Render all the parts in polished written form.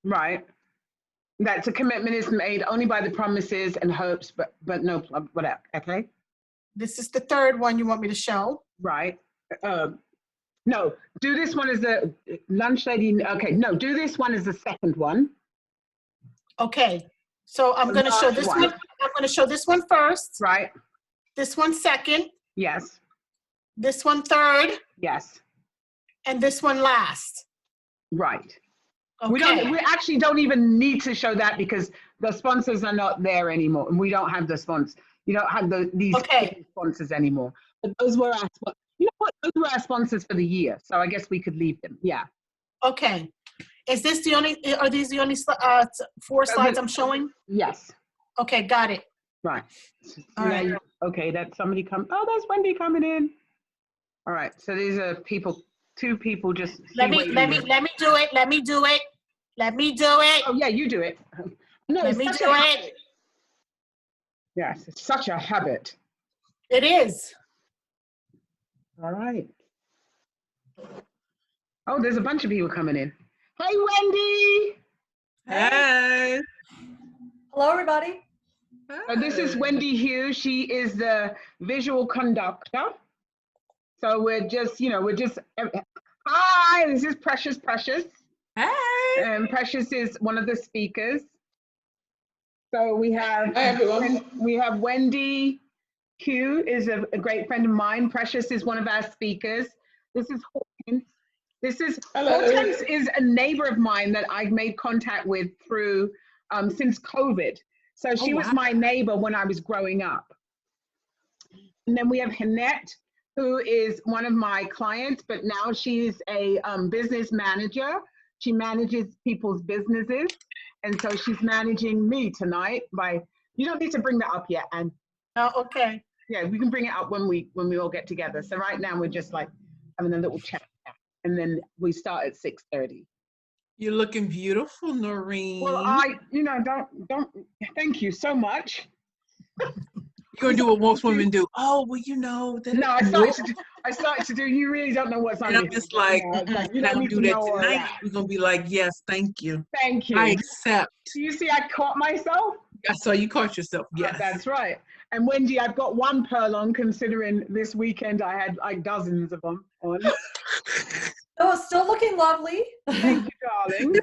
Right. That's a commitment is made only by the promises and hopes, but no, whatever. Okay. This is the third one you want me to show. Right. No, do this one as the lunch lady. Okay, no, do this one as the second one. Okay, so I'm going to show this one. I'm going to show this one first. Right. This one second. Yes. This one third. Yes. And this one last. Right. Okay. We actually don't even need to show that because the sponsors are not there anymore, and we don't have the sponsors. You don't have these sponsors anymore. But those were our, you know what? Those were our sponsors for the year, so I guess we could leave them. Yeah. Okay. Is this the only? Are these the only 4 slides I'm showing? Yes. Okay, got it. Right. All right. Okay, that's somebody come. Oh, that's Wendy coming in. All right. So these are people. 2 people just. Let me do it. Let me do it. Let me do it. Oh yeah, you do it. No, let me do it. Yes, it's such a habit. It is. All right. Oh, there's a bunch of people coming in. Hey, Wendy. Hey. Hello, everybody. So this is Wendy Hughes. She is the visual conductor. So we're just, hi, this is Precious. Hey. And Precious is one of the speakers. So we have, hi, everyone. We have Wendy Hugh is a great friend of mine. Precious is one of our speakers. This is Hortense. Hortense is a neighbor of mine that I've made contact with through since COVID. So she was my neighbor when I was growing up. And then we have Hanette, who is one of my clients, but now she's a business manager. She manages people's businesses. And so she's managing me tonight you don't need to bring that up yet, Anne. Oh, okay. Yeah, we can bring it up when we all get together. So right now we're just like having a little chat. And then we start at 6:30. You're looking beautiful, Noreen. Well, don't, thank you so much. You're gonna do what most women do. Oh, well, No, I started to do, you really don't know what's on. And I'm just like, you don't do that tonight. We're gonna be like, yes, thank you. Thank you. I accept. Do you see I caught myself? I saw you caught yourself, yes. That's right. And Wendy, I've got one pearl on, considering this weekend I had like dozens of them on. Oh, it's still looking lovely. Thank you, darling.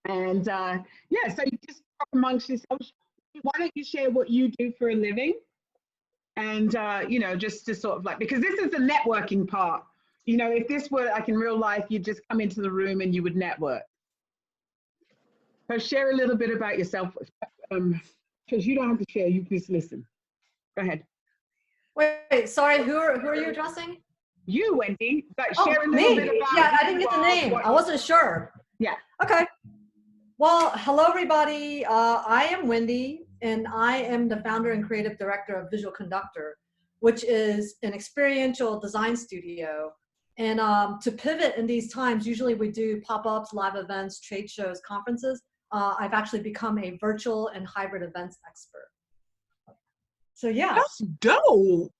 And so you just talk amongst yourselves. Why don't you share what you do for a living? And, just to sort of because this is the networking part. If this were like in real life, you'd just come into the room and you would network. So share a little bit about yourself, because you don't have to share, you just listen. Go ahead. Wait, sorry, who are you addressing? You, Wendy, share a little bit about. Yeah, I didn't get the name. I wasn't sure. Yeah. Okay. Well, hello, everybody. I am Wendy, and I am the founder and creative director of Visual Conductor, which is an experiential design studio. And to pivot in these times, usually we do pop-ups, live events, trade shows, conferences. I've actually become a virtual and hybrid events expert. So yeah. That's dope.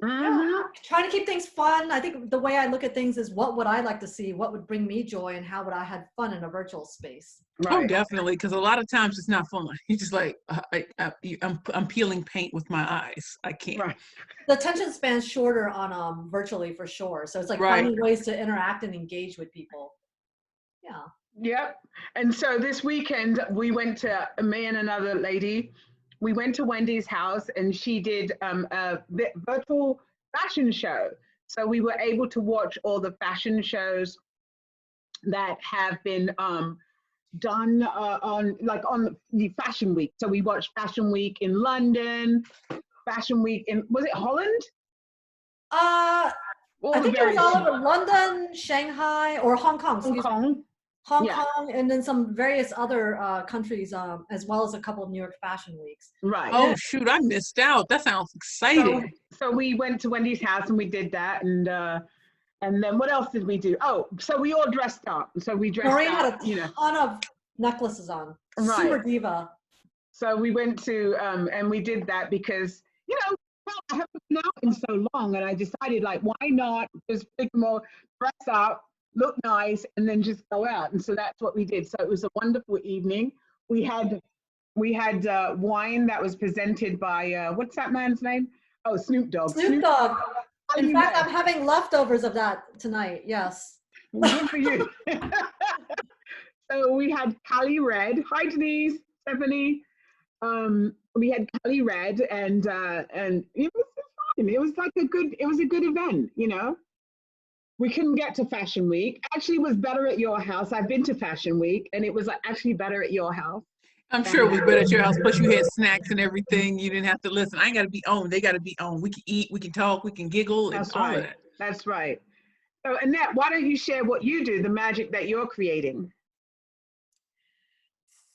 Yeah, trying to keep things fun. I think the way I look at things is what would I like to see, what would bring me joy, and how would I have fun in a virtual space. Right. Oh, definitely, because a lot of times it's not fun. You're just like, I'm peeling paint with my eyes. I can't. Right. The attention span's shorter on virtually for sure. So it's like finding ways to interact and engage with people. Yeah. Yep. And so this weekend we went to, me and another lady, we went to Wendy's house and she did a virtual fashion show. So we were able to watch all the fashion shows that have been done on the Fashion Week. So we watched Fashion Week in London, Fashion Week in, was it Holland? I think it was all over London, Shanghai, or Hong Kong. Hong Kong, and then some various other countries, as well as a couple of New York Fashion Weeks. Right. Oh, shoot, I missed out. That sounds exciting. So we went to Wendy's house and we did that. And then what else did we do? Oh, so we all dressed up. So we dressed Maureen up. Maureen had a ton of necklaces on. Right. Super diva. So we went to, and we did that because, I haven't been out in so long. And I decided, why not just pick more, dress up, look nice, and then just go out. And so that's what we did. So it was a wonderful evening. We had wine that was presented by what's that man's name? Oh, Snoop Dogg. Snoop Dogg. In fact, Red. I'm having leftovers of that tonight. Yes. Good for you. So we had Cali Red. Hi, Denise, Stephanie. We had Cali Red, and it was fun. It was like a good event, you know. We couldn't get to Fashion Week. Actually, it was better at your house. I've been to Fashion Week, and it was actually better at your house. I'm sure it was better at your house. Plus, you had snacks and everything. You didn't have to listen. I ain't got to be on. They got to be on. We can eat. We can talk. We can giggle. That's and all right. of that. That's right. So, Annette, why don't you share what you do, the magic that you're creating?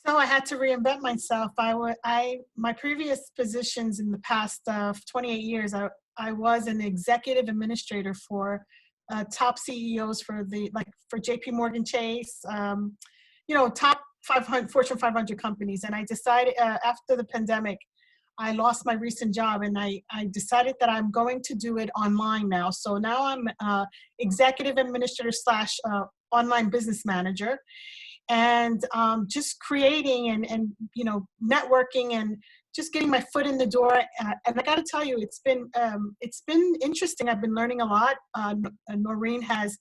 So I had to reinvent myself. My previous positions in the past 28 years, I was an executive administrator for top CEOs for JP Morgan Chase, top 500 Fortune 500 companies. And I decided after the pandemic, I lost my recent job, and I decided that I'm going to do it online now. So now I'm executive administrator / online business manager, and just creating and networking and just getting my foot in the door. And I got to tell you, it's been interesting. I've been learning a lot. Noreen has,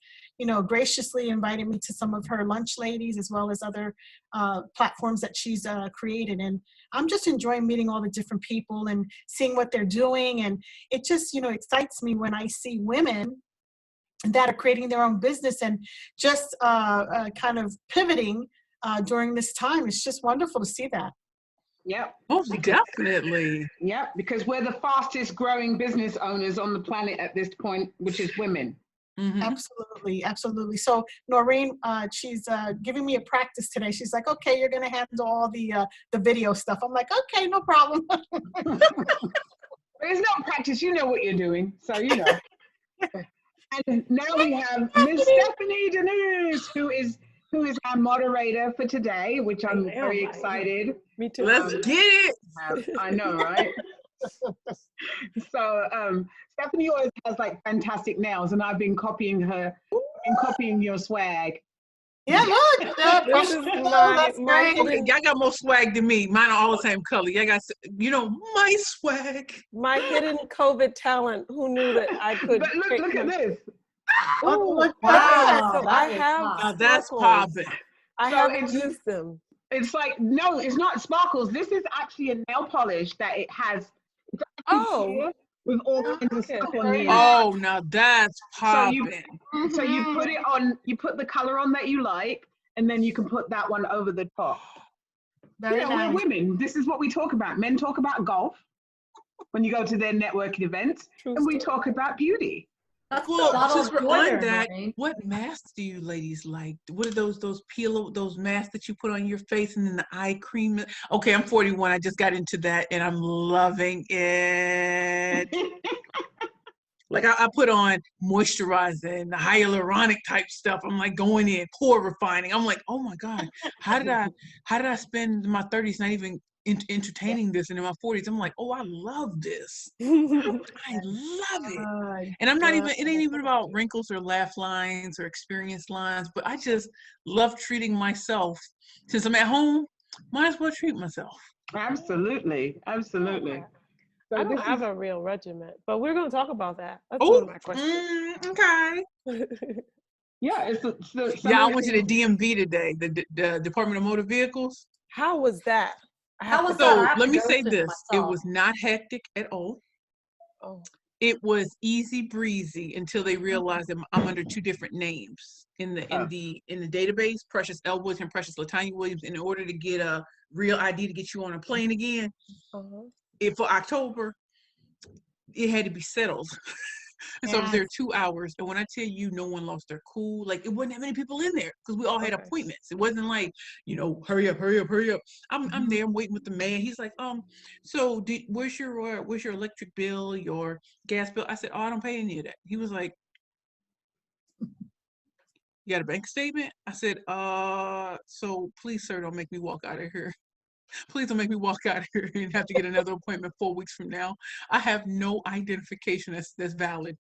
graciously invited me to some of her lunch ladies, as well as other platforms that she's created. And I'm just enjoying meeting all the different people and seeing what they're doing. And it just, excites me when I see women that are creating their own business and just kind of pivoting during this time. It's just wonderful to see that. Yep. Most definitely. Yep, because we're the fastest growing business owners on the planet at this point, which is women. Mm-hmm. Absolutely, absolutely. So Noreen, she's giving me a practice today. She's like, okay, you're going to handle all the video stuff. I'm like, okay, no problem. There's no practice. You know what you're doing. So, And now we have Miss Stephane Denise, who is our moderator for today, which I'm very excited. Me too. Let's get it. I know, right? So Stephanie always has like fantastic nails, and I've been copying her and copying your swag. Yeah, look. This is That's great. Okay, y'all got more swag than me. Mine are all the same color. Y'all got, my swag. my hidden COVID talent. Who knew that I could? But look at this. Oh, Look, wow. So that I is have. hot. Now that's sparkles. popping. I So haven't it's- used them. It's like, no, it's not sparkles. This is actually a nail polish that it has. It's actually Oh. clear with all kinds of Okay. stuff on the end. Oh, now that's So you- popping. So you put it on, you put the color on that you like, and then you can put that one over the top. Very nice. We're women. This is what we talk about. Men talk about golf when you go to their networking events, True and we story. talk about beauty. That's the Well, bottle since of we're joy on there, that, Noreen. what masks do you ladies like? What are those masks that you put on your face, and then the eye cream? Okay, I'm 41. I just got into that, and I'm loving it. Like I put on moisturizer and the hyaluronic type stuff. I'm like going in, pore refining. I'm like, oh my God, how did I spend my 30s not even entertaining this, and in my 40s, I'm like, oh, I love this. I love it. And I'm not even, it ain't even about wrinkles or laugh lines or experience lines, but I just love treating myself. Since I'm at home, might as well treat myself. Absolutely, absolutely. So I don't this have is- a real regimen, but we're going to talk about that. That's Oh, one of my questions. okay. yeah, it's Yeah, I went to the DMV today, the Department of Motor Vehicles. How was that? I How have was to- that? I So have let to me go say to this, it myself. was not hectic at all. Oh. It was easy breezy until they realized that I'm under two different names in the database, Precious Elwoods and Precious Latanya Williams. In order to get a real ID to get you on a plane again, for October, it had to be settled. And so I was there 2 hours. And when I tell you no one lost their cool, like it wasn't that many people in there because we all had appointments. It wasn't like, hurry up. I'm there, I'm waiting with the man. He's like, so where's your electric bill, your gas bill? I said, oh, I don't pay any of that. He was like, you got a bank statement? I said, so please, sir, don't make me walk out of here. Please don't make me walk out of here and have to get another appointment 4 weeks from now. I have no identification that's valid.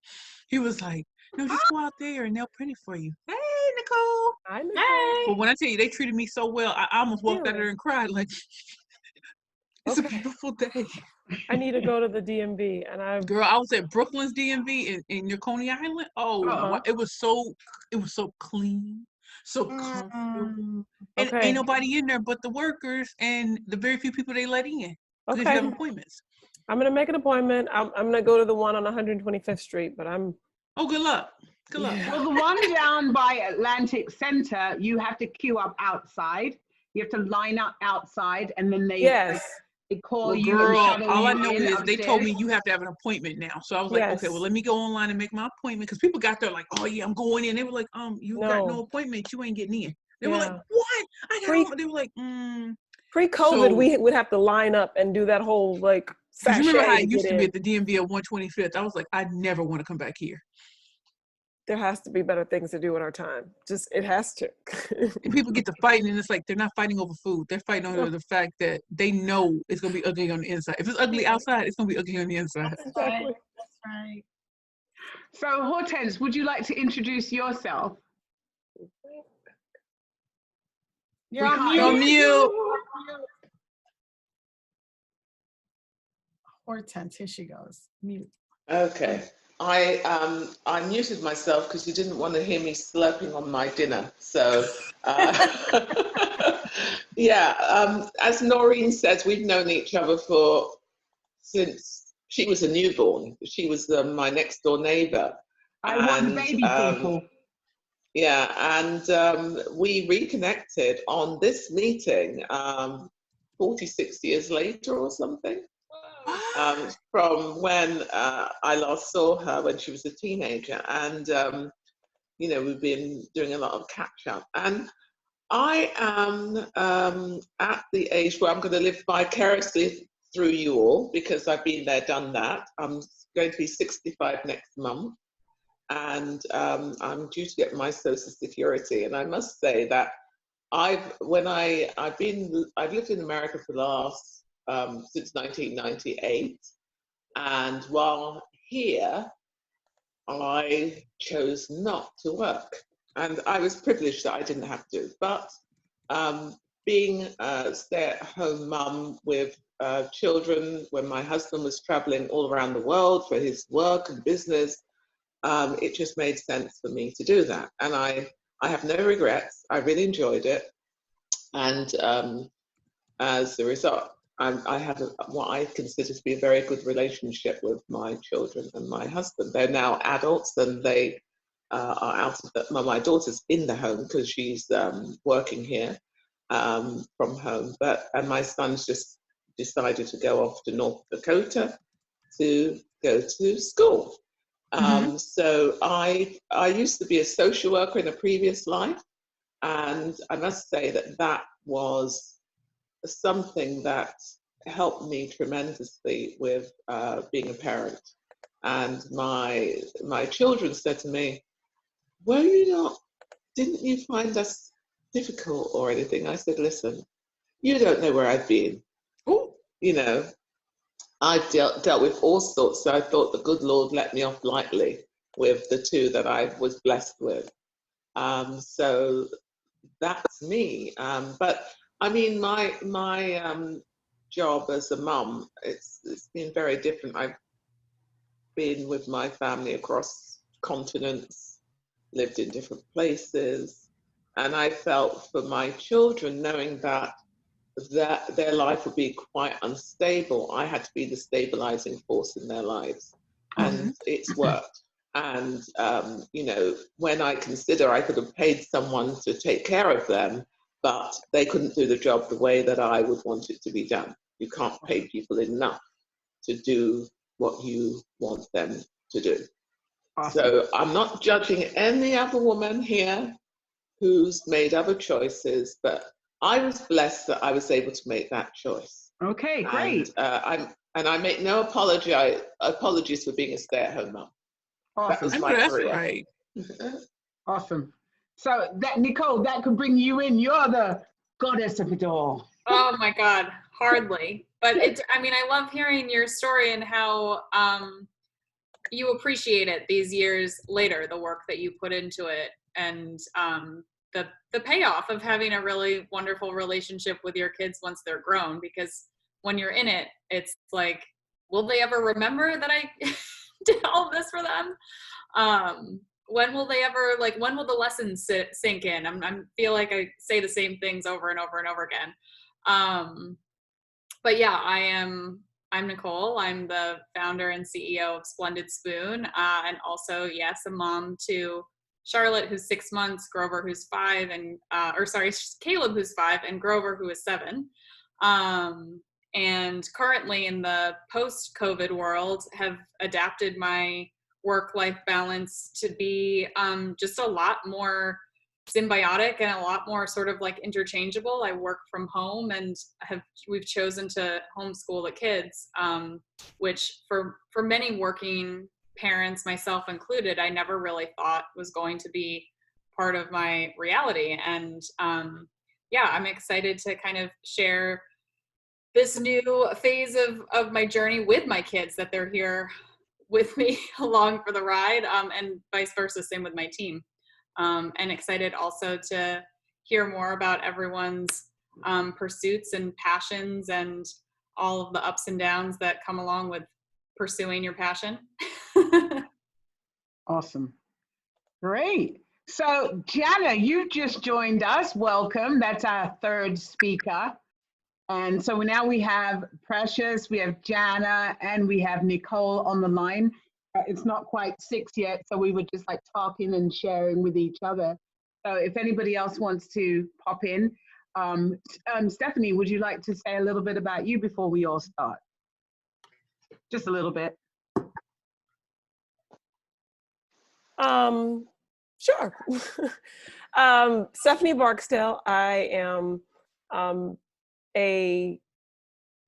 He was like, no, just go out there and they'll print it for you. Hey, Nicole. Hi, Nicole. Hi. But when I tell you, they treated me so well, I almost walked out of Really? there and cried. Like, it's a Okay. beautiful day. I need to go to the DMV, and I Girl, I was at Brooklyn's DMV in your Coney Island. Oh, Uh-huh. it was so clean, so comfortable, and Okay. ain't nobody in there but the workers and the very few people they let in because you Okay. have appointments. I'm gonna make an appointment. I'm gonna go to the one on 125th Street, but I'm. Oh, good luck. Good luck. Yeah. Well, the one down by Atlantic Center, you have to queue up outside. You have to line up outside, and then Yes. they call Well, you girl, and shuttle all I you know in is they told me upstairs. you have to have an appointment now. So I was like, okay, well, Yes. let me go online and make my appointment because people got there like, oh yeah, I'm going in. They were like, you got no No. appointment, you ain't getting in. They were like, Yeah. what? I got Pre- on. They were like, Pre-COVID, So- we would have to line up and do that whole like Because you remember how sachet it used to be in. at the DMV at 125th? I was like, I never want to come back here. There has to be better things to do in our time. Just it has to. And people get to fighting, and it's like they're not fighting over food. They're fighting over the fact that they know it's going to be ugly on the inside. If it's ugly outside, it's going to be ugly on the inside. Exactly. That's right. So, Hortense, would you like to introduce yourself? You're on mute. You're on mute. Hortense, here she goes. Mute. Okay. I muted myself because you didn't want to hear me slurping on my dinner. So, yeah, as Noreen says, we've known each other since she was a newborn. She was my next door neighbor. I want baby people. Yeah, and we reconnected on this meeting 46 years later or something. From when I last saw her when she was a teenager, and we've been doing a lot of catch up. And I am at the age where I'm going to live vicariously through you all because I've been there, done that. I'm going to be 65 next month, and I'm due to get my Social Security. And I must say that I've lived in America for the last since 1998, and while here, I chose not to work, and I was privileged that I didn't have to. But being a stay-at-home mum with children, when my husband was traveling all around the world for his work and business, it just made sense for me to do that, and I have no regrets. I really enjoyed it, and as a result, I have what I consider to be a very good relationship with my children and my husband. They're now adults, and they are out of my daughter's in the home because she's working here from home. And my son's just decided to go off to North Dakota to go to school. So I used to be a social worker in a previous life, and I must say that was something that helped me tremendously with being a parent. And my children said to me, didn't you find us difficult or anything? I said, listen, you don't know where I've been. I've dealt with all sorts, so I thought the good Lord let me off lightly with the two that I was blessed with. So that's me. But I mean, my job as a mum, it's been very different. I've been with my family across continents, lived in different places, and I felt for my children, knowing that their life would be quite unstable, I had to be the stabilizing force in their lives, and it's worked. And when I consider I could have paid someone to take care of them, but they couldn't do the job the way that I would want it to be done. You can't pay people enough to do what you want them to do. Awesome. So I'm not judging any other woman here who's made other choices, but I was blessed that I was able to make that choice. Okay, great. And I make no apologies for being a stay-at-home mom. Awesome. That was my career. Right. Awesome. So Nicole, that could bring you in. You're the goddess of it all. Oh my God, hardly. But I love hearing your story and how you appreciate it these years later, the work that you put into it. the payoff of having a really wonderful relationship with your kids once they're grown, because when you're in it, it's like, will they ever remember that I did all of this for them? When will they ever, like, when will the lessons sink in? I feel like I say the same things over and over and over again. But yeah, I'm Nicole. I'm the founder and CEO of Splendid Spoon, and also, yes, a mom to Charlotte, who's 6 months, Grover, who's 5, and Caleb, who's 5, and Grover, who is 7. And currently in the post-COVID world, have adapted my work-life balance to be just a lot more symbiotic and a lot more sort of like interchangeable. I work from home, and we've chosen to homeschool the kids, which for many working parents, myself included, I never really thought was going to be part of my reality. And yeah, I'm excited to kind of share this new phase of my journey with my kids, that they're here with me along for the ride, and vice versa, same with my team. And excited also to hear more about everyone's pursuits and passions and all of the ups and downs that come along with pursuing your passion. Awesome. Great. So Jana, you just joined us. Welcome. That's our third speaker. And so now we have Precious, we have Jana, and we have Nicole on the line. It's not quite 6 yet, so we were just like talking and sharing with each other. So if anybody else wants to pop in, Stephanie, would you like to say a little bit about you before we all start? Just a little bit. Sure. Stephanie Barksdale. I am a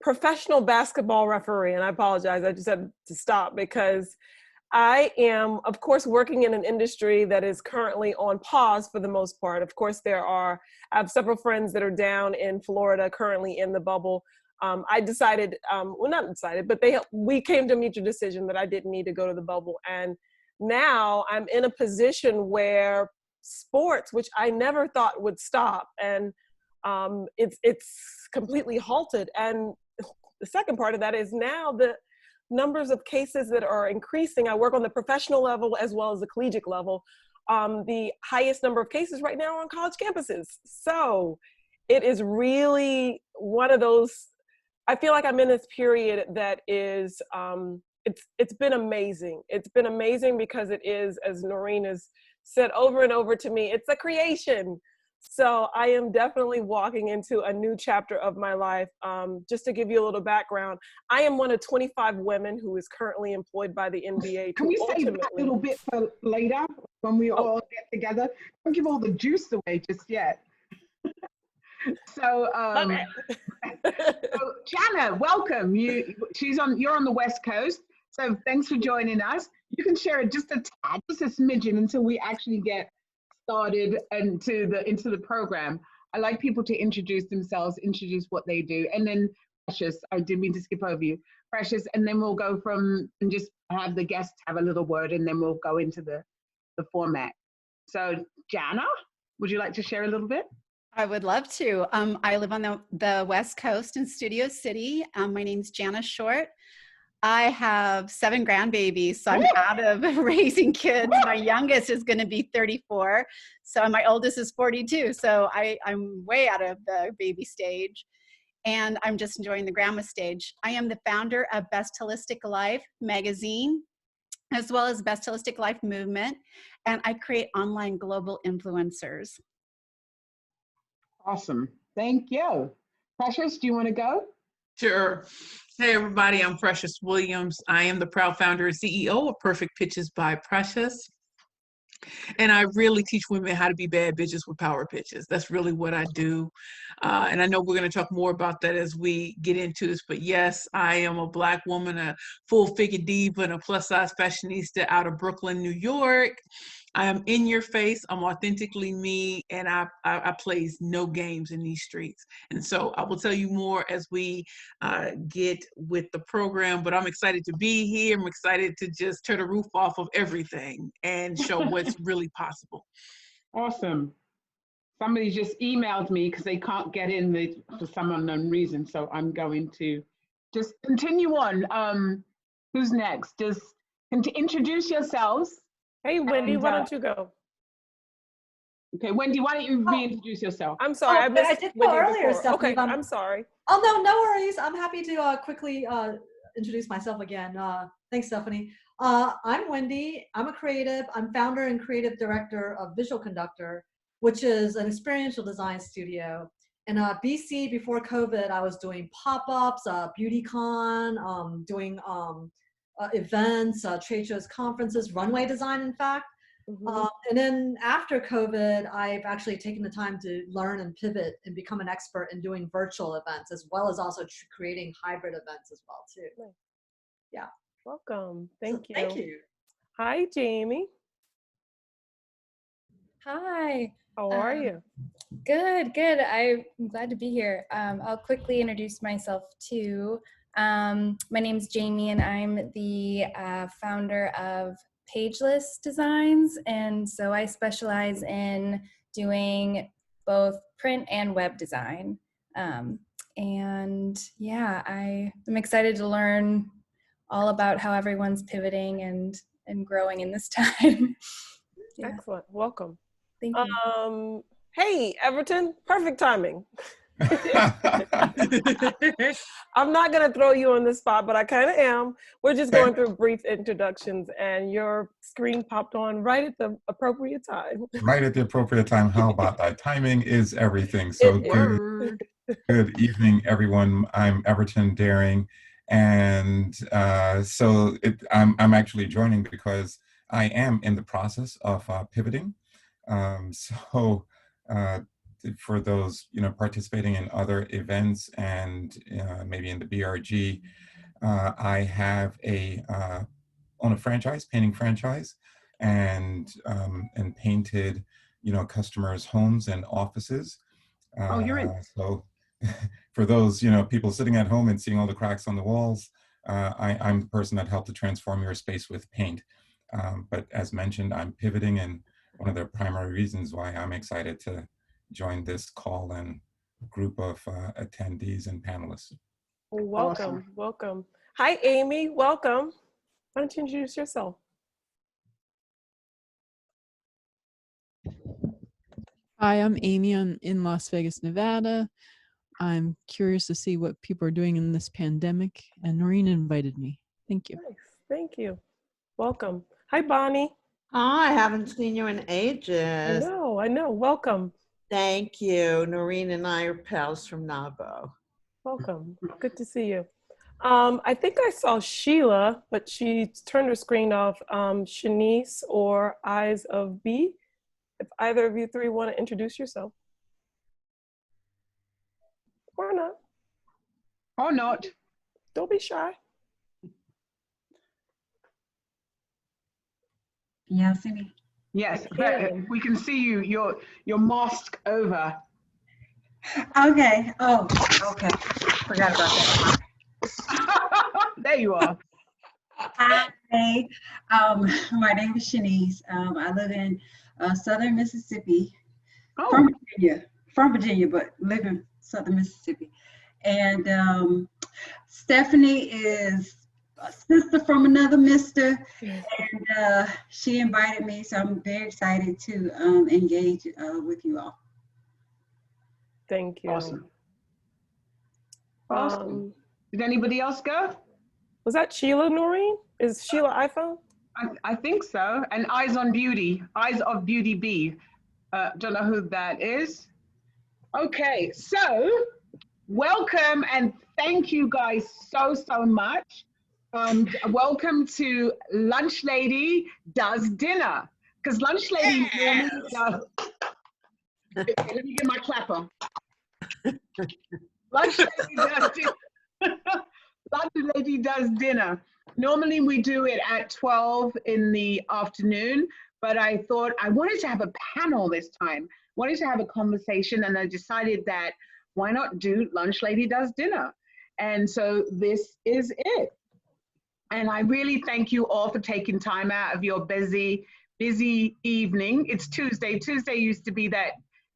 professional basketball referee, and I apologize, I just had to stop because I am, of course, working in an industry that is currently on pause for the most part. Of course, I have several friends that are down in Florida currently in the bubble. I decided, well, not decided, but we came to a mutual decision that I didn't need to go to the bubble. And now I'm in a position where sports, which I never thought would stop, and it's completely halted. And the second part of that is now the numbers of cases that are increasing. I work on the professional level as well as the collegiate level. The highest number of cases right now are on college campuses. So it is really one of those, I feel like I'm in this period that is, it's been amazing. It's been amazing because it is, as Noreen has said over and over to me, it's a creation. So I am definitely walking into a new chapter of my life. Just to give you a little background, I am one of 25 women who is currently employed by the NBA. Can we save that little bit for later when we all get together? Don't give all the juice away just yet. So, so Jana, welcome. You're on the West Coast. So thanks for joining us. You can share it just a tad, just a smidgen until we actually get started into the program. I like people to introduce themselves, introduce what they do, and then Precious, I didn't mean to skip over you, Precious, and then we'll go from and just have the guests have a little word, and then we'll go into the format. So Jana, would you like to share a little bit? I would love to. I live on the West Coast in Studio City. My name's Jana Short. I have 7 grandbabies, so I'm out of raising kids. My youngest is going to be 34, so my oldest is 42, so I'm way out of the baby stage, and I'm just enjoying the grandma stage. I am the founder of Best Holistic Life magazine, as well as Best Holistic Life movement, and I create online global influencers. Awesome. Thank you. Precious, do you want to go? Sure. Hey, everybody, I'm Precious Williams. I am the proud founder and CEO of Perfect Pitches by Precious. And I really teach women how to be bad bitches with power pitches. That's really what I do. And I know we're going to talk more about that as we get into this. But yes, I am a Black woman, a full-figure diva, and a plus-size fashionista out of Brooklyn, New York. I am in your face. I'm authentically me, and I plays no games in these streets. And so I will tell you more as we get with the program, but I'm excited to be here. I'm excited to just tear the roof off of everything and show what's really possible. Awesome. Somebody just emailed me because they can't get in for some unknown reason. So I'm going to just continue on. Who's next? Just introduce yourselves. Hey, Wendy, And, why don't you go? Okay, Wendy, why don't you reintroduce yourself? I'm sorry, I missed I did go Wendy earlier, before. Stephanie. Okay, I'm sorry. Oh, no worries. I'm happy to quickly introduce myself again. Thanks, Stephanie. I'm Wendy. I'm a creative. I'm founder and creative director of Visual Conductor, which is an experiential design studio. In BC, before COVID, I was doing pop-ups, BeautyCon, doing events, trade shows, conferences, runway design, in fact. Mhm. And then after COVID, I've actually taken the time to learn and pivot and become an expert in doing virtual events, as well as also creating hybrid events as well, too. Nice. Yeah. Welcome. Thank you. Thank you. Hi, Jamie. Hi. How are you? Good. I'm glad to be here. I'll quickly introduce myself too. My name's Jamie, and I'm the founder of Pageless Designs, and so I specialize in doing both print and web design. And yeah, I'm excited to learn all about how everyone's pivoting and growing in this time. Yeah. Excellent. Welcome. Thank you. Hey, Everton, perfect timing. I'm not going to throw you on the spot, but I kind of am. We're just going through brief introductions, and your screen popped on right at the appropriate time. Right at the appropriate time. How about that? Timing is everything. So good evening, everyone. I'm Everton Daring, and I'm actually joining because I am in the process of pivoting. For those participating in other events and maybe in the BRG, I have own a franchise, painting franchise, and painted customers' homes and offices. Oh, you're in. So for those people sitting at home and seeing all the cracks on the walls, I'm the person that helped to transform your space with paint. But as mentioned, I'm pivoting, and one of the primary reasons why I'm excited to join this call and group of attendees and panelists. Welcome. Awesome. Welcome. Hi, Amy. Welcome. Why don't you introduce yourself? Hi, I'm Amy. I'm in Las Vegas, Nevada. I'm curious to see what people are doing in this pandemic, and Noreen invited me. Thank you. Nice. Thank you. Welcome. Hi, Bonnie. Hi, I haven't seen you in ages. I know. Welcome. Thank you. Noreen and I are pals from Nabo. Welcome. Good to see you. I think I saw Sheila, but she turned her screen off. Shanice or Eyes of B. If either of you three want to introduce yourself. Or not. Or not. Don't be shy. Yeah, see me. Yes, we can see you. You're masked over. Okay. Oh, okay. Forgot about that. There you are. Hi. My name is Shanice. I live in southern Mississippi. Oh. From Virginia, but live in southern Mississippi. And Stephanie is a sister from another mister, and she invited me, so I'm very excited to engage with you all. Thank you. Awesome. Awesome. Did anybody else go? Was that Sheila, Noreen? Is Sheila iPhone? I think so. And Eyes on Beauty, Eyes of Beauty B. Don't know who that is. Okay, so welcome and thank you guys so much. Welcome to Lunch Lady Does Dinner, because Lunch Lady normally does. Okay, let me get my clapper. Lunch Lady Does Dinner. Lunch Lady Does Dinner. Normally we do it at 12 in the afternoon, but I thought I wanted to have a panel this time. Wanted to have a conversation, and I decided that why not do Lunch Lady Does Dinner? And so this is it. And I really thank you all for taking time out of your busy busy evening. It's Tuesday. Tuesday used to be that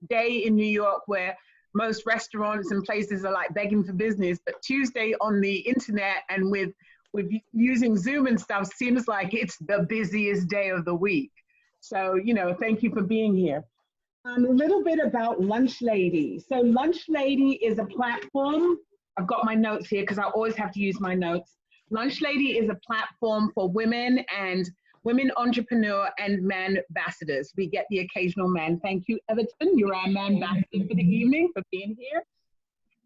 day in New York where most restaurants and places are like begging for business, but Tuesday on the internet and with using Zoom and stuff seems like it's the busiest day of the week. So, you know, thank you for being here. A little bit about Lunch Lady. So Lunch Lady is a platform. I've got my notes here because I always have to use my notes. Lunch Lady is a platform for women and women entrepreneur and man ambassadors. We get the occasional man. Thank you, Everton. You're our man ambassador for the evening, for being here.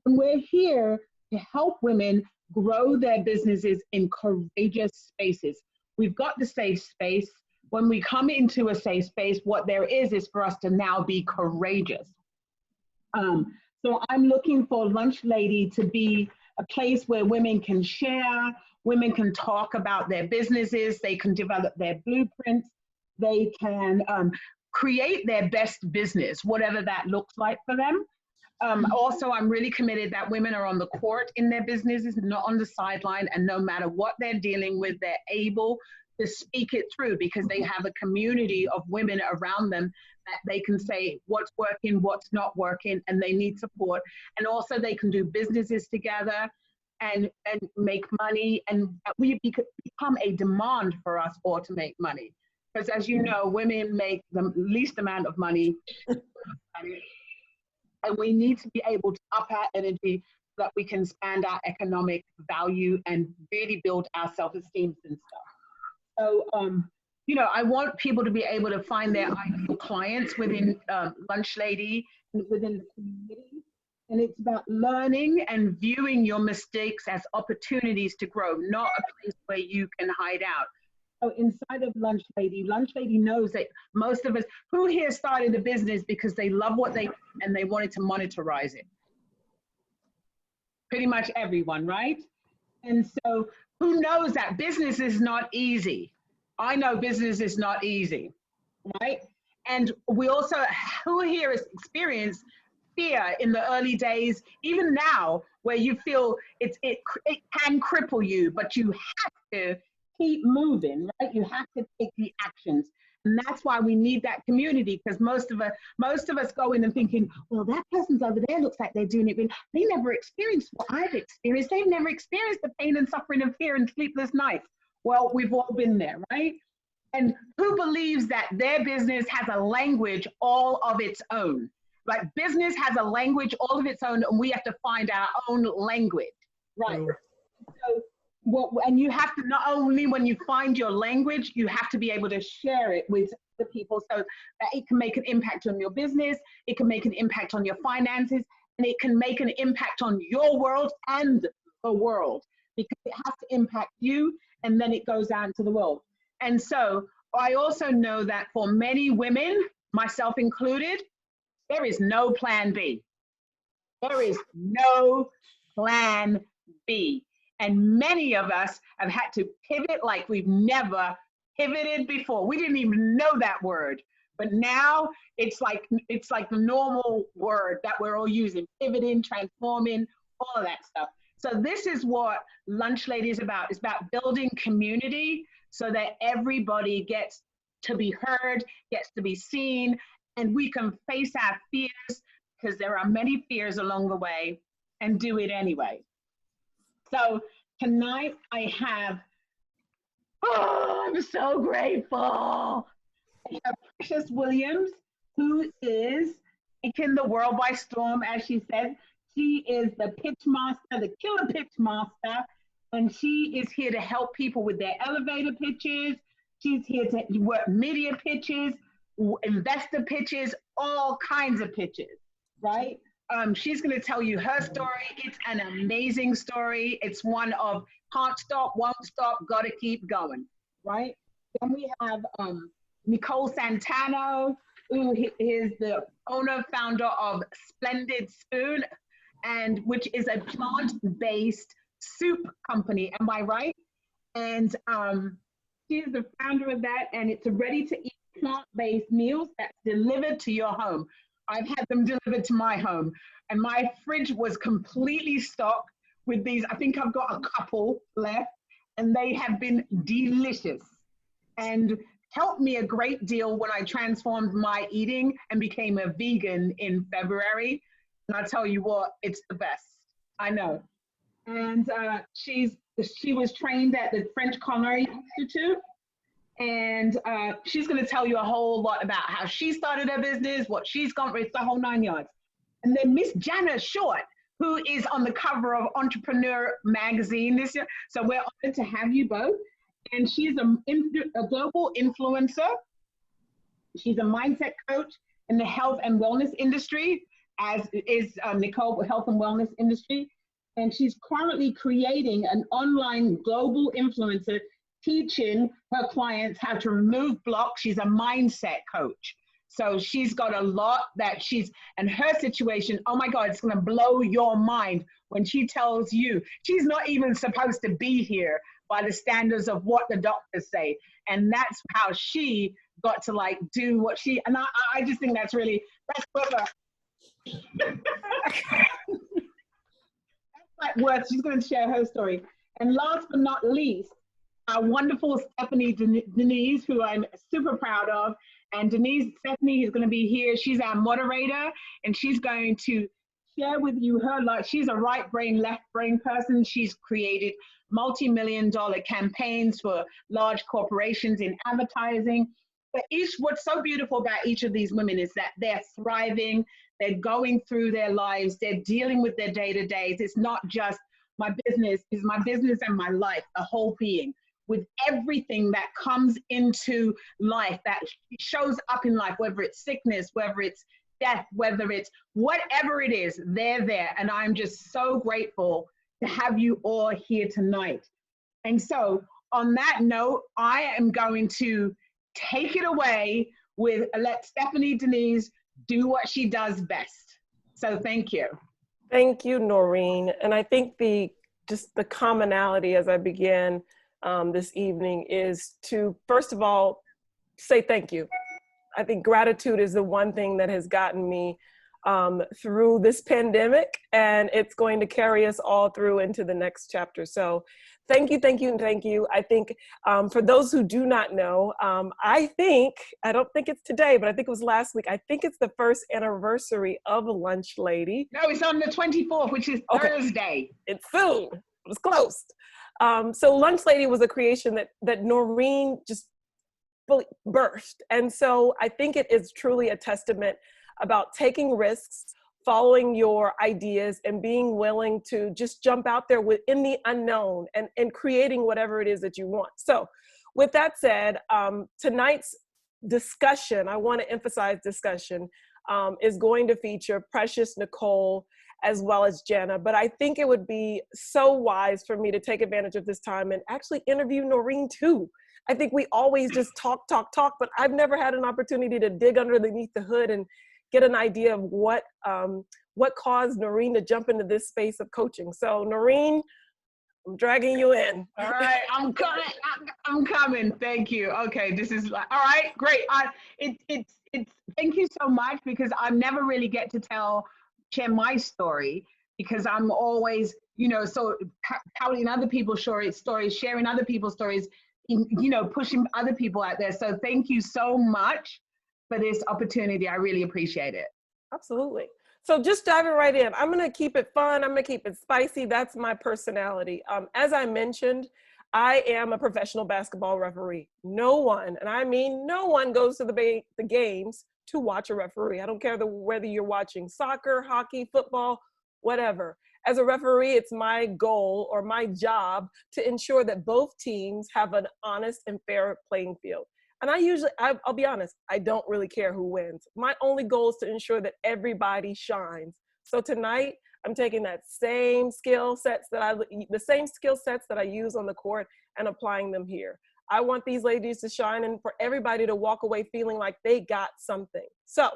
And we're here to help women grow their businesses in courageous spaces. We've got the safe space. When we come into a safe space, what there is for us to now be courageous. So I'm looking for Lunch Lady to be a place where women can share, women can talk about their businesses, they can develop their blueprints, they can create their best business, whatever that looks like for them. Also, I'm really committed that women are on the court in their businesses, not on the sideline, and no matter what they're dealing with, they're able to speak it through because they have a community of women around them that they can say what's working, what's not working, and they need support. And also they can do businesses together and make money, and we become a demand for us all to make money. Because as you know, women make the least amount of money. And we need to be able to up our energy so that we can expand our economic value and really build our self-esteem and stuff. So, you know, I want people to be able to find their ideal clients within Lunch Lady and within the community. And it's about learning and viewing your mistakes as opportunities to grow, not a place where you can hide out. So inside of Lunch Lady knows that most of us, who here started a business because they love what they do and they wanted to monetize it? Pretty much everyone, right? And so who knows that business is not easy? I know business is not easy, right? And we also, who here has experienced fear in the early days, even now, where you feel it can cripple you, but you have to keep moving, right? You have to take the actions. And that's why we need that community, because most of us go in and thinking, well, that person's over there looks like they're doing it, but they never experienced what I've experienced. They've never experienced the pain and suffering of fear and sleepless nights. Well, we've all been there, right? And who believes that their business has a language all of its own? Like business has a language all of its own, and we have to find our own language, right? So, and you have to, not only when you find your language, you have to be able to share it with the people so that it can make an impact on your business, it can make an impact on your finances, and it can make an impact on your world and the world, because it has to impact you and then it goes out into the world. And so I also know that for many women, myself included, there is no plan B. There is no plan B. And many of us have had to pivot like we've never pivoted before. We didn't even know that word, but now it's like the normal word that we're all using: pivoting, transforming, all of that stuff. So this is what Lunch Lady is about. It's about building community so that everybody gets to be heard, gets to be seen, and we can face our fears, because there are many fears along the way, and do it anyway. So tonight I have, I'm so grateful. I have Precious Williams, who is taking the world by storm, as she said. She is the pitch master, the killer pitch master, and she is here to help people with their elevator pitches. She's here to work media pitches, investor pitches, all kinds of pitches, right? She's going to tell you her story. It's an amazing story. It's one of can't stop, won't stop, got to keep going, right? Then we have Nicole Centeno, who is the owner, founder of Splendid Spoon, and which is a plant-based soup company. Am I right? And she's the founder of that, and it's a ready-to-eat plant-based meals that's delivered to your home. I've had them delivered to my home, and my fridge was completely stocked with these. I think I've got a couple left, and they have been delicious. And helped me a great deal when I transformed my eating and became a vegan in February. And I tell you what, it's the best. I know. And she was trained at the French Culinary Institute. And she's going to tell you a whole lot about how she started her business, what she's gone through, it's the whole 9 yards. And then Miss Jana Short, who is on the cover of Entrepreneur magazine this year. So we're honored to have you both. And she's a global influencer. She's a mindset coach in the health and wellness industry, as is Nicole, health and wellness industry. And she's currently creating an online global influencer teaching her clients how to remove blocks. She's a mindset coach. So she's got a lot that and her situation, oh my God, it's gonna blow your mind when she tells you she's not even supposed to be here by the standards of what the doctors say. And that's how she got to like do what she, and I just think that's clever. That's like worth, she's gonna share her story. And last but not least, our wonderful Stephane Denise, who I'm super proud of. And Stephanie is going to be here. She's our moderator, and she's going to share with you her life. She's a right brain, left brain person. She's created multi-million-dollar campaigns for large corporations in advertising. But what's so beautiful about each of these women is that they're thriving, they're going through their lives, they're dealing with their day-to-days. It's not just my business, it's my business and my life, the whole being. With everything that comes into life, that shows up in life, whether it's sickness, whether it's death, whether it's whatever it is, they're there. And I'm just so grateful to have you all here tonight. And so on that note, I am going to take it away with let Stephane Denise do what she does best. So thank you. Thank you, Noreen. And I think just the commonality as I begin this evening is to, first of all, say thank you. I think gratitude is the one thing that has gotten me through this pandemic, and it's going to carry us all through into the next chapter. So thank you, thank you, and thank you. I think for those who do not know, I don't think it's today, but I think it was last week. I think it's the first anniversary of Lunch Lady. No, it's on the 24th, which is Thursday. It's soon. It was close. So Lunch Lady was a creation that Noreen just birthed. And so I think it is truly a testament about taking risks, following your ideas, and being willing to just jump out there within the unknown and creating whatever it is that you want. So with that said, tonight's discussion, I want to emphasize discussion, is going to feature Precious, Nicole, as well as Jana. But I think it would be so wise for me to take advantage of this time and actually interview Noreen too. I think we always just talk, but I've never had an opportunity to dig underneath the hood and get an idea of what caused Noreen to jump into this space of coaching. So Noreen, I'm dragging you in. All right, I'm coming. I'm coming. Thank you. Okay, this is all right. Great. It's thank you so much, because I never really get to share my story, because I'm always, so telling other people's stories, sharing other people's stories, pushing other people out there. So thank you so much for this opportunity. I really appreciate it. Absolutely. So just diving right in, I'm going to keep it fun. I'm going to keep it spicy. That's my personality. As I mentioned, I am a professional basketball referee. No one, and I mean no one, goes to the games to watch a referee. I don't care whether you're watching soccer, hockey, football, whatever. As a referee, it's my goal or my job to ensure that both teams have an honest and fair playing field. And I'll be honest, I don't really care who wins. My only goal is to ensure that everybody shines. So tonight, I'm taking that same skill sets that I use on the court and applying them here. I want these ladies to shine and for everybody to walk away feeling like they got something. So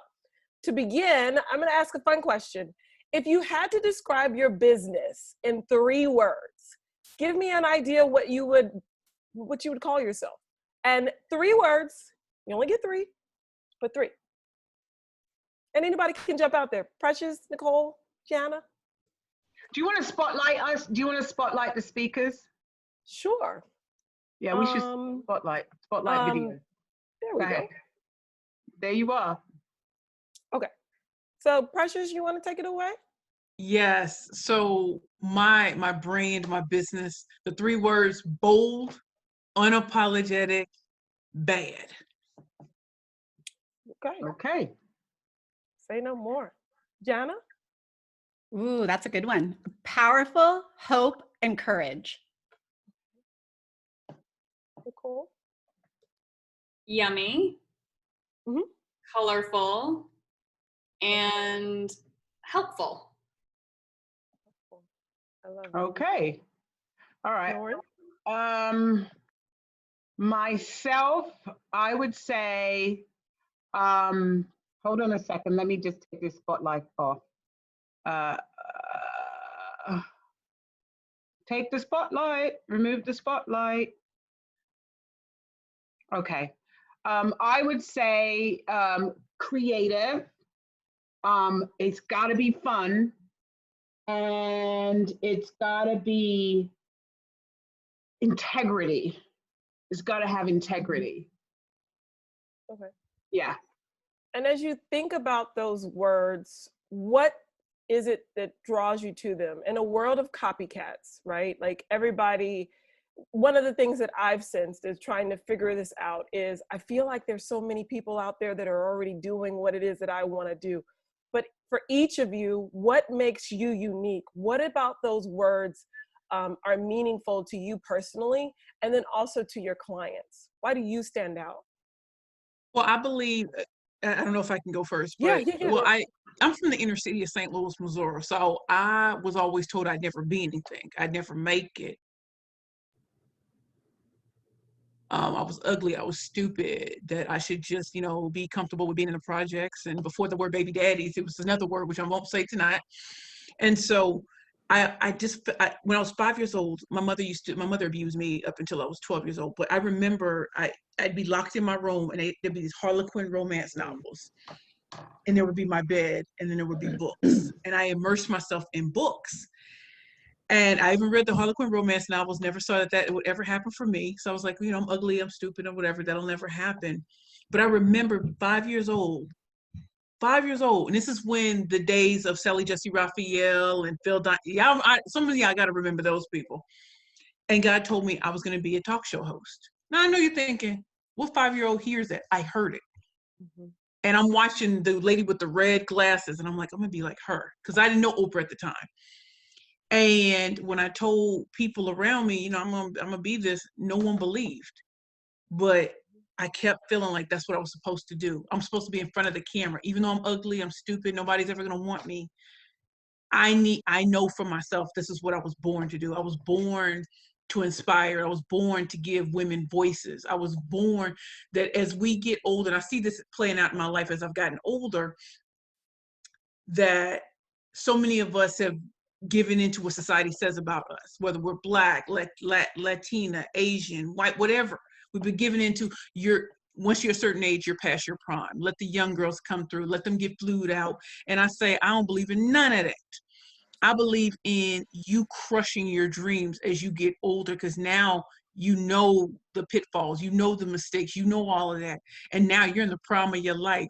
to begin, I'm going to ask a fun question. If you had to describe your business in 3 words, give me an idea what you would call yourself. And 3 words, you only get 3, but 3. And anybody can jump out there. Precious, Nicole, Jana. Do you want to spotlight us? Do you want to spotlight the speakers? Sure. Yeah, we should spotlight video. There we go. There you are. Okay. So Precious, you want to take it away? Yes. So my brand, my business, the 3 words: bold, unapologetic, bad. Okay. Okay. Say no more. Jana? Ooh, that's a good one. Powerful, hope, and courage. Nicole? Yummy, colorful, and helpful. I love it. Okay. All right. Myself, I would say, hold on a second. Let me just take this spotlight off. Take the spotlight, remove the spotlight. Okay. I would say creative. It's got to be fun, and it's got to be integrity. It's got to have integrity. Okay. Yeah. And as you think about those words, what is it that draws you to them? In a world of copycats, right? Like everybody, one of the things that I've sensed is trying to figure this out is I feel like there's so many people out there that are already doing what it is that I want to do. But for each of you, what makes you unique? What about those words are meaningful to you personally, and then also to your clients? Why do you stand out? Well, I believe, I don't know if I can go first, but well, I'm from the inner city of St. Louis, Missouri. So I was always told I'd never be anything. I'd never make it. I was ugly. I was stupid. That I should just, be comfortable with being in the projects. And before the word baby daddies, it was another word, which I won't say tonight. And so when I was 5 years old, my mother abused me up until I was 12 years old. But I remember I'd be locked in my room, and there'd be these Harlequin romance novels. And there would be my bed, and then there would be books. And I immersed myself in books. And I even read the Harlequin romance novels, never saw that it would ever happen for me. So I was like, I'm ugly, I'm stupid, or whatever, that'll never happen. But I remember 5 years old, and this is when the days of Sally Jesse Raphael and Phil Don, some of y'all got to remember those people. And God told me I was going to be a talk show host. Now I know you're thinking, what 5-year-old hears that? I heard it. And I'm watching the lady with the red glasses, and I'm like, I'm going to be like her, because I didn't know Oprah at the time. And when I told people around me, I'm gonna be this, no one believed. But I kept feeling like that's what I was supposed to do. I'm supposed to be in front of the camera. Even though I'm ugly, I'm stupid, nobody's ever gonna want me. I know for myself, this is what I was born to do. I was born to inspire. I was born to give women voices. I was born that as we get older, and I see this playing out in my life as I've gotten older, that so many of us have given into what society says about us, whether we're Black, Latina, Asian, white, whatever. We've been given into once you're a certain age, you're past your prime. Let the young girls come through, let them get flued out. And I say, I don't believe in none of that. I believe in you crushing your dreams as you get older, because now you know the pitfalls, you know the mistakes, you know all of that. And now you're in the prime of your life.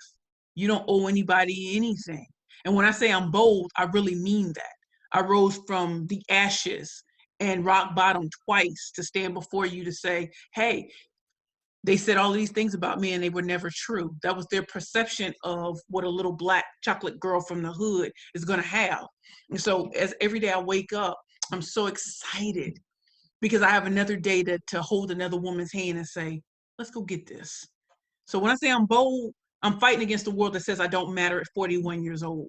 You don't owe anybody anything. And when I say I'm bold, I really mean that. I rose from the ashes and rock bottom twice to stand before you to say, hey, they said all these things about me and they were never true. That was their perception of what a little Black chocolate girl from the hood is going to have. And so as every day I wake up, I'm so excited because I have another day to hold another woman's hand and say, let's go get this. So when I say I'm bold, I'm fighting against the world that says I don't matter at 41 years old.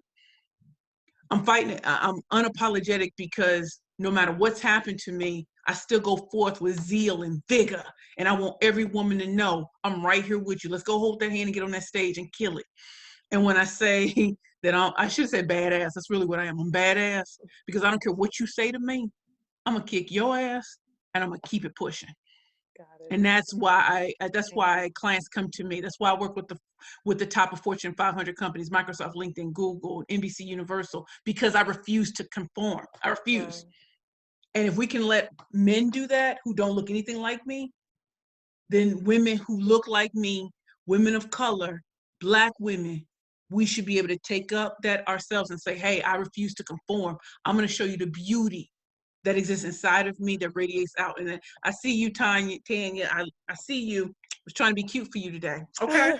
I'm unapologetic because no matter what's happened to me, I still go forth with zeal and vigor. And I want every woman to know I'm right here with you. Let's go hold that hand and get on that stage and kill it. And when I say that I should say badass, that's really what I am. I'm badass because I don't care what you say to me. I'm going to kick your ass and I'm going to keep it pushing. And that's why clients come to me. That's why I work with the top of Fortune 500 companies, Microsoft, LinkedIn, Google, NBC Universal, because I refuse to conform. I refuse. And if we can let men do that who don't look anything like me, then women who look like me women of color, Black women, we should be able to take up that ourselves and say, hey, I refuse to conform. I'm going to show you the beauty that exists inside of me that radiates out. And I see you, Tanya. I see you. I was trying to be cute for you today. Okay.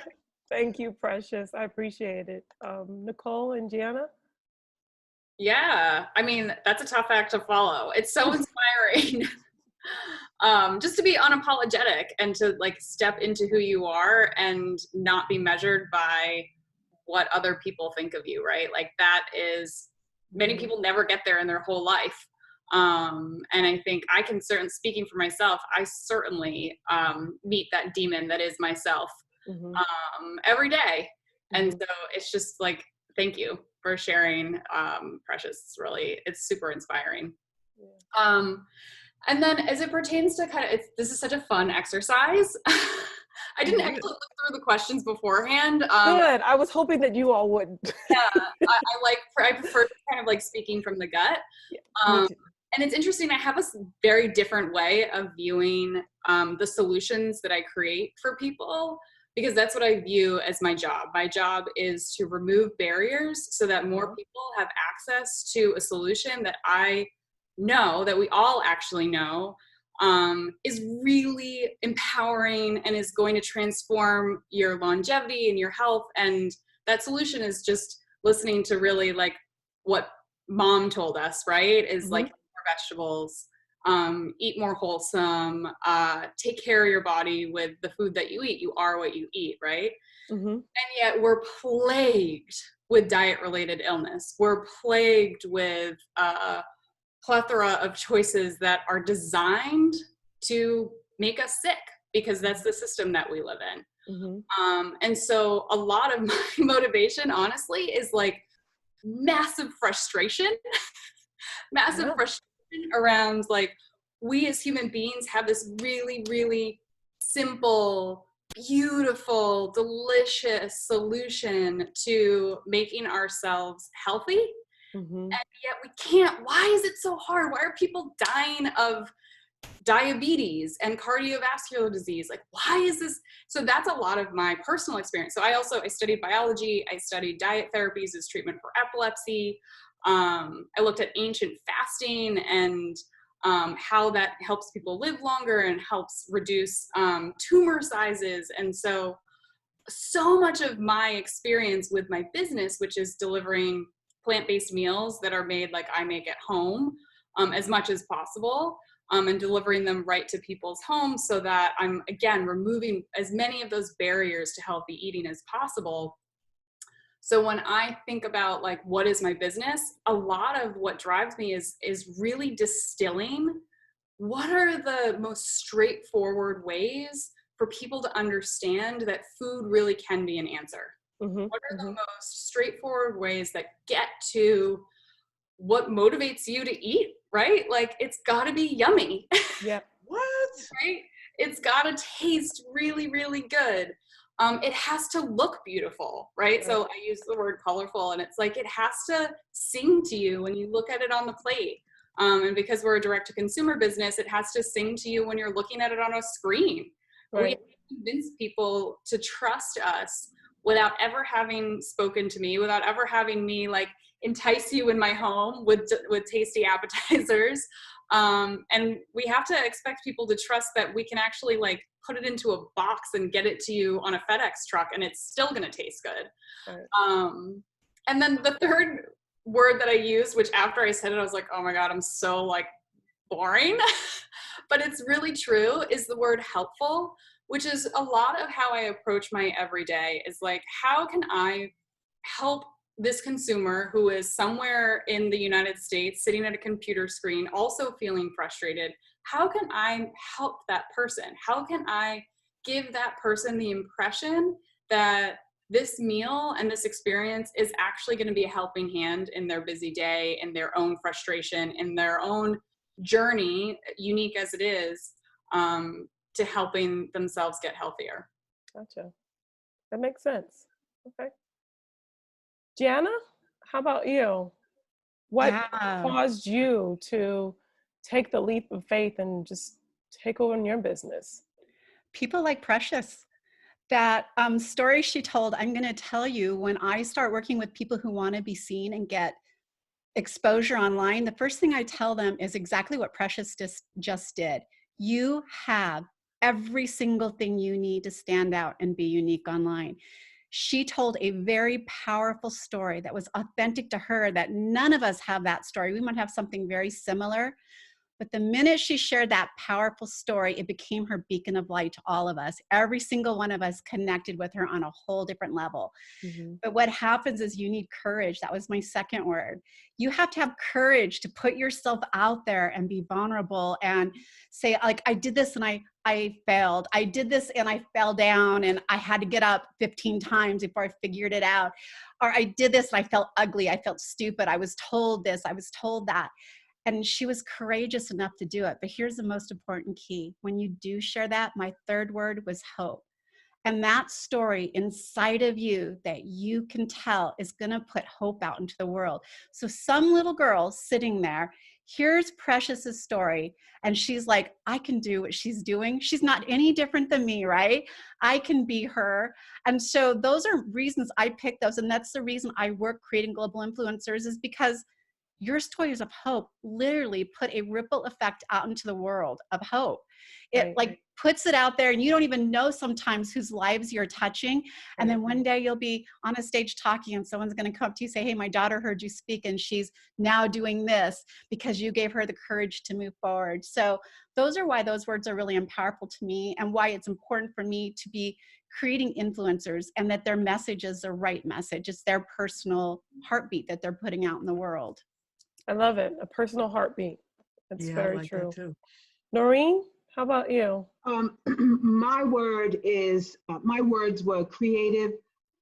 Thank you, Precious. I appreciate it. Nicole and Jana? Yeah, I mean, that's a tough act to follow. It's so inspiring. Just to be unapologetic and to like step into who you are and not be measured by what other people think of you, right? Like that is, many people never get there in their whole life. And I think I can speaking for myself, I certainly meet that demon that is myself every day. And so it's just like, thank you for sharing, Precious. It's super inspiring. And then as it pertains to this is such a fun exercise. I didn't actually look through the questions beforehand. Good. I was hoping that you all would. Yeah, I prefer kind of like speaking from the gut. And it's interesting, I have a very different way of viewing the solutions that I create for people, because that's what I view as my job. My job is to remove barriers so that more people have access to a solution that I know, that we all actually know, is really empowering and is going to transform your longevity and your health. And that solution is just listening to really like what mom told us, right? Is like more vegetables, eat more wholesome, take care of your body with the food that you eat. You are what you eat, right? And yet we're plagued with diet-related illness. We're plagued with plethora of choices that are designed to make us sick, because that's the system that we live in. And so a lot of my motivation, honestly, is like massive frustration, frustration around like, we as human beings have this really, really simple, beautiful, delicious solution to making ourselves healthy. And yet we can't. Why is it so hard? Why are people dying of diabetes and cardiovascular disease? Like, why is this? So that's a lot of my personal experience. So I studied biology. I studied diet therapies as treatment for epilepsy. I looked at ancient fasting and how that helps people live longer and helps reduce tumor sizes. And so much of my experience with my business, which is delivering plant-based meals that are made like I make at home, as much as possible, and delivering them right to people's homes, so that I'm, again, removing as many of those barriers to healthy eating as possible. So when I think about like, what is my business, a lot of what drives me is really distilling what are the most straightforward ways for people to understand that food really can be an answer. What are the most straightforward ways that get to what motivates you to eat, right? Like, it's got to be yummy. Yeah. What? Right? It's got to taste really, really good. It has to look beautiful, right? So I use the word colorful, and it's like, it has to sing to you when you look at it on the plate. And because we're a direct-to-consumer business, it has to sing to you when you're looking at it on a screen. Right. We have to convince people to trust us without ever having spoken to me, without ever having me like entice you in my home with tasty appetizers. And we have to expect people to trust that we can actually like put it into a box and get it to you on a FedEx truck, and it's still going to taste good. Right. And then the third word that I used, which after I said it, I was like, oh my God, I'm so like boring, but it's really true, is the word helpful, which is a lot of how I approach my everyday, is like, how can I help this consumer who is somewhere in the United States sitting at a computer screen, also feeling frustrated? How can I help that person? How can I give that person the impression that this meal and this experience is actually going to be a helping hand in their busy day, in their own frustration, in their own journey, unique as it is, to helping themselves get healthier. Gotcha. That makes sense. Okay. Jana, how about you? What caused you to take the leap of faith and just take over your business? People like Precious. That story she told, I'm going to tell you, when I start working with people who want to be seen and get exposure online, the first thing I tell them is exactly what Precious just did. You have every single thing you need to stand out and be unique online. She told a very powerful story that was authentic to her, that none of us have that story. We might have something very similar. But the minute she shared that powerful story, it became her beacon of light to all of us. Every single one of us connected with her on a whole different level. Mm-hmm. But what happens is you need courage. That was my second word. You have to have courage to put yourself out there and be vulnerable and say, like, I did this and I failed. I did this and I fell down and I had to get up 15 times before I figured it out. Or I did this and I felt ugly. I felt stupid. I was told this. I was told that. And she was courageous enough to do it. But here's the most important key. When you do share that, my third word was hope. And that story inside of you that you can tell is going to put hope out into the world. So some little girl sitting there, here's Precious's story, and she's like, I can do what she's doing. She's not any different than me, right? I can be her. And so those are reasons I picked those. And that's the reason I work creating global influencers, is because your stories of hope literally put a ripple effect out into the world of hope. It like puts it out there, and you don't even know sometimes whose lives you're touching. And then one day you'll be on a stage talking and someone's going to come up to you and say, hey, my daughter heard you speak and she's now doing this because you gave her the courage to move forward. So those are why those words are really powerful to me, and why it's important for me to be creating influencers, and that their message is the right message. It's their personal heartbeat that they're putting out in the world. I love it. A personal heartbeat. That's very like true. that too. Noreen, how about you? My words were creative,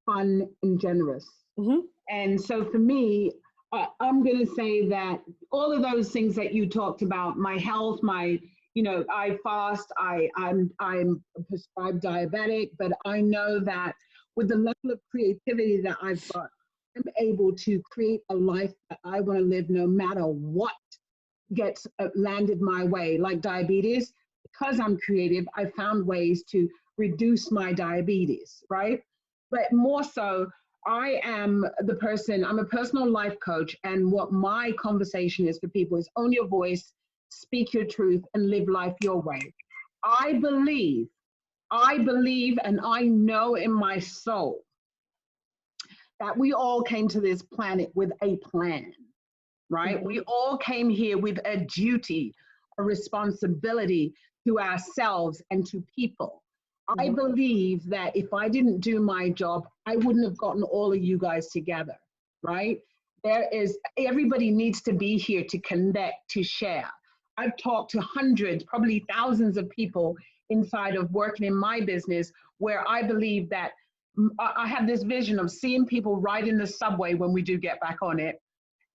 fun, and generous. Mm-hmm. And so for me, I'm going to say that all of those things that you talked about, my health, I fast, I'm prescribed diabetic, but I know that with the level of creativity that I've got, I'm able to create a life that I want to live no matter what gets landed my way. Like diabetes, because I'm creative, I found ways to reduce my diabetes, right? But more so, I'm a personal life coach, and what my conversation is for people is own your voice, speak your truth, and live life your way. I believe, and I know in my soul that we all came to this planet with a plan, right? Mm-hmm. We all came here with a duty, a responsibility to ourselves and to people. Mm-hmm. I believe that if I didn't do my job, I wouldn't have gotten all of you guys together, right? Everybody needs to be here to connect, to share. I've talked to hundreds, probably thousands of people inside of working in my business, where I believe that I have this vision of seeing people ride in the subway when we do get back on it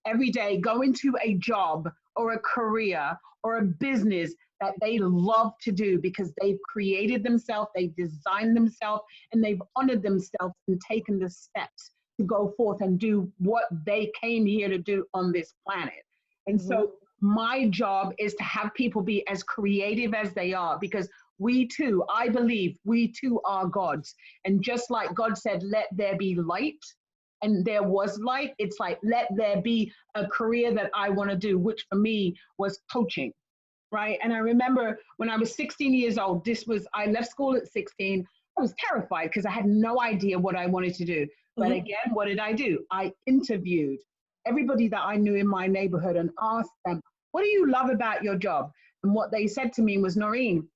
every day, go into a job or a career or a business that they love to do because they've created themselves, they've designed themselves, and they've honored themselves and taken the steps to go forth and do what they came here to do on this planet. And so my job is to have people be as creative as they are, because we too, I believe we too are gods. And just like God said, let there be light, and there was light, it's like, let there be a career that I want to do, which for me was coaching, right? And I remember when I was 16 years old, I left school at 16. I was terrified because I had no idea what I wanted to do. But again, what did I do? I interviewed everybody that I knew in my neighborhood and asked them, what do you love about your job? And what they said to me was, Noreen,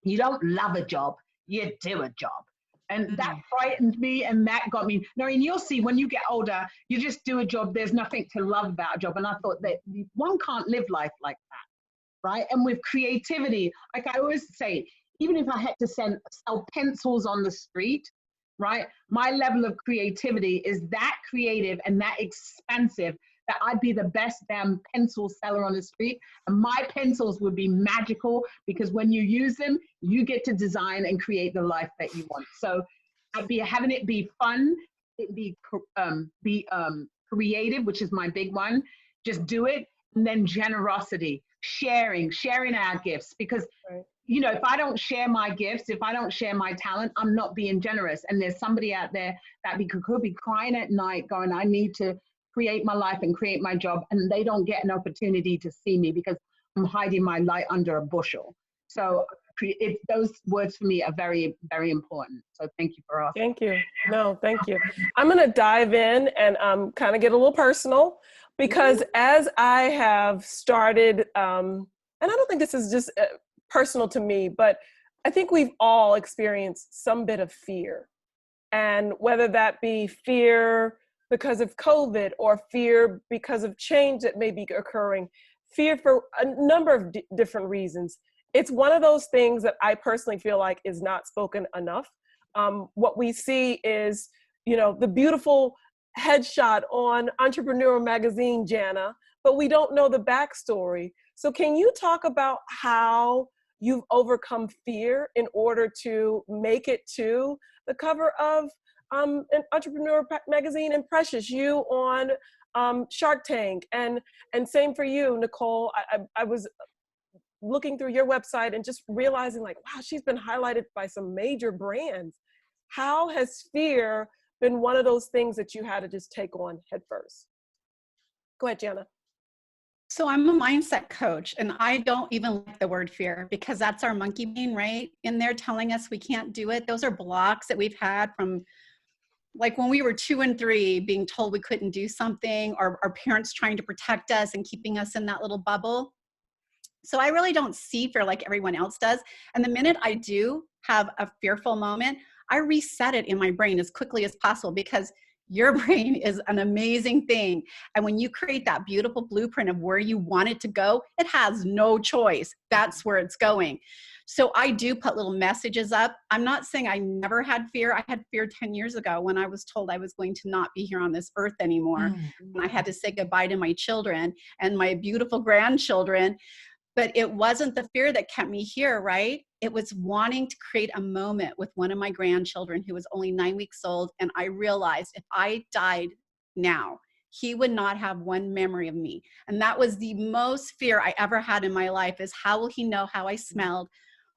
you don't love a job, you do a job. And that frightened me, and that got me, Noreen, you'll see when you get older, you just do a job, there's nothing to love about a job. And I thought that one can't live life like that, right? And with creativity, like I always say, even if I had to sell pencils on the street, right? My level of creativity is that creative and that expansive that I'd be the best damn pencil seller on the street. And my pencils would be magical, because when you use them, you get to design and create the life that you want. So I'd be having it be fun, it be creative, which is my big one. Just do it. And then generosity, sharing our gifts, because you know, if I don't share my gifts, if I don't share my talent, I'm not being generous. And there's somebody out there that could be crying at night going, I need to create my life and create my job. And they don't get an opportunity to see me because I'm hiding my light under a bushel. So those words for me are very, very important. So thank you for asking. Thank you. No, thank you. I'm going to dive in and kind of get a little personal, because as I have started, and I don't think this is just personal to me, but I think we've all experienced some bit of fear. And whether that be fear because of COVID or fear because of change that may be occurring, fear for a number of different reasons. It's one of those things that I personally feel like is not spoken enough. What we see is, you know, the beautiful headshot on Entrepreneur Magazine, Jana, but we don't know the backstory. So can you talk about how you've overcome fear in order to make it to the cover of an Entrepreneur Magazine, and Precious, you on Shark Tank, and same for you, Nicole. I was looking through your website and just realizing, like, wow, she's been highlighted by some major brands. How has fear been one of those things that you had to just take on head first? Go ahead, Jana. So I'm a mindset coach, and I don't even like the word fear, because that's our monkey brain, right? In there telling us we can't do it. Those are blocks that we've had from, like, when we were 2 and 3, being told we couldn't do something, or our parents trying to protect us and keeping us in that little bubble. So I really don't see fear like everyone else does. And the minute I do have a fearful moment, I reset it in my brain as quickly as possible, because your brain is an amazing thing. And when you create that beautiful blueprint of where you want it to go, it has no choice. That's where it's going. So I do put little messages up. I'm not saying I never had fear. I had fear 10 years ago when I was told I was going to not be here on this earth anymore. And I had to say goodbye to my children and my beautiful grandchildren. But it wasn't the fear that kept me here, right? It was wanting to create a moment with one of my grandchildren who was only 9 weeks old. And I realized if I died now, he would not have one memory of me. And that was the most fear I ever had in my life, is how will he know how I smelled,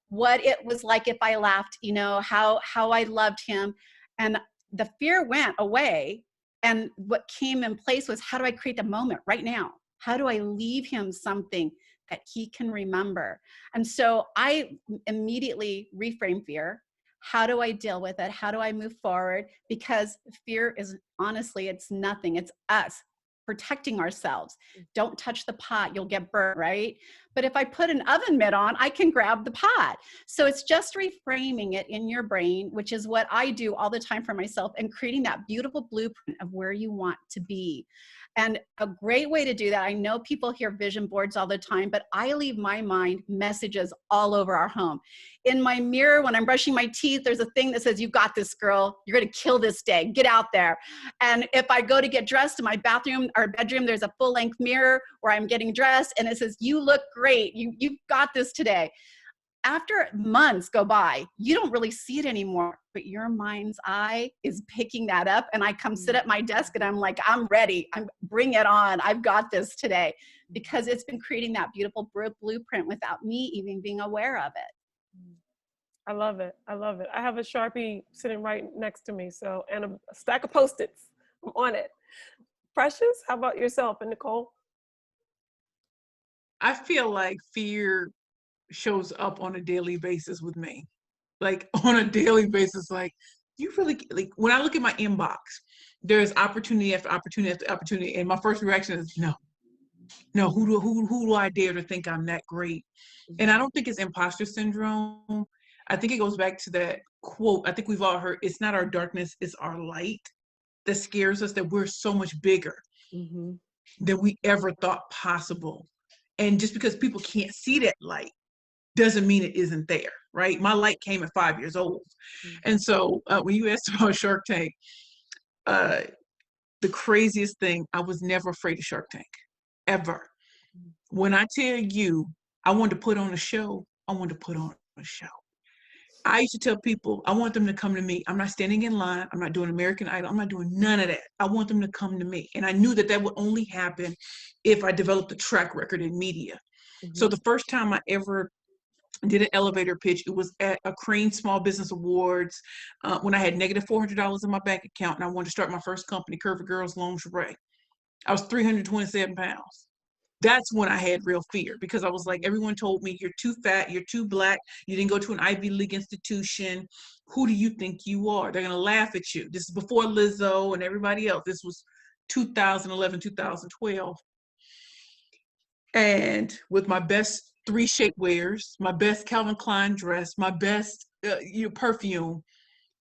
what it was like if I laughed, you know, how I loved him. And the fear went away. And what came in place was, how do I create the moment right now? How do I leave him something that he can remember? And so I immediately reframe fear. How do I deal with it? How do I move forward? Because fear is, honestly, it's nothing. It's us protecting ourselves. Don't touch the pot, you'll get burnt, right? But if I put an oven mitt on, I can grab the pot. So it's just reframing it in your brain, which is what I do all the time for myself, and creating that beautiful blueprint of where you want to be. And a great way to do that, I know people hear vision boards all the time, but I leave my mind messages all over our home. In my mirror, when I'm brushing my teeth, there's a thing that says, you got this, girl. You're going to kill this day. Get out there. And if I go to get dressed in my bathroom or bedroom, there's a full-length mirror where I'm getting dressed, and it says, you look great. You've got this today. After months go by, you don't really see it anymore, but your mind's eye is picking that up. And I come sit at my desk and I'm like, I'm ready. Bring it on. I've got this today, because it's been creating that beautiful blueprint without me even being aware of it. I love it. I love it. I have a Sharpie sitting right next to me, so, and a stack of Post-its. I'm on it. Precious, how about yourself, and Nicole? I feel like fear shows up on a daily basis with me. Like, on a daily basis, like, you really, like, when I look at my inbox, there's opportunity after opportunity after opportunity, and my first reaction is no, who do I dare to think I'm that great? And I don't think it's imposter syndrome. I think it goes back to that quote I think we've all heard, it's not our darkness, it's our light that scares us, that we're so much bigger than we ever thought possible. And just because people can't see that light doesn't mean it isn't there, right? My light came at 5 years old. And so when you asked about Shark Tank, the craziest thing, I was never afraid of Shark Tank, ever. When I tell you I wanted to put on a show, I wanted to put on a show. I used to tell people, I want them to come to me. I'm not standing in line. I'm not doing American Idol. I'm not doing none of that. I want them to come to me. And I knew that that would only happen if I developed a track record in media. So the first time I ever did an elevator pitch. It was at a Crane Small Business Awards when I had negative $400 in my bank account and I wanted to start my first company, Curvy Girls Lingerie. I was 327 pounds. That's when I had real fear, because I was like, everyone told me, you're too fat, you're too black, you didn't go to an Ivy League institution. Who do you think you are? They're gonna laugh at you. This is before Lizzo and everybody else. This was 2011, 2012. And with my best 3 shapewears, my best Calvin Klein dress, my best perfume,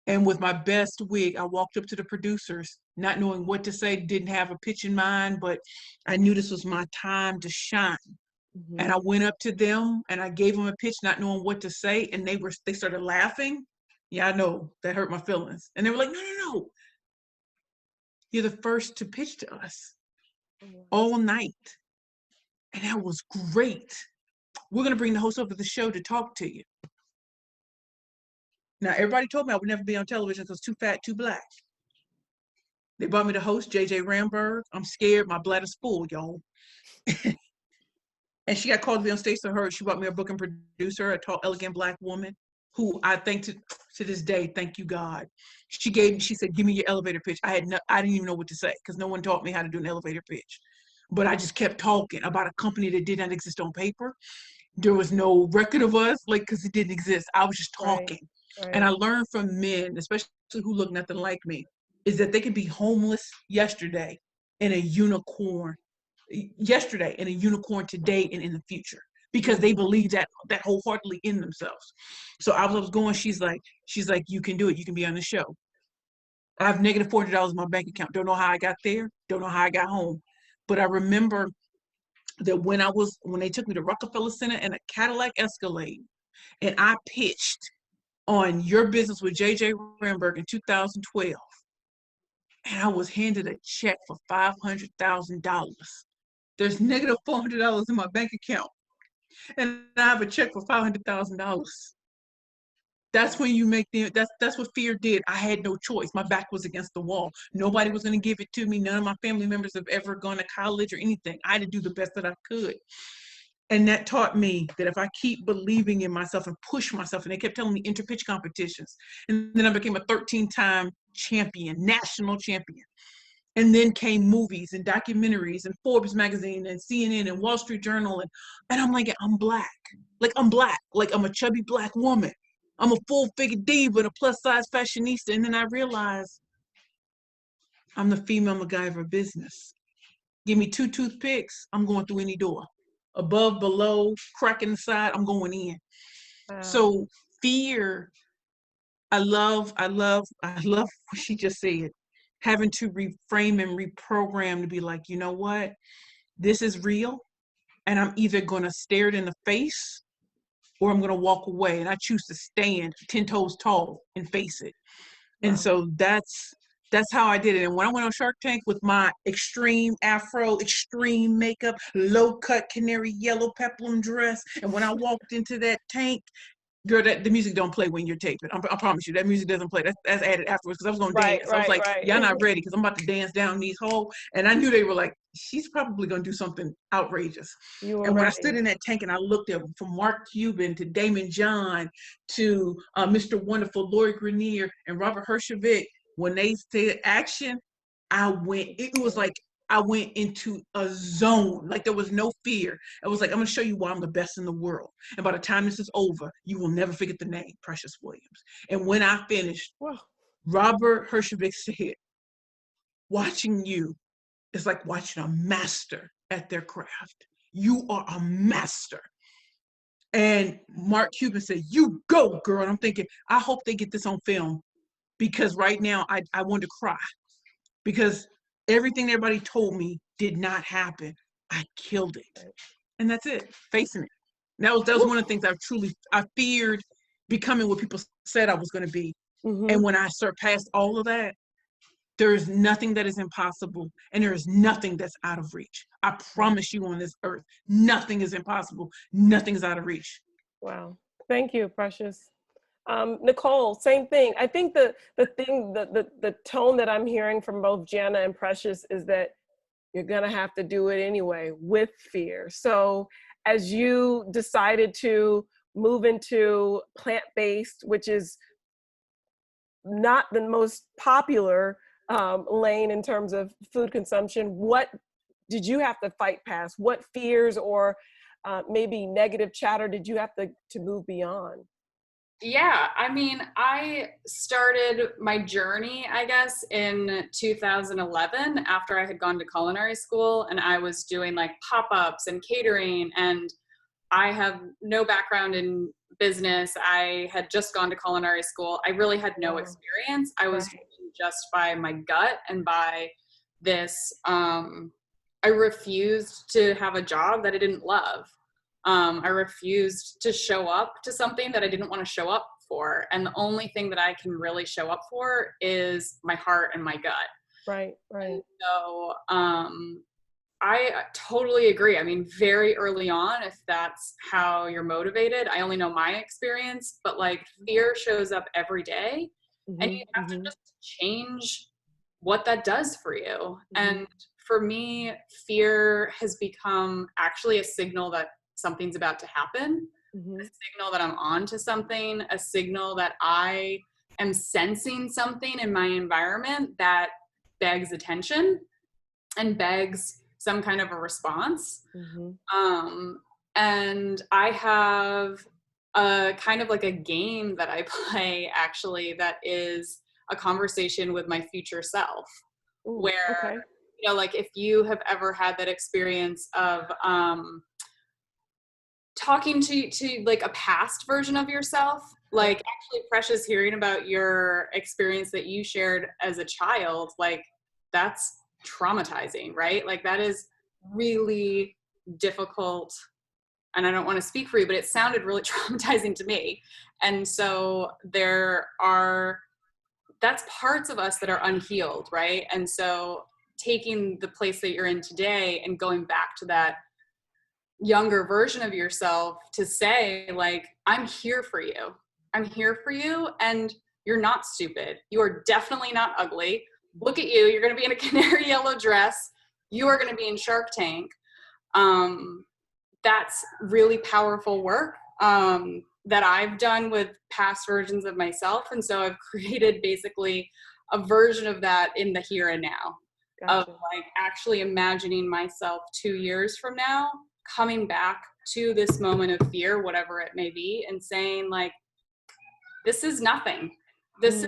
and with my best wig, I walked up to the producers, not knowing what to say, didn't have a pitch in mind, but I knew this was my time to shine. Mm-hmm. And I went up to them and I gave them a pitch, not knowing what to say, and they started laughing. Yeah, I know, that hurt my feelings. And they were like, no, you're the first to pitch to us all night. And that was great. We're gonna bring the host over to the show to talk to you. Now, everybody told me I would never be on television because too fat, too black. They brought me to host JJ Ramberg. I'm scared, my bladder's full, y'all. And she got called to be on stage to her. She brought me a book and producer, a tall, elegant black woman, who I thank to this day, thank you, God. She said, give me your elevator pitch. I didn't even know what to say because no one taught me how to do an elevator pitch. But I just kept talking about a company that did not exist on paper. There was no record of us, because it didn't exist. I was just talking. Right. And I learned from men, especially who look nothing like me, is that they could be homeless yesterday and a unicorn today and in the future, because they believe that wholeheartedly in themselves. So I was going, she's like, you can do it. You can be on the show. I have negative $400 in my bank account. Don't know how I got there. Don't know how I got home. But I remember that when they took me to Rockefeller Center in a Cadillac Escalade, and I pitched on Your Business with JJ Ramberg in 2012, and I was handed a check for $500,000. There's negative $400 in my bank account, and I have a check for $500,000. That's when you make that's what fear did. I had no choice. My back was against the wall. Nobody was going to give it to me. None of my family members have ever gone to college or anything. I had to do the best that I could. And that taught me that if I keep believing in myself and push myself, and they kept telling me enter pitch competitions. And then I became a 13-time champion, national champion. And then came movies and documentaries and Forbes magazine and CNN and Wall Street Journal. And I'm like, I'm black. Like I'm a chubby black woman. I'm a full-figure diva and a plus-size fashionista. And then I realized I'm the female MacGyver business. Give me 2 toothpicks, I'm going through any door. Above, below, crack in the side, I'm going in. Wow. So fear, I love what she just said. Having to reframe and reprogram to be like, you know what? This is real. And I'm either going to stare it in the face or I'm going to walk away. And I choose to stand 10 toes tall and face it. Wow. And so that's how I did it. And when I went on Shark Tank with my extreme afro, extreme makeup, low cut canary yellow peplum dress, and when I walked into that tank, girl, the music don't play when you're taping. I promise you, that music doesn't play. That's added afterwards because I was going to dance. I was like, y'all not ready because I'm about to dance down these holes. And I knew they were like, she's probably going to do something outrageous. And when I stood in that tank and I looked at from Mark Cuban to Damon John to Mr. Wonderful, Lori Grenier, and Robert Herjavec, when they said action, it was like I went into a zone, like there was no fear. I was like, I'm gonna show you why I'm the best in the world. And by the time this is over, you will never forget the name, Precious Williams. And when I finished, Robert Herjavec said, watching you is like watching a master at their craft. You are a master. And Mark Cuban said, you go, girl. And I'm thinking, I hope they get this on film, because right now I want to cry, because everything everybody told me did not happen. I killed it. And that's it, facing it. That was one of the things I feared becoming what people said I was going to be. Mm-hmm. And when I surpassed all of that, there is nothing that is impossible, and there is nothing that's out of reach. I promise you on this earth, nothing is impossible. Nothing is out of reach. Wow. Thank you, Precious. Nicole, same thing. I think the tone that I'm hearing from both Jana and Precious is that you're going to have to do it anyway with fear. So as you decided to move into plant-based, which is not the most popular lane in terms of food consumption. What did you have to fight past? What fears or maybe negative chatter did you have to move beyond? Yeah, I mean, I started my journey, I guess, in 2011 after I had gone to culinary school, and I was doing like pop-ups and catering, and I have no background in business. I had just gone to culinary school. I really had no experience. I was driven just by my gut and by this. I refused to have a job that I didn't love. I refused to show up to something that I didn't want to show up for. And the only thing that I can really show up for is my heart and my gut. Right, right. And so I totally agree. I mean, very early on, if that's how you're motivated, I only know my experience, but like fear shows up every day, and you have to just change what that does for you. And for me, fear has become actually a signal that something's about to happen, a signal that I'm on to something, a signal that I am sensing something in my environment that begs attention and begs some kind of a response. And I have a kind of like a game that I play actually that is a conversation with my future self. Ooh, where, you know, like if you have ever had that experience of talking to like a past version of yourself, like actually Precious, hearing about your experience that you shared as a child, like that's traumatizing, right? Like that is really difficult. And I don't want to speak for you, but it sounded really traumatizing to me. And so that's parts of us that are unhealed, right? And so taking the place that you're in today and going back to that younger version of yourself to say, like, I'm here for you. I'm here for you, and you're not stupid. You are definitely not ugly. Look at you. You're going to be in a canary yellow dress. You are going to be in Shark Tank. That's really powerful work that I've done with past versions of myself. And so I've created basically a version of that in the here and now. Gotcha. Of like actually imagining myself 2 years from now, coming back to this moment of fear, whatever it may be, and saying like, this is nothing. This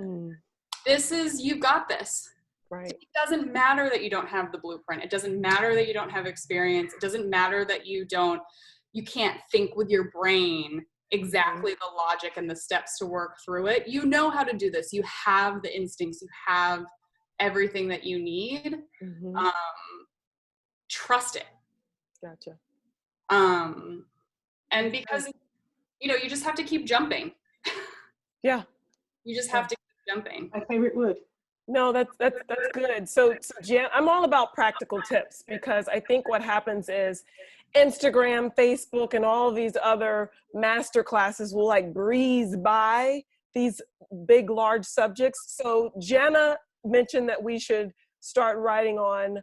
is, you've got this. Right. It doesn't matter that you don't have the blueprint. It doesn't matter that you don't have experience. It doesn't matter that you can't think with your brain exactly the logic and the steps to work through it. You know how to do this. You have the instincts. You have everything that you need. Trust it. Gotcha. And because, you know, you just have to keep jumping. Yeah. You just have to keep jumping. My favorite word. No, that's good. So Jan, I'm all about practical tips, because I think what happens is Instagram, Facebook, and all of these other master classes will like breeze by these big, large subjects. So Jana mentioned that we should start writing on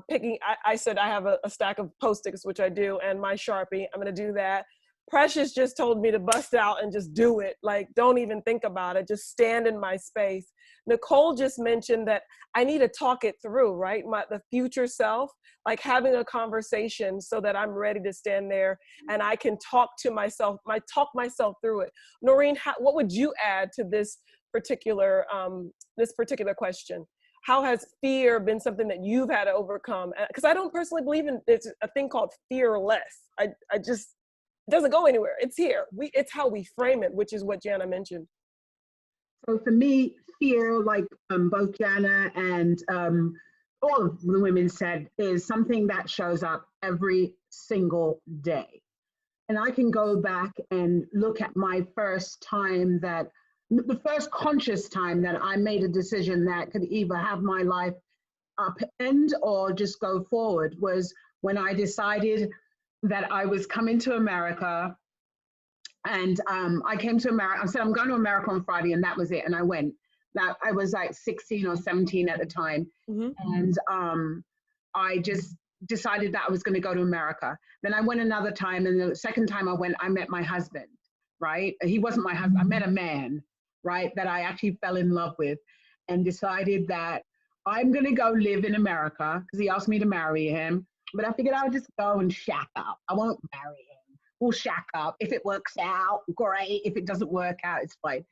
picking. I said I have a stack of Post-its, which I do, and my Sharpie. I'm going to do that. Precious just told me to bust out and just do it. Like, don't even think about it. Just stand in my space. Nicole just mentioned that I need to talk it through, right? The future self, like having a conversation so that I'm ready to stand there and I can talk to myself, talk myself through it. Noreen, what would you add to this particular question? How has fear been something that you've had to overcome? Because I don't personally believe in, there's a thing called fearless. It doesn't go anywhere. It's here. It's how we frame it, which is what Jana mentioned. So for me, fear, like both Jana and all of the women said, is something that shows up every single day. And I can go back and look at my first time the first conscious time that I made a decision that could either have my life upend or just go forward, was when I decided that I was coming to America. And I came to America. I said, I'm going to America on Friday, and that was it. And I went. Now, I was like 16 or 17 at the time. And I just decided that I was going to go to America. Then I went another time, and the second time I went, I met my husband. right? He wasn't my husband. I met a man, right, that I actually fell in love with and decided that I'm going to go live in America because he asked me to marry him. But I figured I would just go and shack up. I won't marry him. We'll shack up. If it works out, great. If it doesn't work out, it's fine.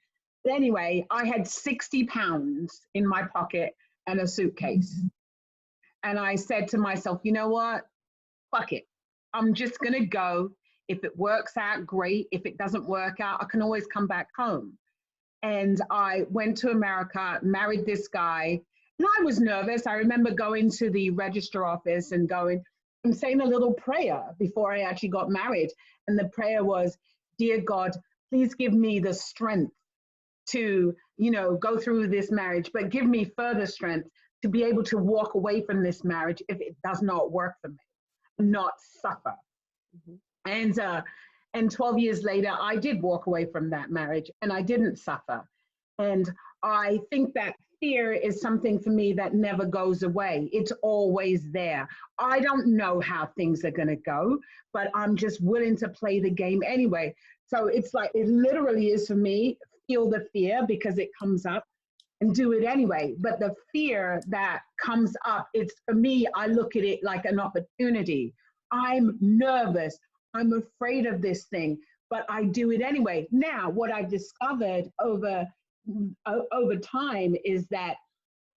But anyway, I had 60 pounds in my pocket and a suitcase. And I said to myself, you know what? Fuck it. I'm just going to go. If it works out, great. If it doesn't work out, I can always come back home. And I went to America, married this guy. And I was nervous. I remember going to the register office and saying a little prayer before I actually got married. And the prayer was, dear God, please give me the strength to, go through this marriage, but give me further strength to be able to walk away from this marriage if it does not work for me, not suffer. And 12 years later, I did walk away from that marriage and I didn't suffer. And I think that fear is something for me that never goes away. It's always there. I don't know how things are going to go, but I'm just willing to play the game anyway. So it's like, it literally is for me, feel the fear because it comes up and do it anyway. But the fear that comes up, it's for me, I look at it like an opportunity. I'm nervous. I'm afraid of this thing, but I do it anyway. Now, what I've discovered over time is that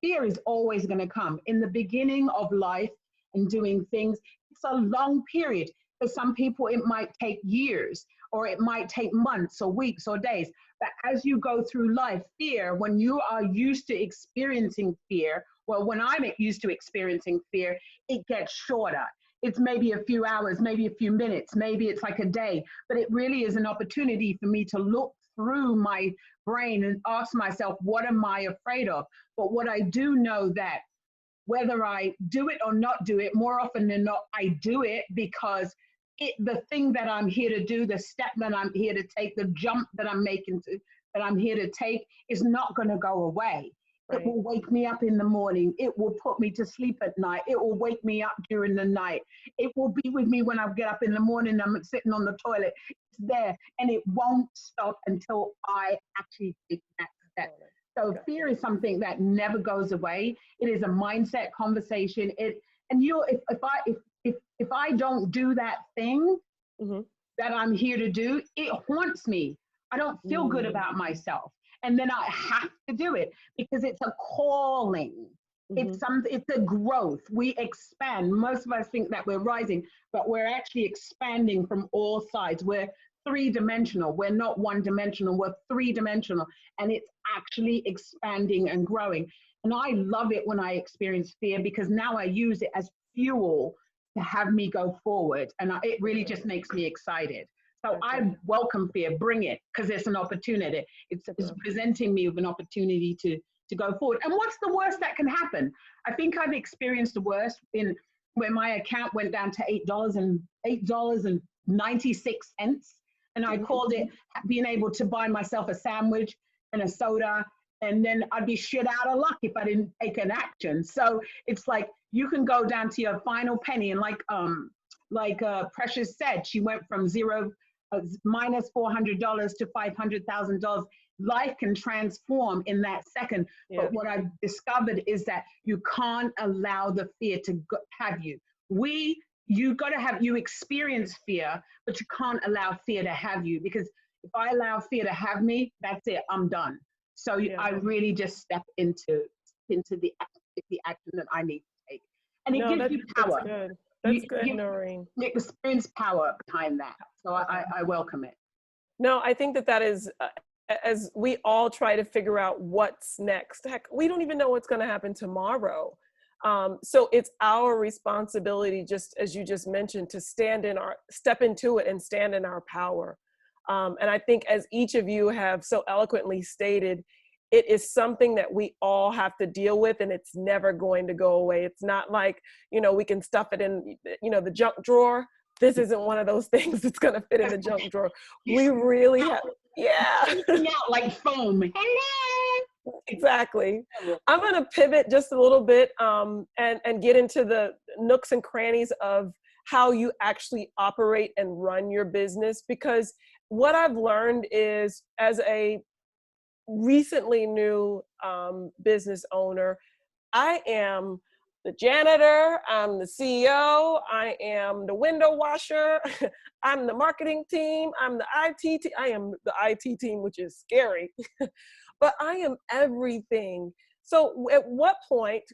fear is always going to come. In the beginning of life and doing things, it's a long period. For some people, it might take years, or it might take months or weeks or days. But as you go through life, fear, when you are used to experiencing fear, well, when I'm used to experiencing fear, it gets shorter. It's maybe a few hours, maybe a few minutes, maybe it's like a day, but it really is an opportunity for me to look through my brain and ask myself, what am I afraid of? But what I do know that whether I do it or not do it, more often than not, I do it because the thing that I'm here to do, the step that I'm here to take, the jump that I'm here to take is not going to go away. Right. It will wake me up in the morning. It will put me to sleep at night. It will wake me up during the night. It will be with me when I get up in the morning. I'm sitting on the toilet. It's there, and it won't stop until I actually take that step. So fear is something that never goes away. It is a mindset conversation. If I don't do that thing that I'm here to do, it haunts me. I don't feel good about myself. And then I have to do it because it's a calling. It's a growth. We expand. Most of us think that we're rising, but we're actually expanding from all sides. We're three-dimensional. We're not one-dimensional. We're three-dimensional. And it's actually expanding and growing. And I love it when I experience fear because now I use it as fuel to have me go forward. And it really just makes me excited. So I welcome fear, bring it, because it's an opportunity. It's presenting me with an opportunity to go forward. And what's the worst that can happen? I think I've experienced the worst when my account went down to $8.96. And I called it being able to buy myself a sandwich and a soda, and then I'd be shit out of luck if I didn't take an action. So it's like, you can go down to your final penny. And like Precious said, she went from minus $400 to $500,000. Life can transform in that second. Yeah. But what I've discovered is that you can't allow the fear to have you. You experience fear, but you can't allow fear to have you, because if I allow fear to have me, that's it, I'm done. So I really just step into the action that I need to take. And it gives you power. That's good. That's good, Noreen. You experience power behind that. So I welcome it. No, I think that is, as we all try to figure out what's next, heck, we don't even know what's going to happen tomorrow. So it's our responsibility, just as you just mentioned, to step into it and stand in our power. And I think, as each of you have so eloquently stated, it is something that we all have to deal with, and it's never going to go away. It's not like, we can stuff it in, the junk drawer. This isn't one of those things that's going to fit in the junk drawer. We really have, out like foam. Exactly. I'm going to pivot just a little bit and get into the nooks and crannies of how you actually operate and run your business. Because what I've learned is, as a recently new business owner, I am the janitor, I'm the CEO, I am the window washer, I'm the marketing team, I'm the IT team, I am the IT team, which is scary, but I am everything. So at what point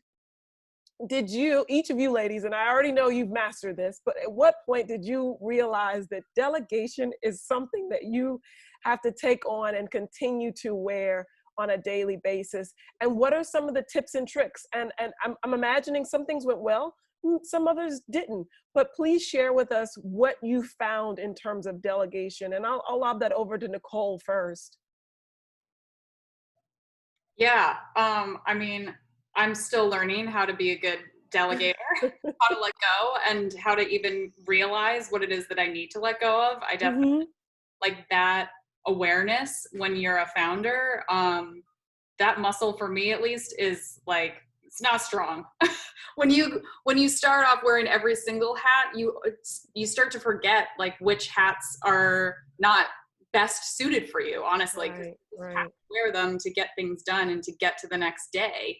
did you, each of you ladies, and I already know you've mastered this, but at what point did you realize that delegation is something that you have to take on and continue to wear on a daily basis? And what are some of the tips and tricks? And I'm imagining some things went well, some others didn't, but please share with us what you found in terms of delegation. And I'll lob that over to Nicole first. Yeah, I mean, I'm still learning how to be a good delegator, how to let go, and how to even realize what it is that I need to let go of. I definitely like that awareness when you're a founder. That muscle, for me at least, is like, it's not strong. when you start off wearing every single hat, you start to forget like which hats are not best suited for you, honestly, because you have to wear them to get things done and to get to the next day.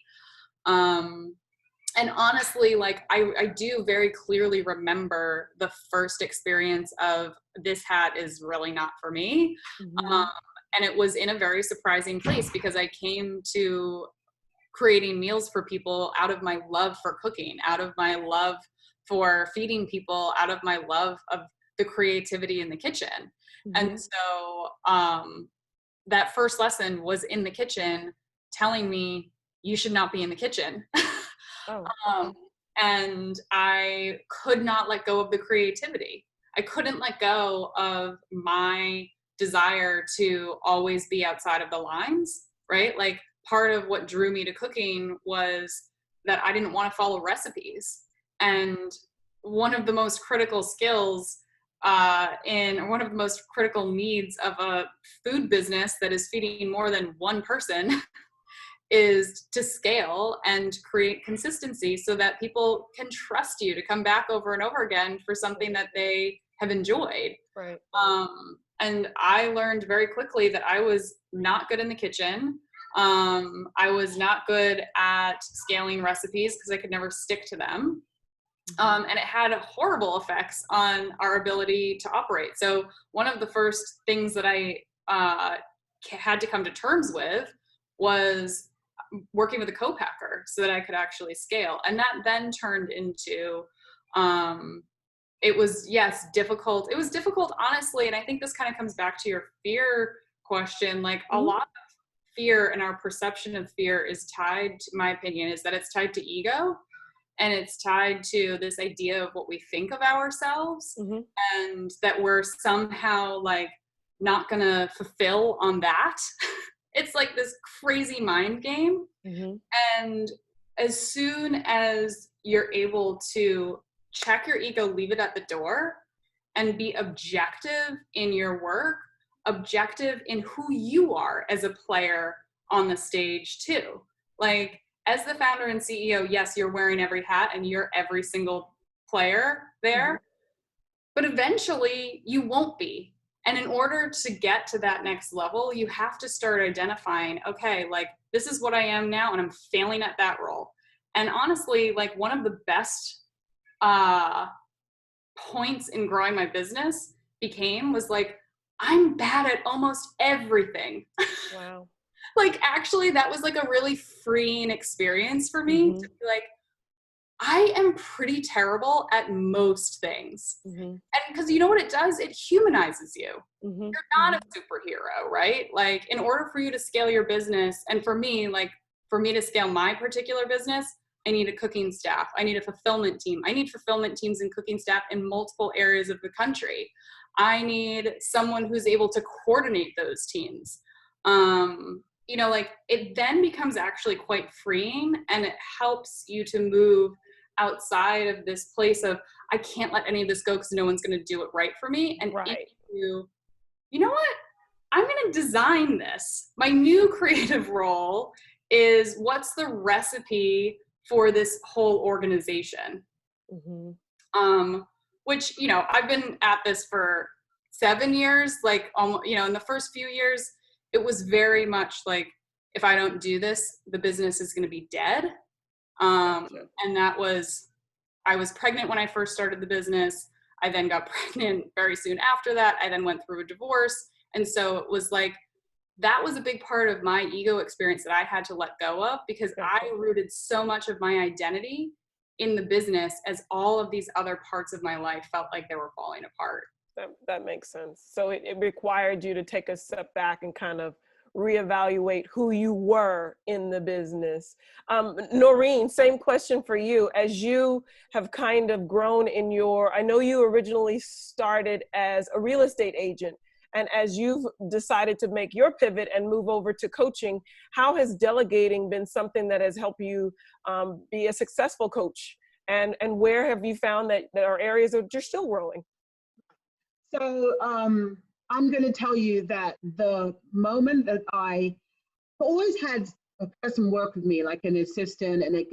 And honestly, like I do very clearly remember the first experience of this hat is really not for me. And it was in a very surprising place, because I came to creating meals for people out of my love for cooking, out of my love for feeding people, out of my love of the creativity in the kitchen. And so that first lesson was in the kitchen, telling me you should not be in the kitchen. And I could not let go of the creativity. I couldn't let go of my desire to always be outside of the lines, right? Like, part of what drew me to cooking was that I didn't want to follow recipes. And one of the most critical skills and one of the most critical needs of a food business that is feeding more than one person is to scale and create consistency so that people can trust you to come back over and over again for something that they have enjoyed. Right. And I learned very quickly that I was not good in the kitchen. I was not good at scaling recipes because I could never stick to them. And it had horrible effects on our ability to operate. So one of the first things that I had to come to terms with was working with a co-packer so that I could actually scale. And that then turned into, it was, yes, difficult. It was difficult, honestly. And I think this kind of comes back to your fear question. Like a lot of fear and our perception of fear is tied, to my opinion, is that it's tied to ego. And it's tied to this idea of what we think of ourselves, and that we're somehow like not gonna fulfill on that. It's like this crazy mind game. And as soon as you're able to check your ego, leave it at the door, and be objective in your work, objective in who you are as a player on the stage too. Like, as the founder and CEO, yes, you're wearing every hat and you're every single player there, but eventually you won't be. And in order to get to that next level, you have to start identifying, okay, like, this is what I am now and I'm failing at that role. And honestly, like, one of the best points in growing my business was like, I'm bad at almost everything. Wow. Like, actually, that was like a really freeing experience for me to be like, I am pretty terrible at most things. And because you know what it does? It humanizes you. You're not a superhero, right? Like, in order for you to scale your business, and for me, like, for me to scale my particular business, I need a cooking staff. I need a fulfillment team. I need fulfillment teams and cooking staff in multiple areas of the country. I need someone who's able to coordinate those teams. You know, like, it then becomes actually quite freeing, and it helps you to move outside of this place of, I can't let any of this go because no one's going to do it right for me. And you know what? I'm going to design this. My new creative role is, what's the recipe for this whole organization? which, you know, I've been at this for 7 years, like, you know, in the first few years, it was very much like, if I don't do this, the business is going to be dead. And that was, I was pregnant when I first started the business. I then got pregnant very soon after that. I then went through a divorce. And so it was like, that was a big part of my ego experience that I had to let go of, because I rooted so much of my identity in the business as all of these other parts of my life felt like they were falling apart. That makes sense. So it required you to take a step back and kind of reevaluate who you were in the business. Noreen, same question for you. As you have kind of grown in your, I know you originally started as a real estate agent, and as you've decided to make your pivot and move over to coaching, how has delegating been something that has helped you be a successful coach? And where have you found that there are areas that you're still growing? So I'm going to tell you that the moment that I always had a person work with me, like an assistant and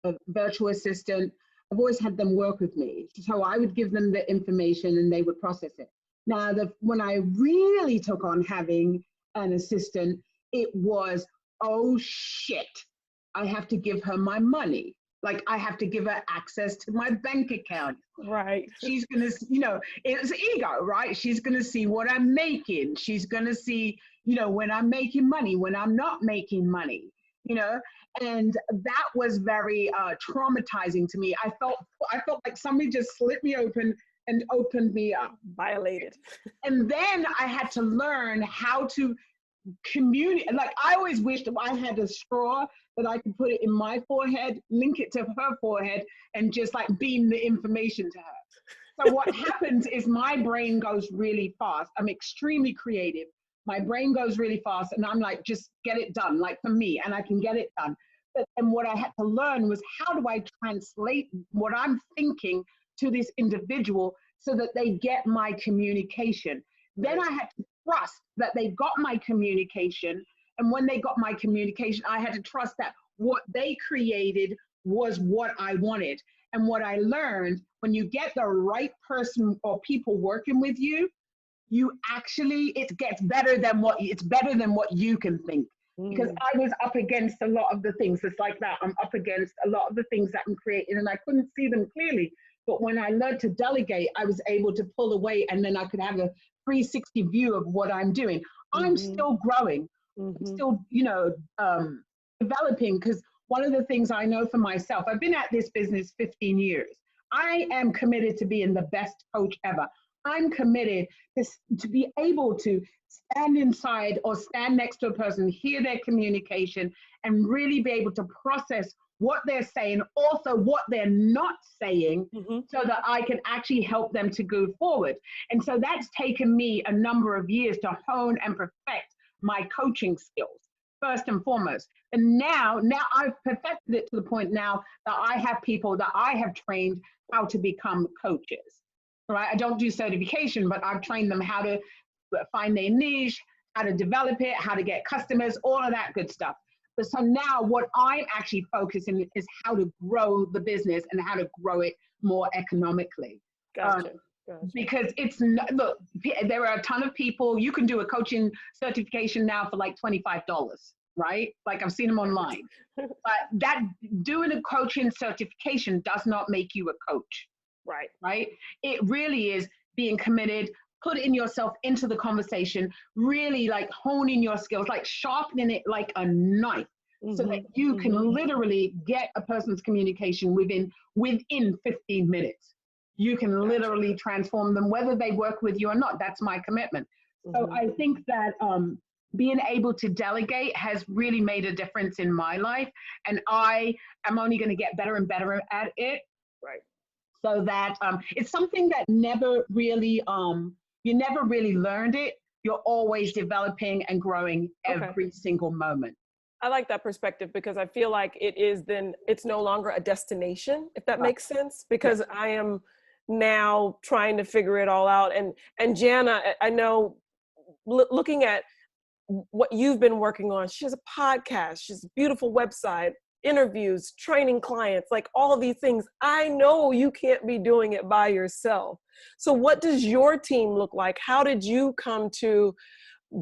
a virtual assistant, I've always had them work with me. So I would give them the information and they would process it. Now, when I really took on having an assistant, it was, oh shit, I have to give her my money. Like, I have to give her access to my bank account. Right. She's going to, you know, it's ego, right? She's going to see what I'm making. She's going to see, you know, when I'm making money, when I'm not making money, you know, and that was very traumatizing to me. I felt like somebody just slit me open and opened me up. Violated. And then I had to learn how to communicate. Like, I always wished I had a straw that I could put it in my forehead, link it to her forehead, and just like beam the information to her. So what happens is my brain goes really fast. I'm extremely creative. My brain goes really fast, and I'm like, just get it done, like for me, and I can get it done. And what I had to learn was, how do I translate what I'm thinking to this individual so that they get my communication? Then I had to trust that they got my communication. And when they got my communication, I had to trust that what they created was what I wanted. And what I learned, when you get the right person or people working with you, you actually, it gets better than what you can think. Because I was up against a lot of the things. It's like that. I'm up against a lot of the things that I'm creating, and I couldn't see them clearly. But when I learned to delegate, I was able to pull away, and then I could have a 360 view of what I'm doing. I'm still growing. I'm still, you know, developing, because one of the things I know for myself, I've been at this business 15 years. I am committed to being the best coach ever. I'm committed to be able to stand inside or stand next to a person, hear their communication, and really be able to process what they're saying, also what they're not saying, so that I can actually help them to go forward. And so that's taken me a number of years to hone and perfect my coaching skills, first and foremost. And now I've perfected it to the point now that I have people that I have trained how to become coaches, right? I don't do certification, but I've trained them how to find their niche, how to develop it, how to get customers, all of that good stuff. But so now what I'm actually focusing is how to grow the business and how to grow it more economically. Gotcha. Because look, there are a ton of people. You can do a coaching certification now for like $25, right? Like, I've seen them online. But that doing a coaching certification does not make you a coach. Right? It really is being committed, putting yourself into the conversation, really like honing your skills, like sharpening it like a knife, so that you can literally get a person's communication within 15 minutes. You can literally transform them, whether they work with you or not. That's my commitment. So I think that being able to delegate has really made a difference in my life, and I am only going to get better and better at it. Right. So that it's something that never really, you never really learned it. You're always developing and growing every single moment. I like that perspective, because I feel like it's no longer a destination, if that makes sense, because I am now trying to figure it all out. And Jana, I know, looking at what you've been working on, she has a podcast, she has a beautiful website, interviews, training clients, like all of these things. I know you can't be doing it by yourself. So what does your team look like? How did you come to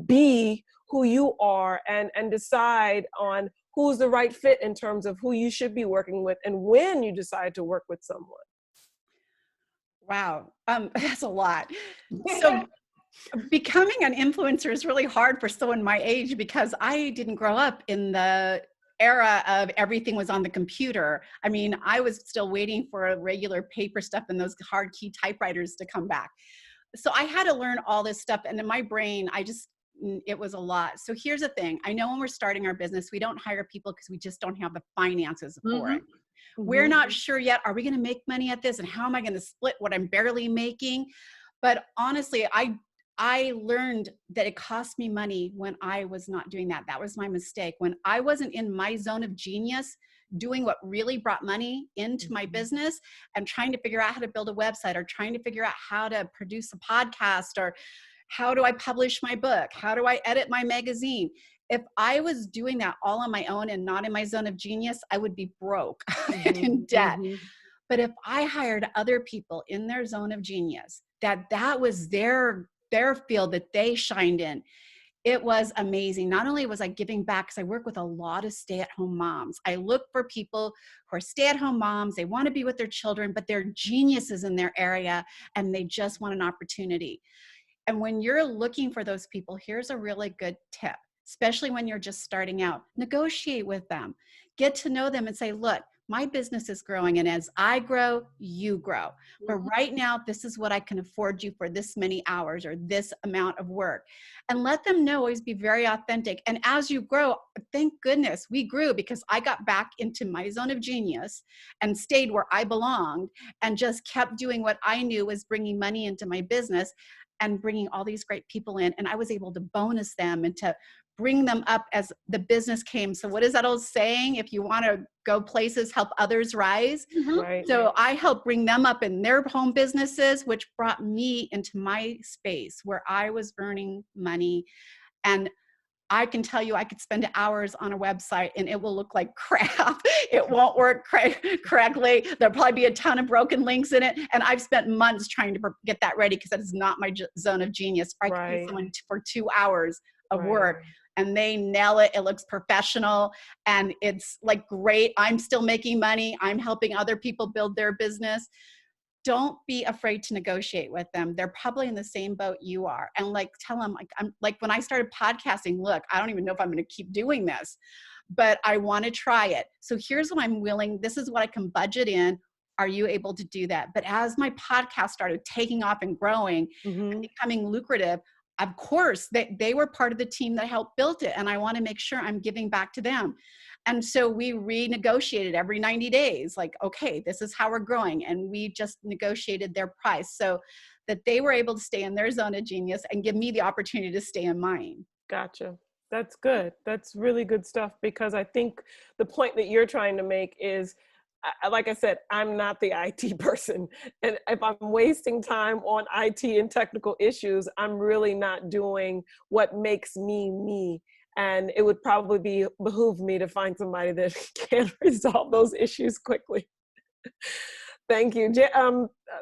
be who you are and decide on who's the right fit in terms of who you should be working with and when you decide to work with someone? Wow, that's a lot. So becoming an influencer is really hard for someone my age because I didn't grow up in the era of everything was on the computer. I mean, I was still waiting for regular paper stuff and those hard key typewriters to come back. So I had to learn all this stuff. And in my brain, it was a lot. So here's the thing. I know when we're starting our business, we don't hire people because we just don't have the finances for it. We're not sure yet, are we going to make money at this? And how am I going to split what I'm barely making? But honestly, I learned that it cost me money when I was not doing that. That was my mistake. When I wasn't in my zone of genius, doing what really brought money into my business and trying to figure out how to build a website or trying to figure out how to produce a podcast or how do I publish my book? How do I edit my magazine? If I was doing that all on my own and not in my zone of genius, I would be broke and in debt. But if I hired other people in their zone of genius, that was their field that they shined in, it was amazing. Not only was I giving back, because I work with a lot of stay-at-home moms. I look for people who are stay-at-home moms. They want to be with their children, but they're geniuses in their area, and they just want an opportunity. And when you're looking for those people, here's a really good tip, especially when you're just starting out. Negotiate with them. Get to know them and say, look, my business is growing, and as I grow, you grow. But right now, this is what I can afford you for this many hours or this amount of work. And let them know, always be very authentic. And as you grow, thank goodness we grew because I got back into my zone of genius and stayed where I belonged and just kept doing what I knew was bringing money into my business and bringing all these great people in. And I was able to bonus them and to bring them up as the business came. So what is that old saying? If you want to go places, help others rise. Right. So I helped bring them up in their home businesses, which brought me into my space where I was earning money. And I can tell you, I could spend hours on a website and it will look like crap. It won't work correctly. There'll probably be a ton of broken links in it. And I've spent months trying to get that ready because that is not my zone of genius. I can pay someone for 2 hours of work and they nail it. It looks professional and it's like great. I'm still making money. I'm helping other people build their business. Don't be afraid to negotiate with them. They're probably in the same boat you are. And like, tell them, like, I'm like, when I started podcasting, look, I don't even know if I'm going to keep doing this, but I want to try it. So here's what I'm willing. This is what I can budget in. Are you able to do that? But as my podcast started taking off and growing and becoming lucrative, of course, they were part of the team that helped build it. And I want to make sure I'm giving back to them. And so we renegotiated every 90 days, like, okay, this is how we're growing. And we just negotiated their price so that they were able to stay in their zone of genius and give me the opportunity to stay in mine. Gotcha. That's good. That's really good stuff, because I think the point that you're trying to make is, like I said, I'm not the IT person. And if I'm wasting time on IT and technical issues, I'm really not doing what makes me me. And it would probably behoove me to find somebody that can resolve those issues quickly. Thank you.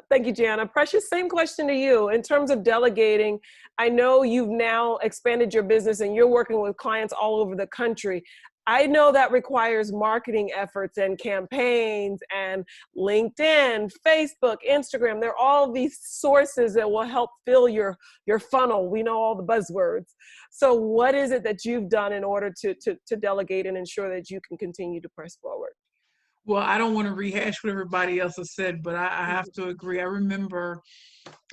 Thank you, Jana. Precious, same question to you. In terms of delegating, I know you've now expanded your business and you're working with clients all over the country. I know that requires marketing efforts and campaigns and LinkedIn, Facebook, Instagram. There are all these sources that will help fill your funnel. We know all the buzzwords. So what is it that you've done in order to delegate and ensure that you can continue to press forward? Well, I don't want to rehash what everybody else has said, but I have to agree. I remember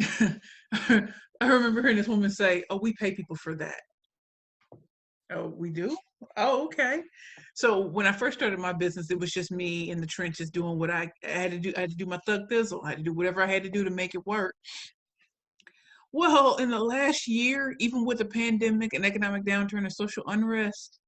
hearing this woman say, "Oh, we pay people for that." Oh, we do? Oh, okay. So when I first started my business, it was just me in the trenches doing what I had to do. I had to do my thug thizzle. I had to do whatever I had to do to make it work. Well, in the last year, even with the pandemic and economic downturn and social unrest,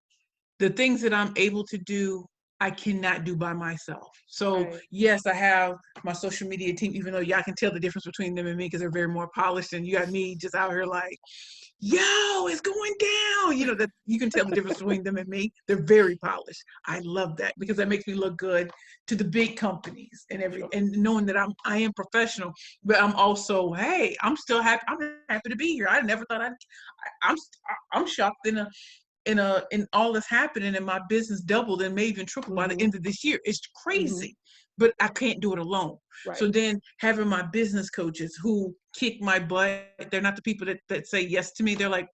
the things that I'm able to do I cannot do by myself. So Right. yes, I have my social media team, even though y'all can tell the difference between them and me because they're very more polished, and you got me just out here like, yo, it's going down. You know, that you can tell the difference between them and me. They're very polished. I love that because that makes me look good to the big companies and and knowing that I am professional, but I'm also, hey, I'm still happy. I'm happy to be here. I never thought I'm shocked in all that's happening, and my business doubled and may even triple by the end of this year. It's crazy, but I can't do it alone. Right. So then having my business coaches who kick my butt, they're not the people that say yes to me. They're like,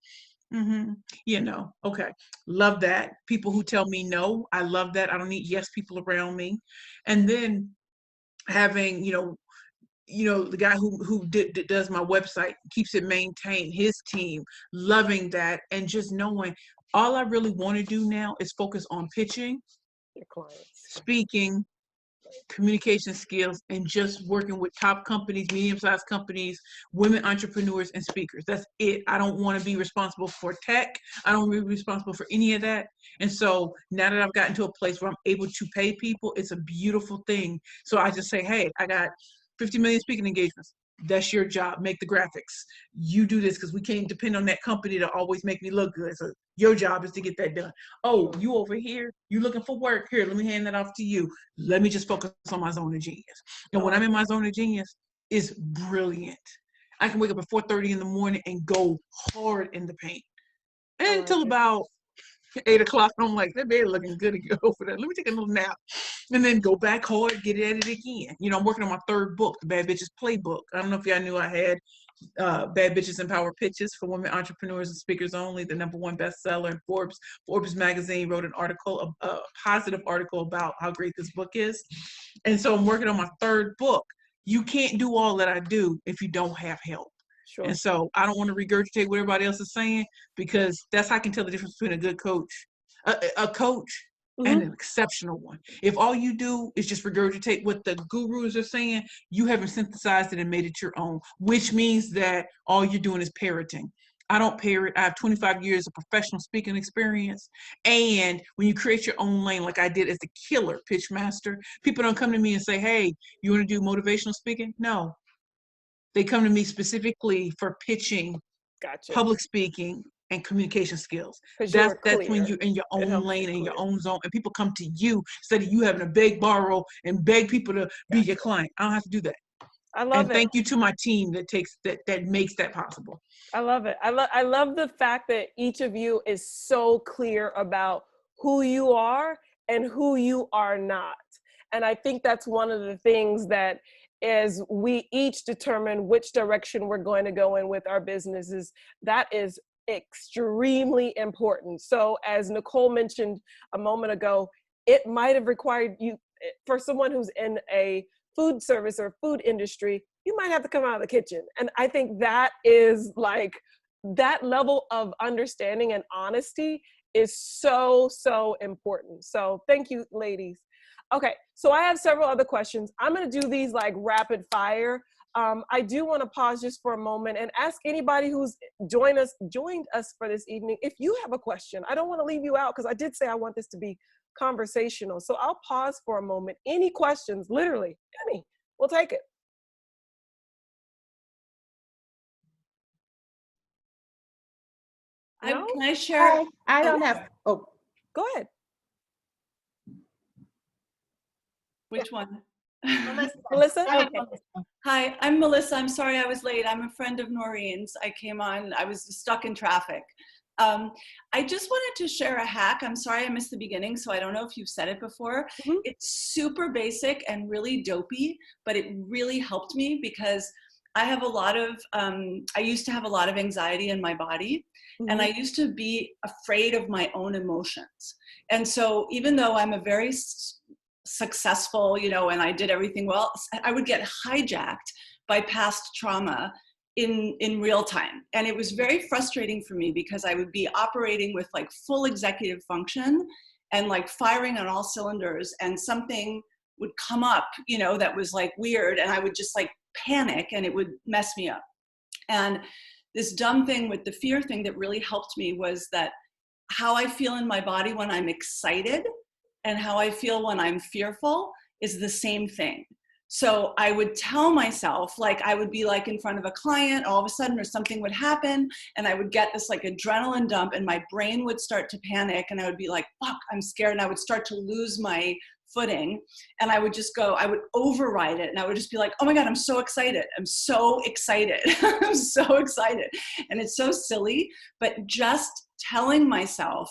you know, okay, love that. People who tell me no, I love that. I don't need yes people around me. And then having, the guy who does my website, keeps it maintained, his team, loving that, and just knowing all I really want to do now is focus on pitching, Your clients. speaking, communication skills, and just working with top companies, medium-sized companies, women entrepreneurs, and speakers. That's it. I don't want to be responsible for tech. I don't want to be responsible for any of that. And so now that I've gotten to a place where I'm able to pay people, it's a beautiful thing. So I just say, hey, I got 50 million speaking engagements. That's your job. Make the graphics. You do this because we can't depend on that company to always make me look good. So your job is to get that done. Oh, you over here, you looking for work. Here, let me hand that off to you. Let me just focus on my zone of genius. And when I'm in my zone of genius, it's brilliant. I can wake up at 4:30 in the morning and go hard in the paint. And until about 8 o'clock, I'm like, that bed looking good to go for that. Let me take a little nap. And then go back hard, get at it again. I'm working on my third book, The Bad Bitches Playbook. I don't know if y'all knew I had Bad Bitches Empower Pitches for Women Entrepreneurs and Speakers Only, the #1 bestseller in Forbes. Forbes magazine wrote an article, a positive article about how great this book is. And so I'm working on my third book. You can't do all that I do if you don't have help. Sure. And so I don't want to regurgitate what everybody else is saying, because that's how I can tell the difference between a good coach, a coach, and an exceptional one. If all you do is just regurgitate what the gurus are saying, you haven't synthesized it and made it your own, which means that all you're doing is parroting. I don't parrot. I have 25 years of professional speaking experience. And when you create your own lane, like I did as a killer pitch master, people don't come to me and say, hey, you want to do motivational speaking? No. They come to me specifically for pitching, public speaking, and communication skills. That's when you're in your own lane and your own zone, and people come to you instead of you having to beg, borrow, and beg people to be your client. I don't have to do that. I love it. Thank you to my team that makes that possible. I love it. I love the fact that each of you is so clear about who you are and who you are not. And I think that's one of the things that, as we each determine which direction we're going to go in with our businesses, that is extremely important. So as Nicole mentioned a moment ago, it might have required you, for someone who's in a food service or food industry, you might have to come out of the kitchen. And I think that is like, that level of understanding and honesty is so, so important. So thank you, ladies. Okay, so I have several other questions. I'm gonna do these like rapid fire. I do wanna pause just for a moment and ask anybody who's joined us for this evening, if you have a question. I don't wanna leave you out, because I did say I want this to be conversational. So I'll pause for a moment. Any questions, literally, any, we'll take it. Can I share? I don't have, go ahead. Which one? Melissa? Okay. Hi, I'm Melissa. I'm sorry I was late. I'm a friend of Noreen's. I came on, I was stuck in traffic. I just wanted to share a hack. I'm sorry I missed the beginning, so I don't know if you've said it before. It's super basic and really dopey, but it really helped me because I have a lot of, I used to have a lot of anxiety in my body, and I used to be afraid of my own emotions. And so even though I'm a very successful, and I did everything well, I would get hijacked by past trauma in real time. And it was very frustrating for me because I would be operating with like full executive function and like firing on all cylinders, and something would come up, that was like weird, and I would just like panic and it would mess me up. And this dumb thing with the fear thing that really helped me was that how I feel in my body when I'm excited and how I feel when I'm fearful is the same thing. So I would tell myself, like I would be like in front of a client, all of a sudden or something would happen and I would get this like adrenaline dump and my brain would start to panic and I would be like, fuck, I'm scared. And I would start to lose my footing and I would just go, I would override it and I would just be like, oh my God, I'm so excited. I'm so excited. I'm so excited. And it's so silly, but just telling myself,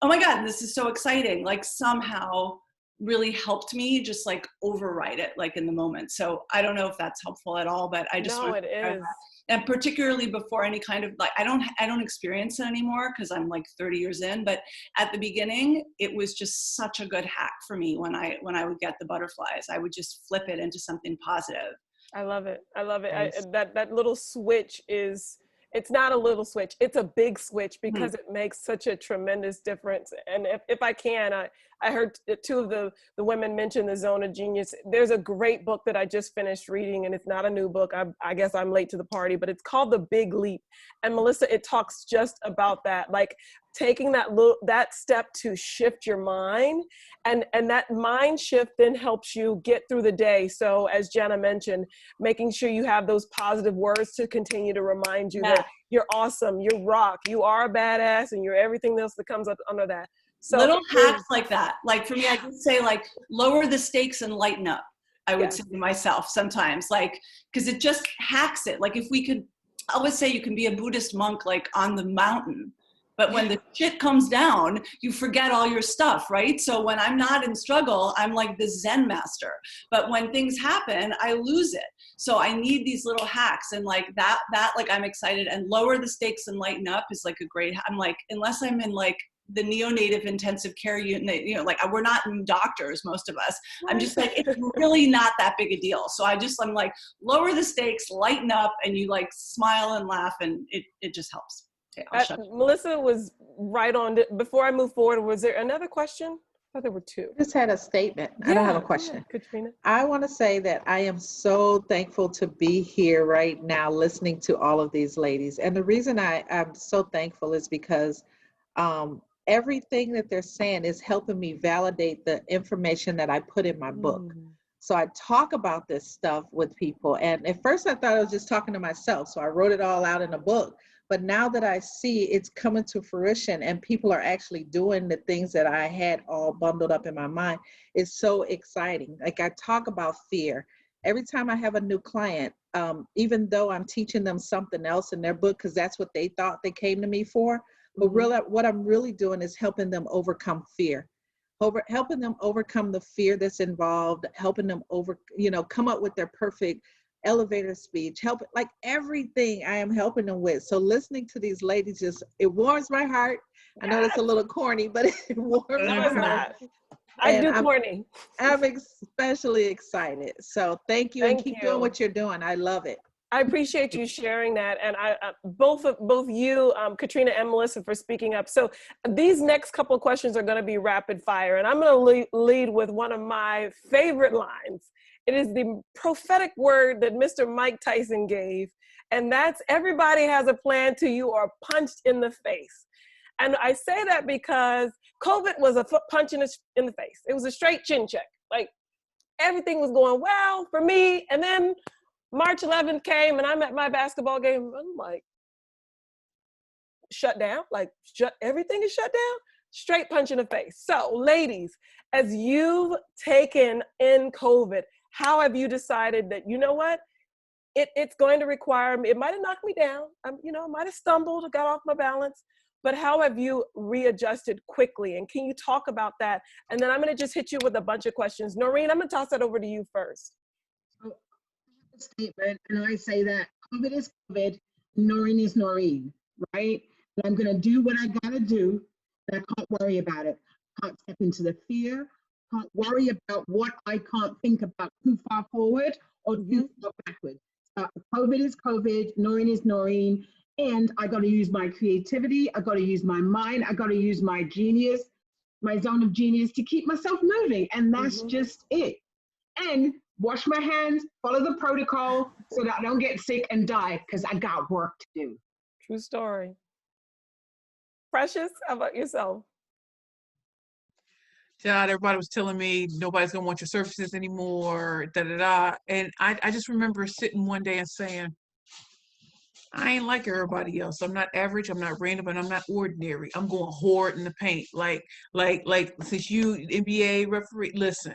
oh my God, this is so exciting. Like somehow really helped me just like override it like in the moment. So I don't know if that's helpful at all, but I just it is. And particularly before any kind of like I don't experience it anymore because I'm like 30 years in, but at the beginning it was just such a good hack for me when I would get the butterflies. I would just flip it into something positive. I love it. I love it. That little switch is, it's not a little switch, it's a big switch because it makes such a tremendous difference. And if I can, I heard two of the women mention the Zone of Genius. There's a great book that I just finished reading, and it's not a new book. I guess I'm late to the party, but it's called The Big Leap. And Melissa, it talks just about that, like taking that step to shift your mind, and that mind shift then helps you get through the day. So as Jana mentioned, making sure you have those positive words to continue to remind you that you're awesome, you rock, you are a badass, and you're everything else that comes up under that. So little hacks like that. Like for me, I just say like, lower the stakes and lighten up. I would say to myself sometimes, like, cause it just hacks it. Like if we could, I always say you can be a Buddhist monk, like on the mountain, but when the shit comes down, you forget all your stuff, right? So when I'm not in struggle, I'm like the Zen master. But when things happen, I lose it. So I need these little hacks, and like that like I'm excited. And lower the stakes and lighten up is like a great, I'm like, unless I'm in like the neonatal intensive care unit, you know, like we're not doctors, most of us. I'm just like, it's really not that big a deal. So I'm like, lower the stakes, lighten up, and you like smile and laugh, and it just helps. Okay, Melissa was right on. Before I move forward, was there another question? I thought there were two. I just had a statement. I don't have a question. Katrina. I want to say that I am so thankful to be here right now listening to all of these ladies. And the reason I'm so thankful is because everything that they're saying is helping me validate the information that I put in my book. So I talk about this stuff with people. And at first I thought I was just talking to myself. So I wrote it all out in a book. But now that I see it's coming to fruition and people are actually doing the things that I had all bundled up in my mind, it's so exciting. Like I talk about fear. Every time I have a new client, even though I'm teaching them something else in their book, because that's what they thought they came to me for, but really what I'm really doing is helping them overcome fear. Helping them overcome the fear that's involved, helping them come up with their perfect elevator speech, like everything I am helping them with. So listening to these ladies it warms my heart. I know it's a little corny, but it warms my heart. I do corny. I'm especially excited. So thank you, and keep doing what you're doing. I love it. I appreciate you sharing that, and both you, Katrina and Melissa, for speaking up. So these next couple of questions are going to be rapid fire, and I'm going to lead with one of my favorite lines. It is the prophetic word that Mr. Mike Tyson gave, and that's everybody has a plan till you are punched in the face. And I say that because COVID was a punch in the face. It was a straight chin check. Like everything was going well for me, and then March 11th came and I'm at my basketball game. I'm like, shut down? Like everything is shut down? Straight punch in the face. So ladies, as you've taken in COVID, how have you decided that, you know what, it's going to require me, it might've knocked me down, I might've stumbled, got off my balance, but how have you readjusted quickly? And can you talk about that? And then I'm gonna just hit you with a bunch of questions. Noreen, I'm gonna toss that over to you first. Statement, and I say that COVID is COVID, Noreen is Noreen, right? And I'm going to do what I got to do, and I can't worry about it. Can't step into the fear, can't worry about what I can't think about too far forward or too far backward. COVID is COVID, Noreen is Noreen, and I got to use my creativity, I got to use my mind, I got to use my genius, my zone of genius to keep myself moving, and that's just it. And wash my hands, follow the protocol so that I don't get sick and die, because I got work to do. True story. Precious, how about yourself? God, everybody was telling me nobody's gonna want your services anymore, da da da. And I just remember sitting one day and saying, I ain't like everybody else. I'm not average, I'm not random, and I'm not ordinary. I'm going hard in the paint. Like since you NBA referee, listen,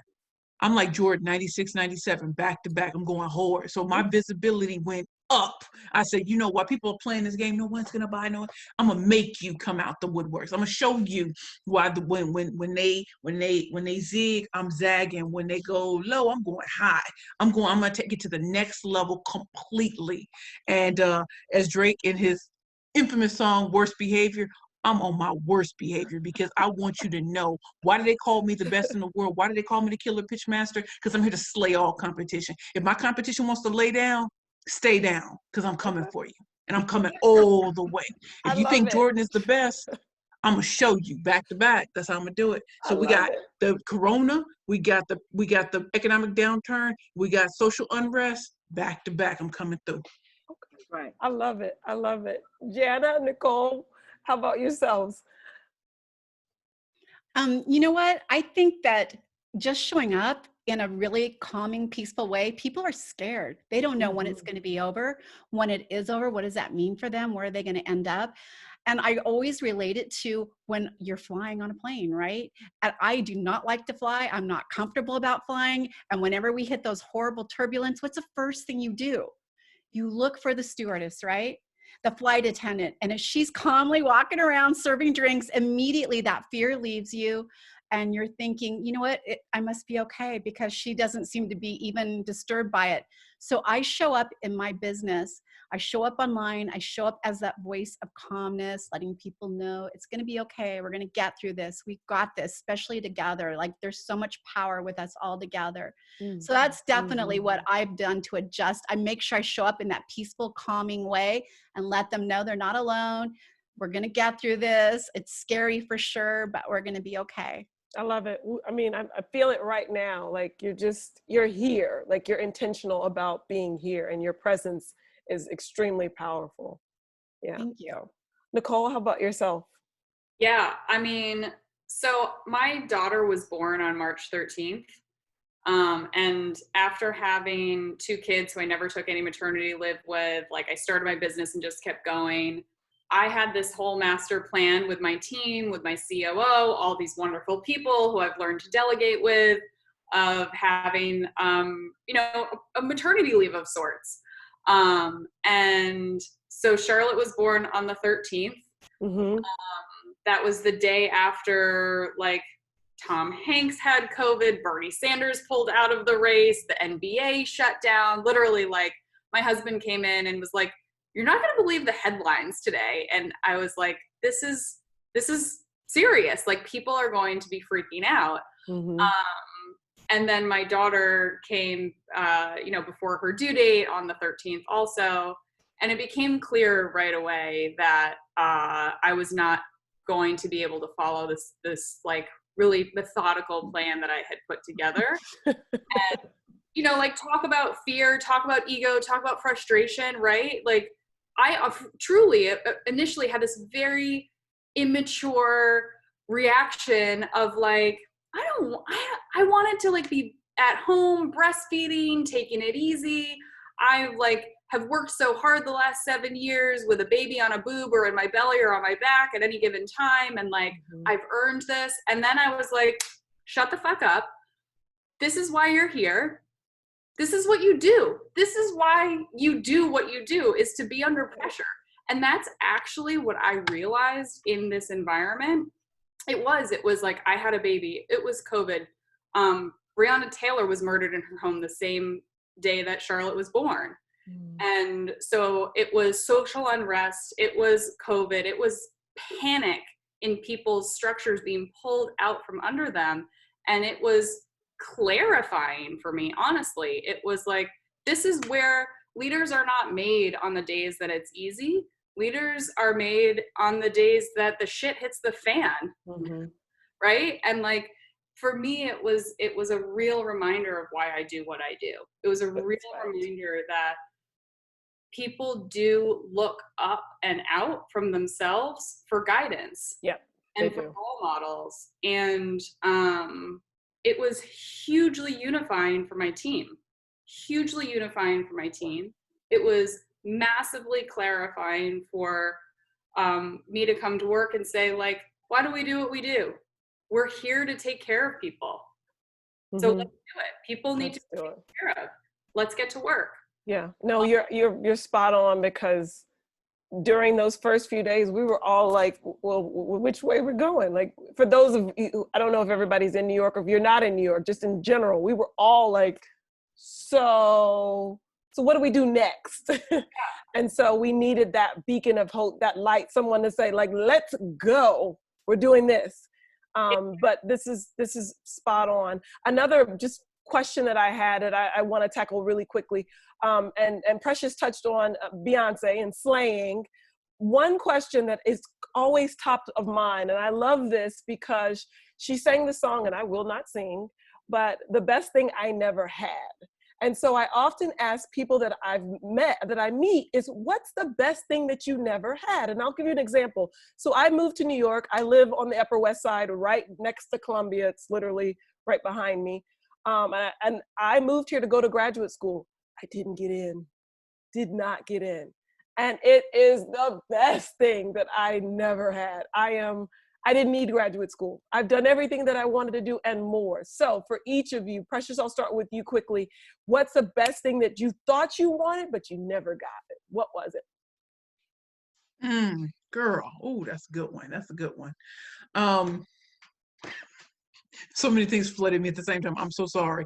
I'm like Jordan, 96, 97, back to back. I'm going hard. So my visibility went up. I said, you know what? People are playing this game. No one's gonna buy no. I'm gonna make you come out the woodworks. I'm gonna show you why when they zig, I'm zagging. When they go low, I'm going high. I'm gonna take it to the next level completely. And as Drake in his infamous song "Worst Behavior," I'm on my worst behavior because I want you to know, why do they call me the best in the world? Why do they call me the killer pitch master? Because I'm here to slay all competition. If my competition wants to lay down, stay down, because I'm coming for you. And I'm coming all the way. If you think Jordan is the best, I'm gonna show you back to back. That's how I'm gonna do it. So we got the corona, we got the economic downturn, we got social unrest, back to back. I'm coming through. Okay. Right. I love it. I love it. Jana, Nicole, how about yourselves? You know what? I think that just showing up in a really calming, peaceful way, people are scared. They don't know when it's going to be over. When it is over, what does that mean for them? Where are they going to end up? And I always relate it to when you're flying on a plane, right? And I do not like to fly. I'm not comfortable about flying. And whenever we hit those horrible turbulence, what's the first thing you do? You look for the stewardess, right? The flight attendant. And if she's calmly walking around serving drinks, immediately that fear leaves you. And you're thinking, you know what, I must be okay because she doesn't seem to be even disturbed by it. So I show up in my business. I show up online. I show up as that voice of calmness, letting people know it's going to be okay. We're going to get through this. We've got this, especially together. Like there's so much power with us all together. So that's definitely what I've done to adjust. I make sure I show up in that peaceful, calming way and let them know they're not alone. We're going to get through this. It's scary for sure, but we're going to be okay. I love it. I mean, I feel it right now. Like you're here, like you're intentional about being here and your presence is extremely powerful. Yeah. Thank you. Nicole, how about yourself? Yeah, I mean, so my daughter was born on March 13th. And after having 2 kids who I never took any maternity leave with, like I started my business and just kept going. I had this whole master plan with my team, with my COO, all these wonderful people who I've learned to delegate with, of having, a maternity leave of sorts. And so Charlotte was born on the 13th. That was the day after, like, Tom Hanks had COVID, Bernie Sanders pulled out of the race, the NBA shut down. Literally, like, my husband came in and was like, "You're not going to believe the headlines today." And I was like, this is serious. Like, people are going to be freaking out. And then my daughter came, before her due date on the 13th also. And it became clear right away that I was not going to be able to follow this like really methodical plan that I had put together. And, like, talk about fear, talk about ego, talk about frustration, right? Like, I truly initially had this very immature reaction of like, I wanted to like be at home breastfeeding, taking it easy. I like have worked so hard the last 7 years with a baby on a boob or in my belly or on my back at any given time. And like, I've earned this. And then I was like, shut the fuck up. This is why you're here. This is what you do. This is why you do what you do, is to be under pressure. And that's actually what I realized in this environment. It was like, I had a baby. It was COVID. Breonna Taylor was murdered in her home the same day that Charlotte was born. And so it was social unrest. It was COVID. It was panic in people's structures being pulled out from under them. And it was clarifying for me, honestly. It was like, this is where leaders are not made on the days that it's easy. Leaders are made on the days that the shit hits the fan, right? And like, for me, it was a real reminder of why I do what I do. It was a real reminder that people do look up and out from themselves for guidance. Yeah. and for role models. And it was hugely unifying for my team. Hugely unifying for my team. It was massively clarifying for me to come to work and say, like, why do we do what we do? We're here to take care of people. So let's do it. People need to be taken care of. Let's get to work. Yeah, no, you're spot on, because during those first few days, we were all like, well, which way we're going? Like, for those of you, I don't know if everybody's in New York or if you're not in New York, just in general, we were all like, so what do we do next? And so we needed that beacon of hope, that light, someone to say, like, let's go, we're doing this. But this is spot on. Another just question that I had that I want to tackle really quickly, and Precious touched on Beyonce and slaying. One question that is always top of mind, and I love this because she sang the song, and I will not sing, but the best thing I never had. And so I often ask people that I meet is, what's the best thing that you never had? And I'll give you an example. So I moved to New York. I live on the Upper West Side, right next to Columbia. It's literally right behind me. And I moved here to go to graduate school. I didn't get in, did not get in. And it is the best thing that I never had. I didn't need graduate school. I've done everything that I wanted to do and more. So for each of you, Precious, I'll start with you quickly. What's the best thing that you thought you wanted, but you never got it? What was it? Girl, oh, that's a good one. That's a good one. So many things flooded me at the same time. I'm so sorry.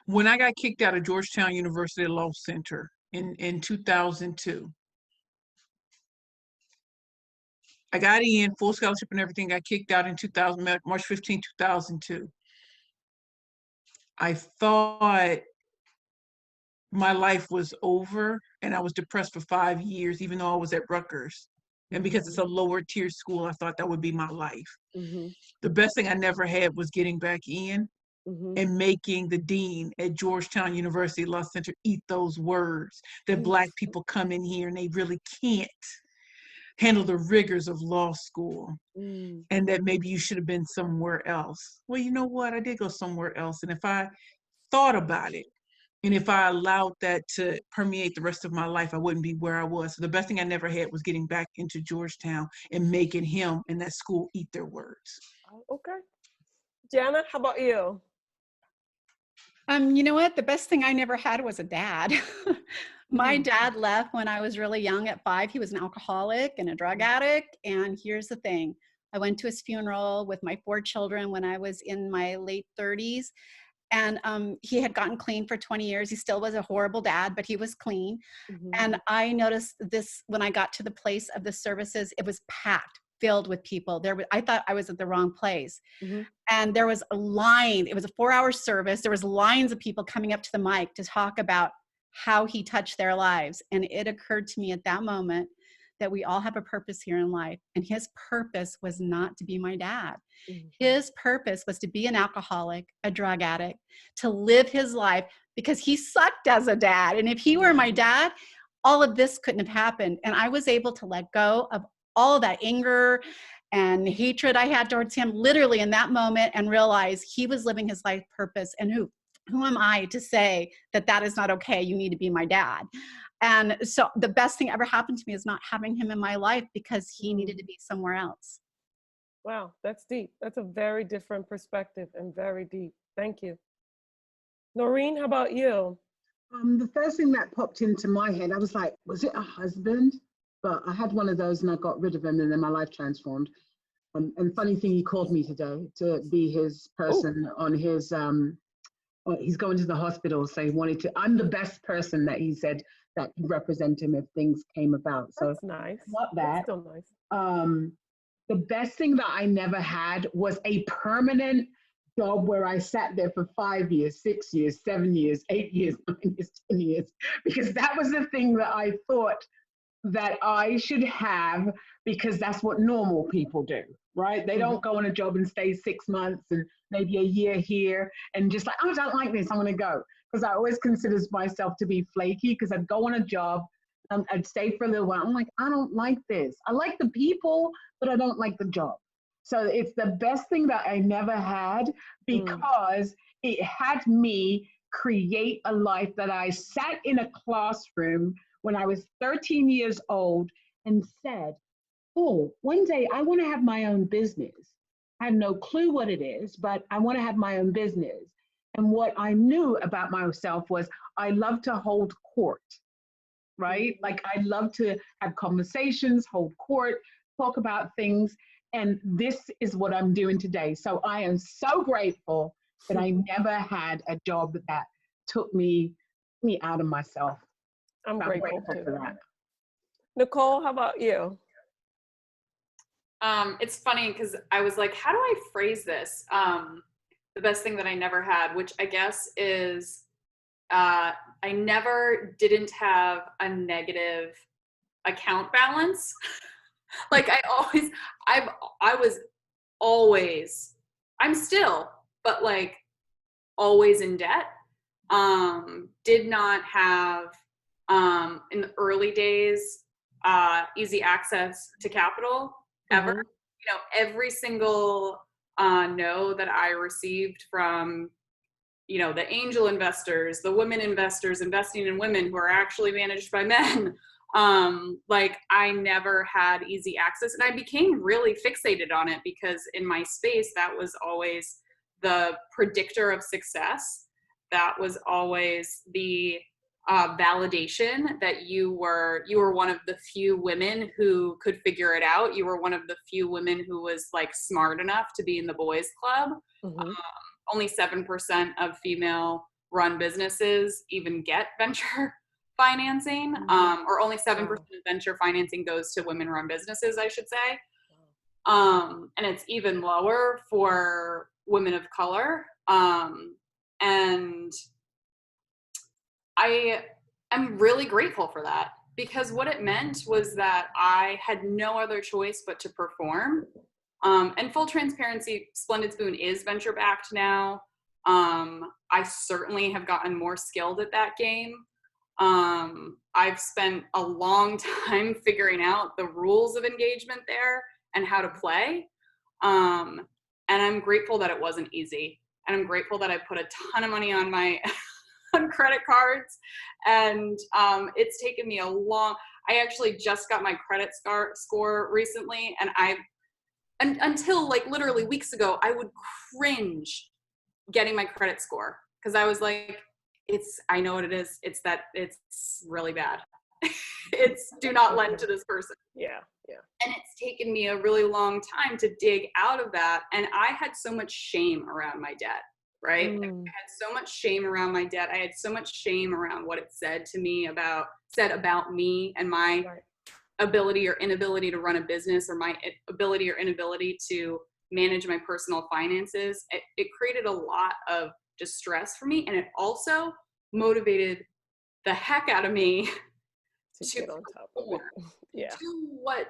When I got kicked out of Georgetown University Law Center in 2002, I got in full scholarship and everything. Got kicked out in March 15, 2002. I thought my life was over, and I was depressed for 5 years, even though I was at Rutgers. And because it's a lower tier school, I thought that would be my life. The best thing I never had was getting back in and making the dean at Georgetown University Law Center eat those words that Black people come in here and they really can't handle the rigors of law school, and that maybe you should have been somewhere else. Well, you know what? I did go somewhere else. And if I thought about it, and if I allowed that to permeate the rest of my life, I wouldn't be where I was. So the best thing I never had was getting back into Georgetown and making him and that school eat their words. Okay. Jana, how about you? You know what? The best thing I never had was a dad. My dad left when I was really young at 5. He was an alcoholic and a drug addict. And here's the thing. I went to his funeral with my 4 children when I was in my late 30s. And he had gotten clean for 20 years. He still was a horrible dad, but he was clean. And I noticed this when I got to the place of the services, it was packed, filled with people. I thought I was at the wrong place. And there was a line. It was a 4-hour service. There was lines of people coming up to the mic to talk about how he touched their lives. And it occurred to me at that moment that we all have a purpose here in life. And his purpose was not to be my dad. His purpose was to be an alcoholic, a drug addict, to live his life, because he sucked as a dad. And if he were my dad, all of this couldn't have happened. And I was able to let go of all of that anger and hatred I had towards him literally in that moment, and realize he was living his life purpose. And who am I to say that that is not okay? You need to be my dad. And so the best thing ever happened to me is not having him in my life, because he needed to be somewhere else. Wow, that's deep. That's a very different perspective and very deep. Thank you. Noreen, how about you? The first thing that popped into my head, I was like, was it a husband? But I had one of those and I got rid of him, and then my life transformed. And funny thing, he called me today to be his person on his, he's going to the hospital, so he wanted to, I'm the best person that he said that could represent him if things came about. So that's nice. Not that. That's still nice. The best thing that I never had was a permanent job where I sat there for 5 years, 6 years, 7 years, 8 years, 9 years, 10 years, because that was the thing that I thought that I should have, because that's what normal people do, right? They don't go on a job and stay 6 months and maybe a year here and just like, oh, I don't like this, I'm gonna go. Because I always considered myself to be flaky, because I'd go on a job, I'd stay for a little while. I'm like, I don't like this. I like the people, but I don't like the job. So it's the best thing that I never had, because it had me create a life that I sat in a classroom when I was 13 years old and said, oh, one day I want to have my own business. I have no clue what it is, but I want to have my own business. And what I knew about myself was I love to hold court, right? Like I love to have conversations, hold court, talk about things. And this is what I'm doing today. So I am so grateful that I never had a job that took me out of myself. I'm grateful for that. Nicole, how about you? It's funny because I was like, how do I phrase this? The best thing that I never had, which I guess is I never didn't have a negative account balance. Like I'm still, but like always in debt. Did not have, in the early days, easy access to capital ever. You know, every single no that I received from, you know, the angel investors, the women investors investing in women who are actually managed by men. Like I never had easy access, and I became really fixated on it because in my space, that was always the predictor of success. That was always the validation that you were one of the few women who could figure it out. You were one of the few women who was like smart enough to be in the boys club. Only 7% of female run businesses even get venture financing, or only 7% of venture financing goes to women run businesses, I should say. And it's even lower for women of color. And I am really grateful for that, because what it meant was that I had no other choice but to perform. And full transparency, Splendid Spoon is venture backed now. I certainly have gotten more skilled at that game. I've spent a long time figuring out the rules of engagement there and how to play. And I'm grateful that it wasn't easy. And I'm grateful that I put a ton of money on my on credit cards. And it's taken me I actually just got my credit score recently. And until like literally weeks ago, I would cringe getting my credit score because I was like, I know what it is. It's really bad. It's do not lend to this person. Yeah. And it's taken me a really long time to dig out of that. And I had so much shame around my debt, right? I had so much shame around my debt. I had so much shame around what it said about me and my ability or inability to run a business, or my ability or inability to manage my personal finances. It created a lot of distress for me. And it also motivated the heck out of me to get on top of it. Yeah. Do what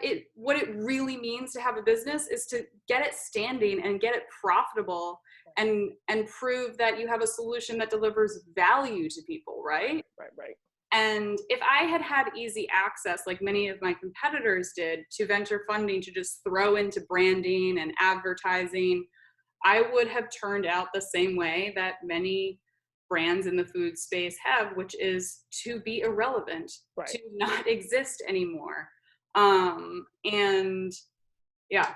it really means to have a business is to get it standing and get it profitable and prove that you have a solution that delivers value to people, right? Right. And if I had had easy access, like many of my competitors did, to venture funding to just throw into branding and advertising, I would have turned out the same way that many brands in the food space have, which is to be irrelevant, to not exist anymore. And yeah,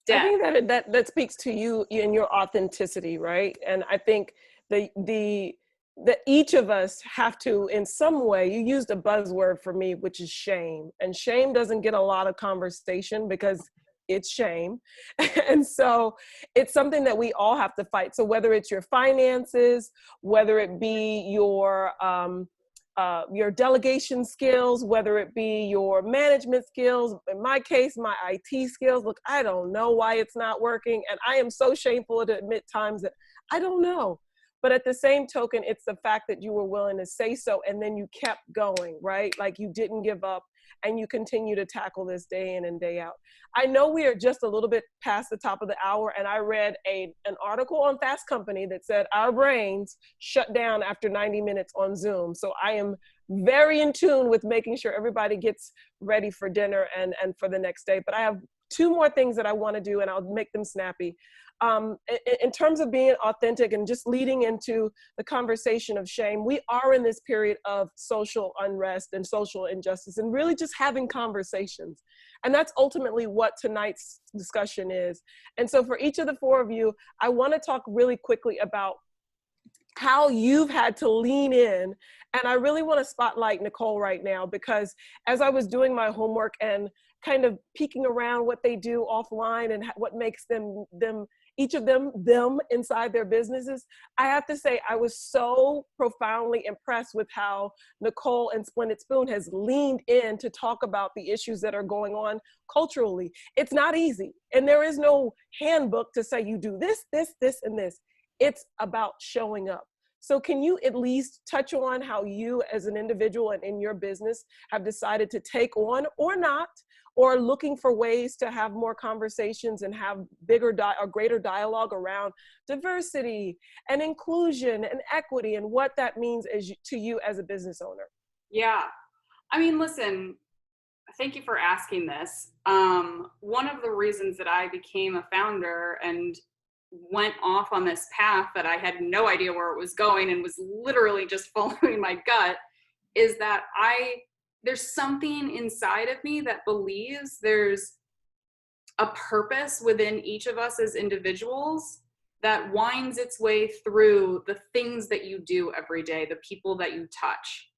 I think that speaks to you and your authenticity, right? And I think that each of us have to, in some way, you used a buzzword for me, which is shame. And shame doesn't get a lot of conversation because it's shame. And so it's something that we all have to fight. So whether it's your finances, whether it be your delegation skills, whether it be your management skills, in my case, my IT skills, look, I don't know why it's not working. And I am so shameful to admit times that I don't know. But at the same token, it's the fact that you were willing to say so, and then you kept going, right? Like you didn't give up, and you continue to tackle this day in and day out. I know we are just a little bit past the top of the hour, and I read an article on Fast Company that said our brains shut down after 90 minutes on Zoom. So I am very in tune with making sure everybody gets ready for dinner and for the next day. But I have 2 more things that I want to do, and I'll make them snappy. In terms of being authentic and just leading into the conversation of shame, we are in this period of social unrest and social injustice and really just having conversations. And that's ultimately what tonight's discussion is. And so for each of the 4 of you, I want to talk really quickly about how you've had to lean in. And I really want to spotlight Nicole right now, because as I was doing my homework and kind of peeking around what they do offline and what makes them each of them inside their businesses, I have to say I was so profoundly impressed with how Nicole and Splendid Spoon has leaned in to talk about the issues that are going on culturally. It's not easy, and there is no handbook to say you do this, this, this, and this. It's about showing up. So can you at least touch on how you as an individual and in your business have decided to take on, or not, or looking for ways to have more conversations and have bigger or greater dialogue around diversity and inclusion and equity and what that means to you as a business owner? Yeah, I mean, listen, thank you for asking this. One of the reasons that I became a founder and went off on this path that I had no idea where it was going and was literally just following my gut is that there's something inside of me that believes there's a purpose within each of us as individuals that winds its way through the things that you do every day, the people that you touch.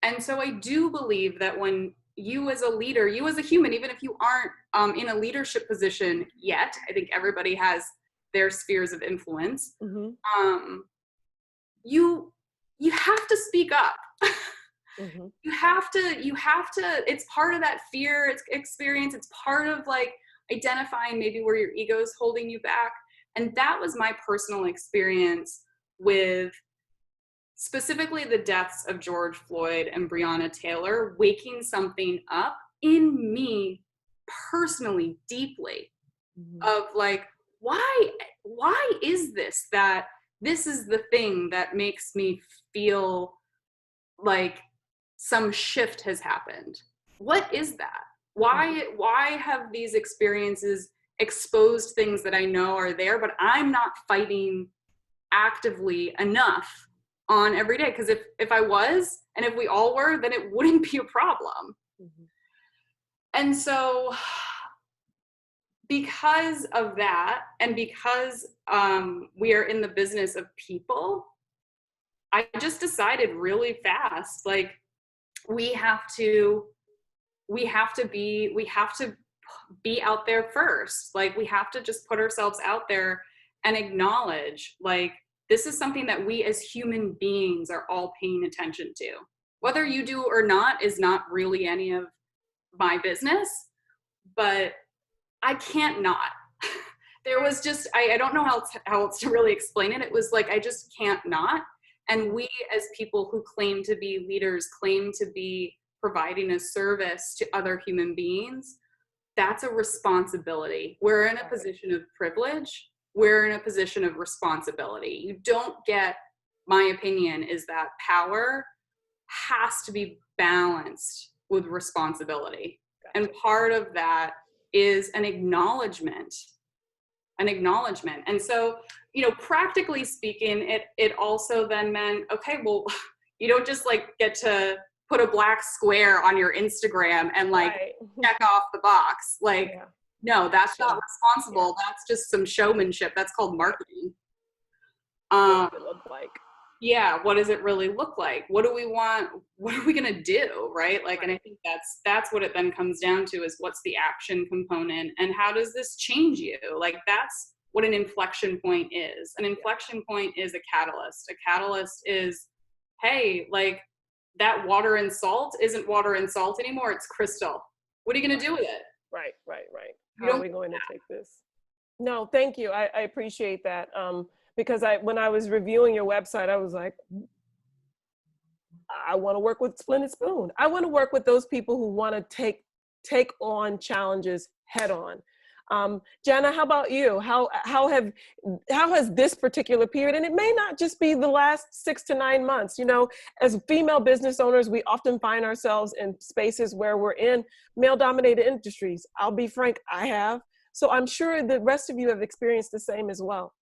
And so I do believe that when you as a leader, you as a human, even if you aren't in a leadership position yet, I think everybody has their spheres of influence. Mm-hmm. You have to speak up. Mm-hmm. You have to, it's part of that fear experience. It's part of like identifying maybe where your ego is holding you back. And that was my personal experience with specifically the deaths of George Floyd and Breonna Taylor, waking something up in me personally, deeply, mm-hmm. of like, why is this that this is the thing that makes me feel like some shift has happened? What is that? Why have these experiences exposed things that I know are there, but I'm not fighting actively enough on every day? Because if I was, and if we all were, then it wouldn't be a problem. Mm-hmm. And so because of that, and because we are in the business of people, I just decided really fast, like, we have to be out there first. Like, we have to just put ourselves out there and acknowledge, like, this is something that we as human beings are all paying attention to. Whether you do or not is not really any of my business, but I can't not. There was just, I don't know how else to really explain it. It was like, I just can't not. And we as people who claim to be leaders, claim to be providing a service to other human beings, that's a responsibility. We're in a position of privilege. We're in a position of responsibility. You don't get, my opinion is that power has to be balanced with responsibility. And part of that is an acknowledgement. And so, practically speaking, it also then meant, okay, well, you don't just like get to put a black square on your Instagram and like check off the box. Like, no, that's not responsible. Yeah. That's just some showmanship. That's called marketing. What does it look like? Yeah, what does it really look like? What do we want? What are we gonna do, right? Like, and I think that's what it then comes down to, is what's the action component and how does this change you? Like, that's what an inflection point is. An inflection point is a catalyst. A catalyst is, hey, like, that water and salt isn't water and salt anymore, it's crystal. What are you gonna do with it? Right. How are we going to take this? No, thank you. I appreciate that. Because when I was reviewing your website, I was like, I want to work with Splendid Spoon. I want to work with those people who want to take on challenges head on. Jana, how about you? How has this particular period, and it may not just be the last 6 to 9 months, you know, as female business owners, we often find ourselves in spaces where we're in male-dominated industries. I'll be frank, I have. So I'm sure the rest of you have experienced the same as well.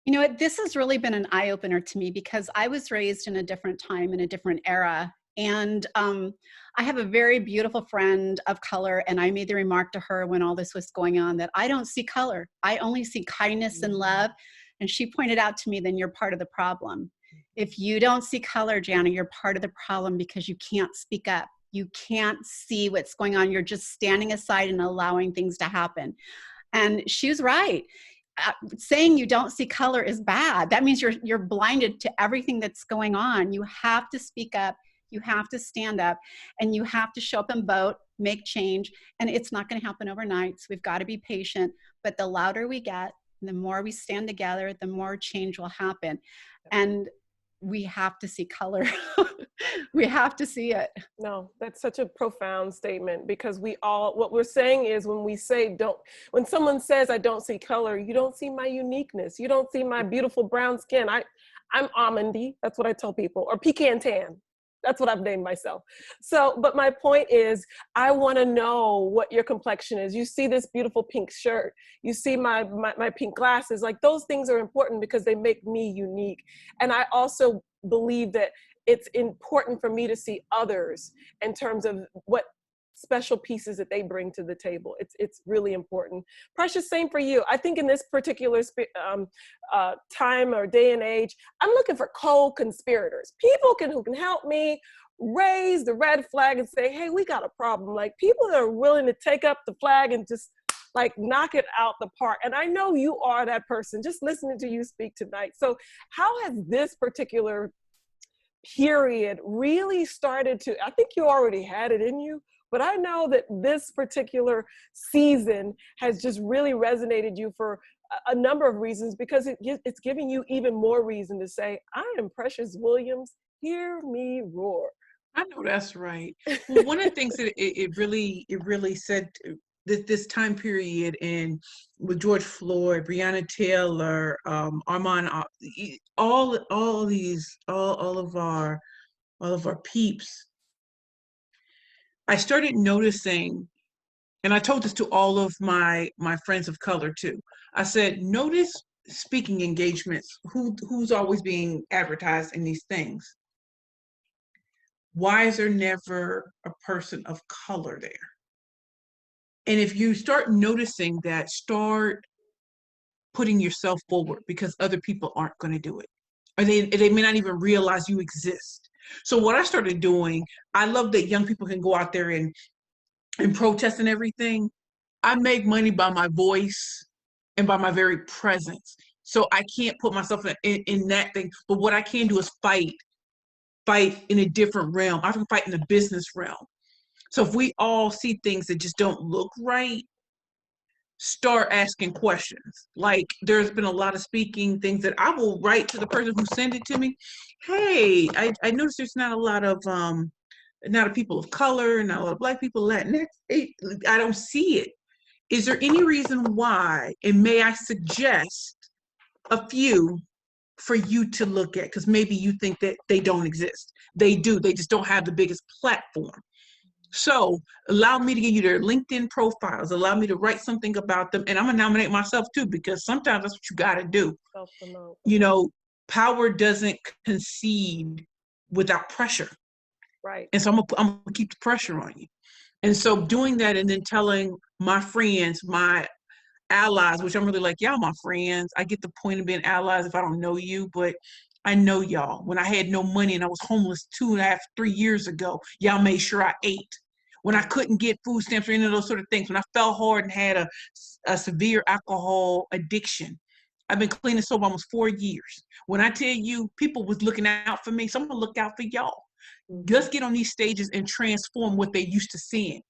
You know what, this has really been an eye-opener to me because I was raised in a different time, in a different era. And I have a very beautiful friend of color, and I made the remark to her when all this was going on that I don't see color. I only see kindness and love. And she pointed out to me, then you're part of the problem. If you don't see color, Jana, you're part of the problem because you can't speak up. You can't see what's going on. You're just standing aside and allowing things to happen. And she was right. Saying you don't see color is bad. That means you're blinded to everything that's going on. You have to speak up. You have to stand up, and you have to show up and vote, make change. And it's not going to happen overnight. So we've got to be patient. But the louder we get, the more we stand together, the more change will happen. And we have to see color. We have to see it. No, that's such a profound statement, because what we're saying is when someone says, I don't see color, you don't see my uniqueness. You don't see my beautiful brown skin. I'm almondy. That's what I tell people, or pecan tan. That's what I've named myself. So, but my point is, I want to know what your complexion is. You see this beautiful pink shirt. You see my pink glasses. Like, those things are important because they make me unique. And I also believe that it's important for me to see others in terms of what special pieces that they bring to the table. It's really important. Precious, same for you. I think in this particular time or day and age, I'm looking for co-conspirators, people who can help me raise the red flag and say, hey, we got a problem. Like, people that are willing to take up the flag and just like knock it out the park. And I know you are that person, just listening to you speak tonight. So how has this particular period really started to, I think you already had it in you, but I know that this particular season has just really resonated you for a number of reasons, because it's giving you even more reason to say, I am Precious Williams, hear me roar. I know that's right. Well, one of the things that it really said this time period, and with George Floyd, Breonna Taylor, Armand, all of our peeps, I started noticing, and I told this to all of my friends of color too. I said, notice speaking engagements, who's always being advertised in these things. Why is there never a person of color there? And if you start noticing that, start putting yourself forward, because other people aren't going to do it. Or they may not even realize you exist. So what I started doing, I love that young people can go out there and protest and everything. I make money by my voice and by my very presence. So I can't put myself in that thing. But what I can do is fight in a different realm. I can fight in the business realm. So if we all see things that just don't look right, start asking questions. Like, there's been a lot of speaking things that I will write to the person who sent it to me. Hey, I noticed there's not a lot of people of color, not a lot of Black people, Latinx. I don't see it. Is there any reason why? And may I suggest a few for you to look at? Because maybe you think that they don't exist. They do. They just don't have the biggest platform. So allow me to give you their LinkedIn profiles. Allow me to write something about them. And I'm going to nominate myself too, because sometimes that's what you got to do. Self-promote. You know, power doesn't concede without pressure. Right. And so I'm going to keep the pressure on you. And so doing that, and then telling my friends, my allies, which I'm really like, y'all my friends. I get the point of being allies if I don't know you, but I know y'all. When I had no money and I was homeless 2.5, 3 years ago, y'all made sure I ate. When I couldn't get food stamps or any of those sort of things, when I fell hard and had a severe alcohol addiction, I've been clean and sober almost 4 years. When I tell you people was looking out for me, someone look out for y'all. Let's get on these stages and transform what they used to seeing.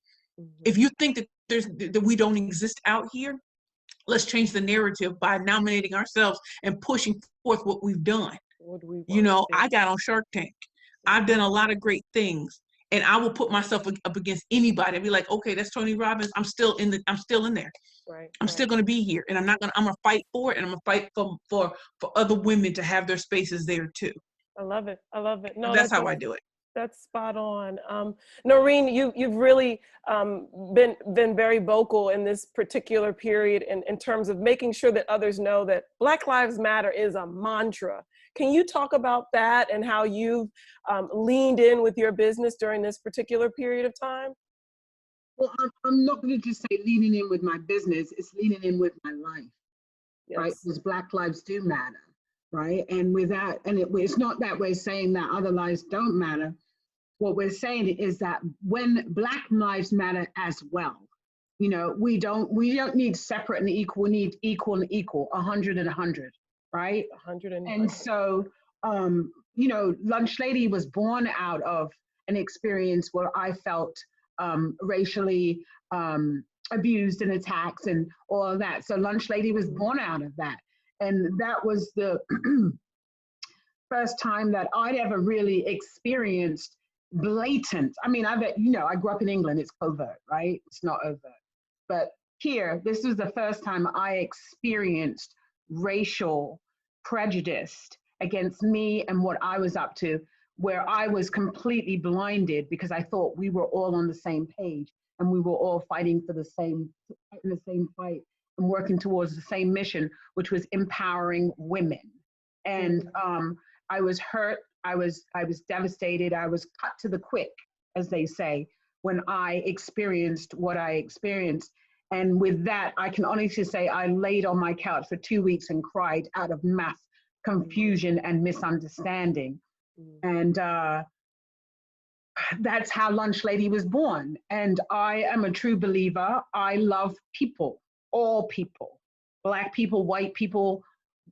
If you think that we don't exist out here, let's change the narrative by nominating ourselves and pushing forth what we've done. You know, I got on Shark Tank. I've done a lot of great things. and I will put myself up against anybody and be like, okay, that's Tony Robbins. I'm still in there. Right. I'm still going to be here, and I'm going to fight for it. And I'm going to fight for other women to have their spaces there too. I love it. I love it. No, that's how I do it. That's spot on. Noreen, you've really been very vocal in this particular period in terms of making sure that others know that Black Lives Matter is a mantra. Can you talk about that and how you've leaned in with your business during this particular period of time? Well, I'm not going to just say leaning in with my business, it's leaning in with my life, yes. Right? Because Black lives do matter, right? And with that, and it's not that we're saying that other lives don't matter. What we're saying is that when Black lives matter as well, you know, we don't need separate and equal, we need equal and equal, 100 and 100, right? 100 and 100. And so, you know, Lunch Lady was born out of an experience where I felt racially abused and attacks and all of that. So Lunch Lady was born out of that. And that was the first time that I'd ever really experienced blatant. I mean, I grew up in England, it's covert, right? It's not overt. But here, this was the first time I experienced racial prejudice against me and what I was up to, where I was completely blinded because I thought we were all on the same page and we were all fighting for the same fight and working towards the same mission, which was empowering women. And I was hurt. I was devastated. I was cut to the quick, as they say, when I experienced what I experienced. And with that, I can honestly say I laid on my couch for 2 weeks and cried out of mass confusion and misunderstanding. And that's how Lunch Lady was born. And I am a true believer. I love people, all people, Black people, white people,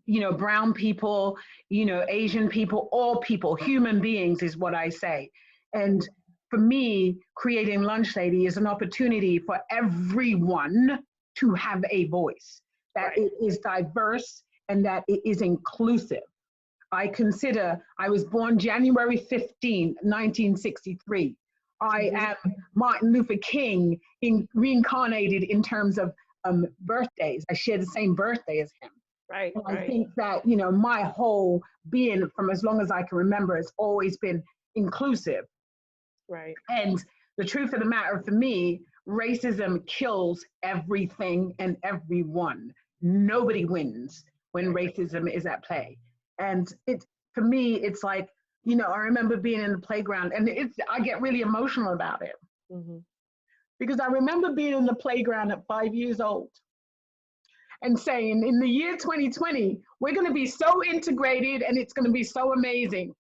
you know, brown people, you know, Asian people, all people, human beings is what I say. And for me, creating Lunch Lady is an opportunity for everyone to have a voice, that it is diverse and that it is inclusive. I consider I was born January 15, 1963. I am Martin Luther King reincarnated in terms of birthdays. I share the same birthday as him. Right. I think that, you know, my whole being from as long as I can remember has always been inclusive. Right. And the truth of the matter for me, racism kills everything and everyone. Nobody wins when racism is at play. And for me, it's like, you know, I remember being in the playground and I get really emotional about it. Because I remember being in the playground at 5 years old and saying, in the year 2020, we're going to be so integrated and it's going to be so amazing.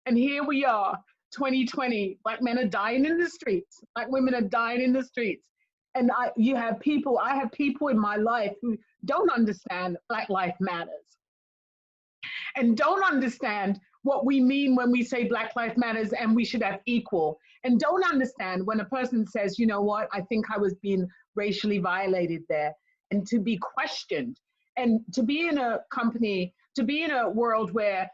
And here we are, 2020, Black men are dying in the streets, Black women are dying in the streets. And I have people in my life who don't understand Black Lives Matters and don't understand what we mean when we say Black Lives Matters and we should have equal, and don't understand when a person says, you know what, I think I was being racially violated there, and to be questioned, and to be in a company, to be in a world where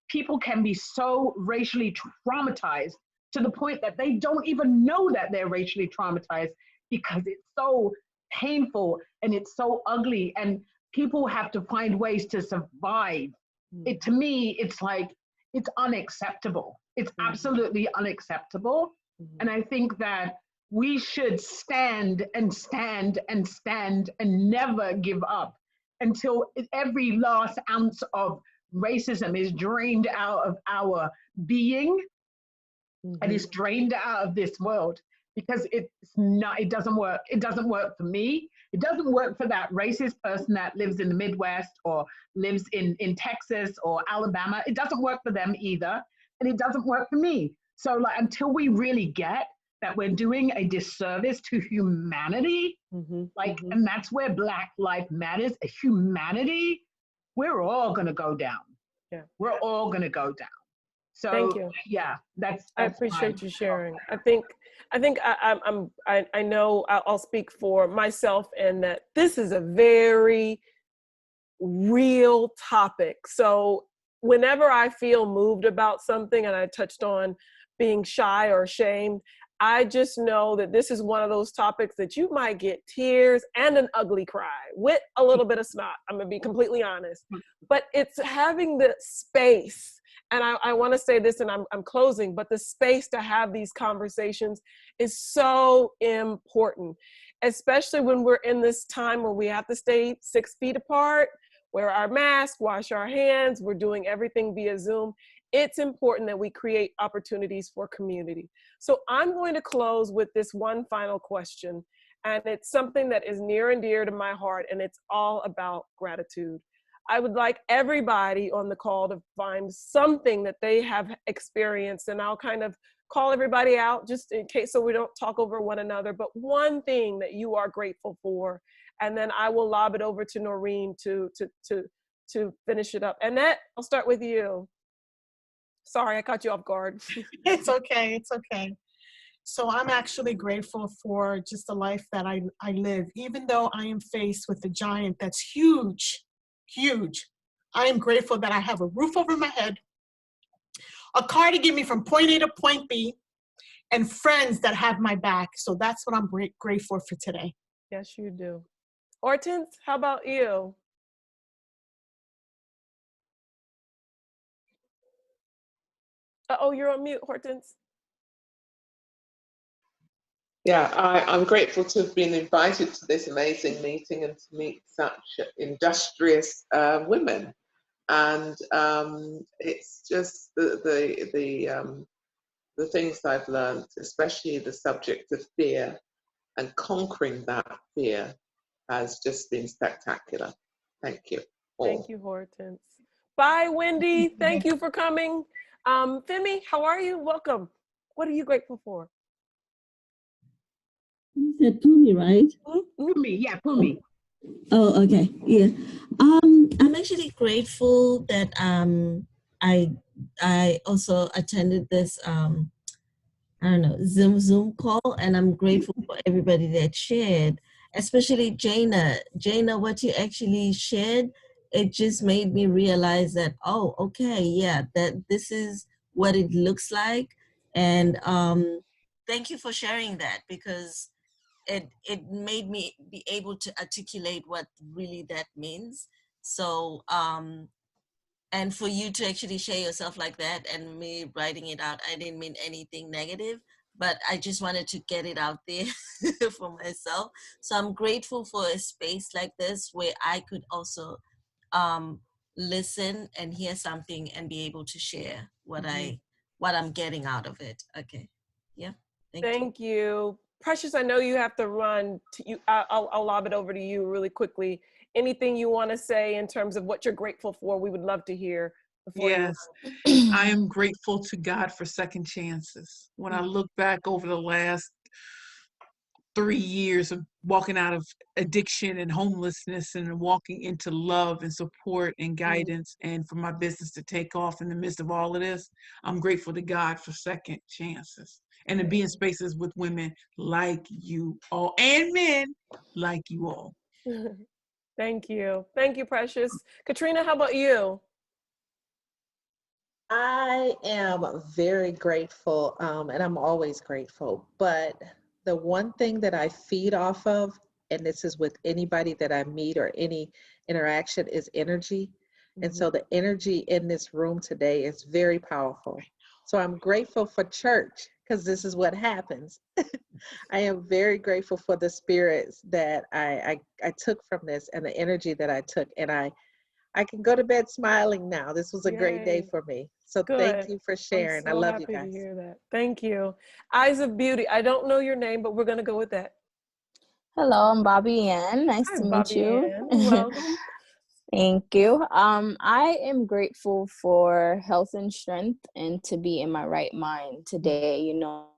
people can be so racially traumatized to the point that they don't even know that they're racially traumatized because it's so painful and it's so ugly and people have to find ways to survive. To me, it's like, it's unacceptable. It's absolutely unacceptable. And I think that we should stand and stand and stand and never give up until every last ounce of racism is drained out of our being and is drained out of this world, because it doesn't work. It doesn't work for me. It doesn't work for that racist person that lives in the Midwest or lives in Texas or Alabama. It doesn't work for them either. And it doesn't work for me. So like, until we really get that we're doing a disservice to humanity, and that's where Black Lives Matters, humanity, we're all gonna go down. Yeah. We're all gonna go down. So thank you. Yeah, that's I appreciate you sharing. I think I know I'll speak for myself in that this is a very real topic. So whenever I feel moved about something, and I touched on being shy or ashamed. I just know that this is one of those topics that you might get tears and an ugly cry with a little bit of snot. I'm gonna be completely honest. But it's having the space, and I wanna say this and I'm closing, but the space to have these conversations is so important, especially when we're in this time where we have to stay 6 feet apart, wear our mask, wash our hands, we're doing everything via Zoom. It's important that we create opportunities for community. So I'm going to close with this one final question, and it's something that is near and dear to my heart, and it's all about gratitude. I would like everybody on the call to find something that they have experienced, and I'll kind of call everybody out just in case so we don't talk over one another, but one thing that you are grateful for, and then I will lob it over to Noreen to finish it up. Annette, I'll start with you. Sorry, I caught you off guard. It's okay. It's okay. So I'm actually grateful for just the life that I live. Even though I am faced with a giant that's huge, huge, I am grateful that I have a roof over my head, a car to get me from point A to point B, and friends that have my back. So that's what I'm grateful for today. Yes, you do. Hortense, how about you? Oh, you're on mute, Hortense. Yeah, I'm grateful to have been invited to this amazing meeting and to meet such industrious women. And it's just the things I've learned, especially the subject of fear and conquering that fear, has just been spectacular. Thank you all. Thank you, Hortense. Bye, Wendy. Thank you for coming. Femi, how are you? Welcome. What are you grateful for? You said Pumi, right? Pumi, yeah, Pumi. Oh, okay. Yeah. I'm actually grateful that I also attended this I don't know, Zoom call, and I'm grateful for everybody that shared, especially Jana. Jana, what you actually shared, it just made me realize that, oh, okay, yeah, that this is what it looks like. And thank you for sharing that, because it made me be able to articulate what really that means. So and for you to actually share yourself like that and me writing it out, I didn't mean anything negative, but I just wanted to get it out there for myself. So I'm grateful for a space like this where I could also listen and hear something and be able to share what I'm getting out of it. Okay. Yeah. Thank you. Precious, I know you have to run. I'll lob it over to you really quickly. Anything you want to say in terms of what you're grateful for, we would love to hear. Yes, I am grateful to God for second chances. When I look back over the last 3 years of walking out of addiction and homelessness and walking into love and support and guidance, and for my business to take off in the midst of all of this, I'm grateful to God for second chances and to be in spaces with women like you all and men like you all. Thank you. Thank you, Precious. Katrina, how about you? I am very grateful, and I'm always grateful, but the one thing that I feed off of, and this is with anybody that I meet or any interaction, is energy. And so the energy in this room today is very powerful. So I'm grateful for church, because this is what happens. I am very grateful for the spirits that I took from this and the energy that I took. And I can go to bed smiling now. This was a great day for me. So thank you for sharing. I love you guys. I'm so happy to hear that. Thank you. Eyes of Beauty. I don't know your name, but we're going to go with that. Hello, I'm Bobby Ann. Nice to meet you. Welcome. Thank you. I am grateful for health and strength and to be in my right mind today. You know,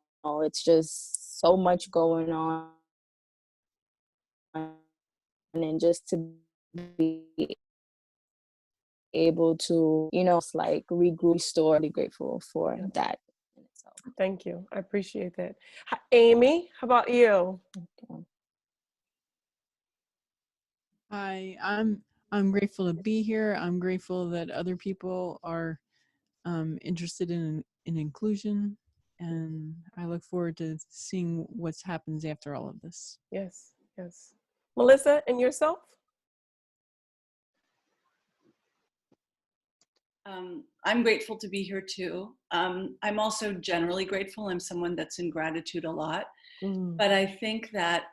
it's just so much going on, and just to be able to, you know, it's like regroup, restore. Really grateful for that. Thank you. I appreciate that. Amy, how about you? Hi, I'm grateful to be here. I'm grateful that other people are interested in inclusion, and I look forward to seeing what happens after all of this. Yes, yes. Melissa, and yourself? I'm grateful to be here too. I'm also generally grateful. I'm someone that's in gratitude a lot. But I think that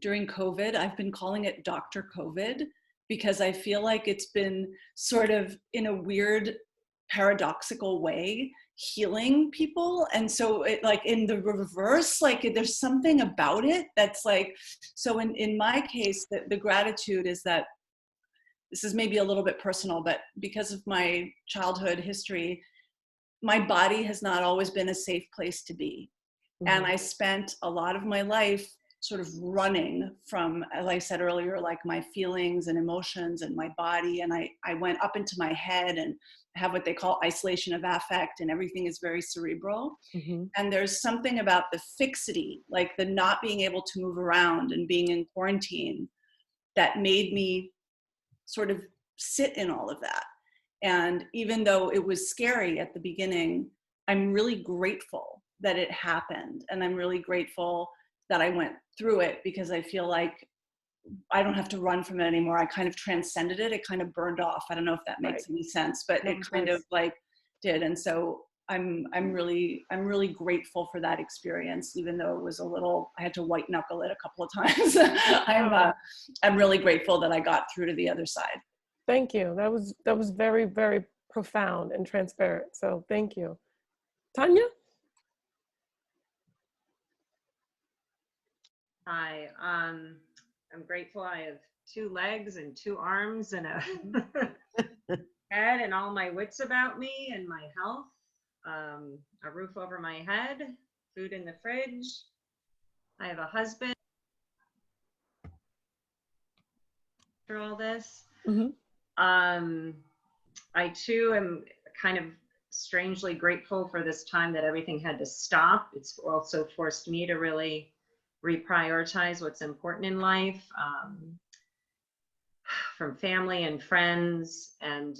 during COVID, I've been calling it Dr. COVID because I feel like it's been sort of in a weird, paradoxical way healing people. And so it, like in the reverse, like there's something about it that's like, so in my case, the gratitude is that this is maybe a little bit personal, but because of my childhood history, my body has not always been a safe place to be. And I spent a lot of my life sort of running from, as I said earlier, like my feelings and emotions and my body. And I went up into my head and have what they call isolation of affect, and everything is very cerebral. And there's something about the fixity, like the not being able to move around and being in quarantine, that made me sort of sit in all of that. And even though it was scary at the beginning, I'm really grateful that it happened. And I'm really grateful that I went through it, because I feel like I don't have to run from it anymore. I kind of transcended it. It kind of burned off. I don't know if that makes any sense, but it kind of like did. And so I'm really grateful for that experience, even though it was a little, I had to white knuckle it a couple of times. I'm really grateful that I got through to the other side. Thank you. That was very, very profound and transparent. So thank you. Tanya? Hi, I'm grateful I have 2 legs and 2 arms and a head and all my wits about me and my health, a roof over my head, food in the fridge. I have a husband. After all this, I too am kind of strangely grateful for this time that everything had to stop. It's also forced me to really reprioritize what's important in life, from family and friends, and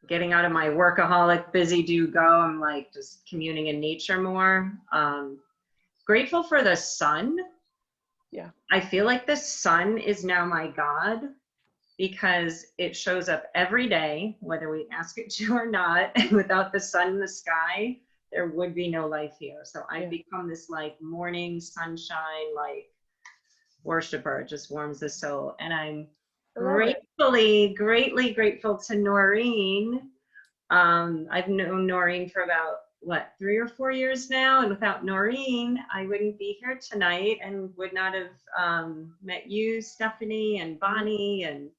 getting out of my workaholic busy do go. I'm like just communing in nature more. Grateful for the sun. Yeah, I feel like the sun is now my God, because it shows up every day, whether we ask it to or not. Without the sun in the sky, there would be no life here. So I've become this like morning sunshine, like worshiper. It just warms the soul. And I'm greatly grateful to Noreen. I've known Noreen for about, 3 or 4 years now. And without Noreen, I wouldn't be here tonight and would not have met you, Stephanie, and Bonnie, and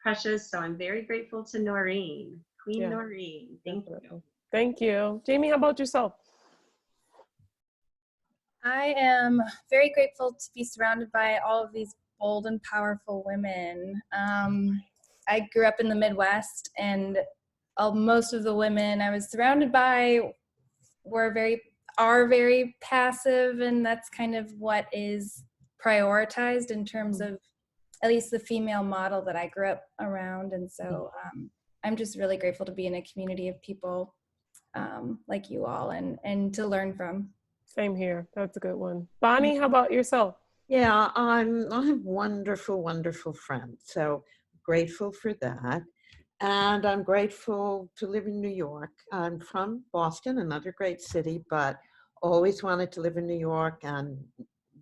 Precious. So I'm very grateful to Noreen, Queen Noreen. Thank you. Thank you. Jamie, how about yourself? I am very grateful to be surrounded by all of these bold and powerful women. I grew up in the Midwest, and most of the women I was surrounded by are very passive, and that's kind of what is prioritized in terms of at least the female model that I grew up around. And so I'm just really grateful to be in a community of people like you all, and to learn from. Same here. That's a good one. Bonnie, how about yourself? Yeah, I have wonderful, wonderful friends. So grateful for that. And I'm grateful to live in New York. I'm from Boston, another great city, but always wanted to live in New York and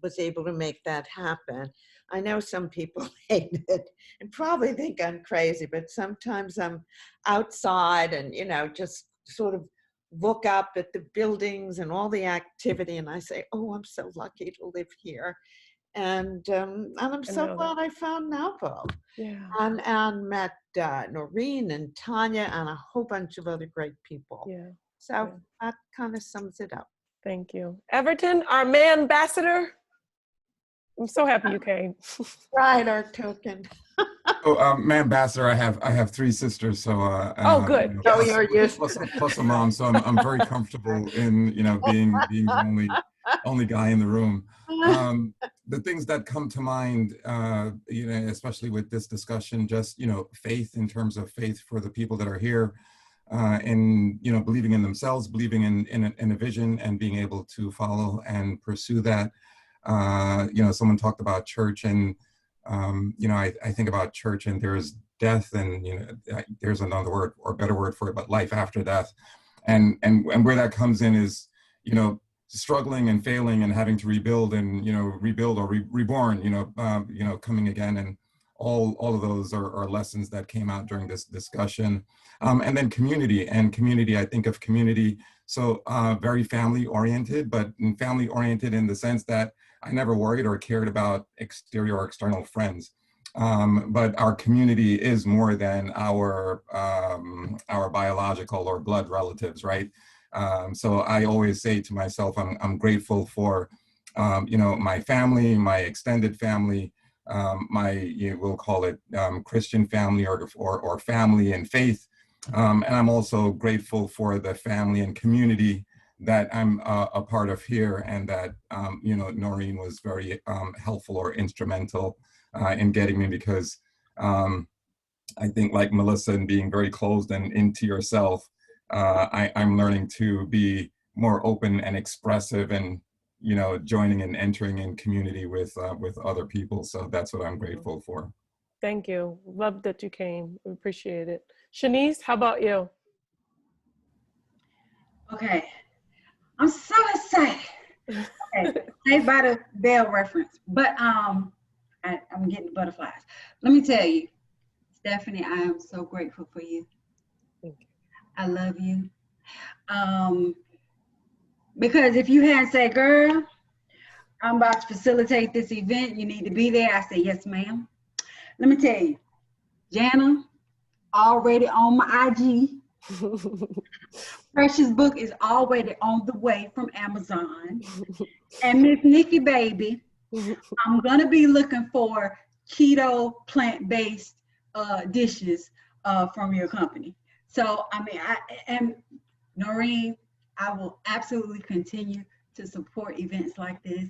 was able to make that happen. I know some people hate it and probably think I'm crazy, but sometimes I'm outside and, just sort of look up at the buildings and all the activity, and I say, oh, I'm so lucky to live here. And I'm so glad I found Napo. Yeah. And met Noreen and Tanya and a whole bunch of other great people. Yeah. So that kind of sums it up. Thank you. Everton, our man ambassador. I'm so happy you came. Right, our token. My ambassador, I have 3 sisters, so good. You're used plus a mom, so I'm very comfortable in being the only guy in the room. The things that come to mind, especially with this discussion, just faith, in terms of faith for the people that are here, in, you know, believing in themselves, believing in a vision and being able to follow and pursue that. You know, someone talked about church, and, you know, I think about church, and there is death, and, you know, there's another word or better word for it, but life after death. And where that comes in is, you know, struggling and failing and having to rebuild and, you know, rebuild or reborn, you know, coming again. And all of those are lessons that came out during this discussion. And then community, I think of community, so very family oriented, but family oriented in the sense that I never worried or cared about exterior or external friends. But our community is more than our biological or blood relatives, right? So I always say to myself, I'm grateful for, you know, my family, my extended family, we'll call it Christian family or family and faith. And I'm also grateful for the family and community that I'm a part of here, and that, you know, Noreen was very helpful or instrumental in getting me, because I think, like Melissa, and being very closed and into yourself, I'm learning to be more open and expressive, and, you know, joining and entering in community with other people. So that's what I'm grateful for. Thank you. Love that you came. Appreciate it. Shanice, how about you? Okay, I'm so excited. Okay, Saved by the Bell reference, but I'm getting butterflies. Let me tell you, Stephanie, I am so grateful for you. Thank you. I love you. Because if you hadn't said, girl, I'm about to facilitate this event, you need to be there, I said, yes, ma'am. Let me tell you, Jana, already on my IG. Precious book is already on the way from Amazon. And Miss Nikki, baby, I'm gonna be looking for keto plant-based dishes from your company. So I mean, and Noreen, I will absolutely continue to support events like this.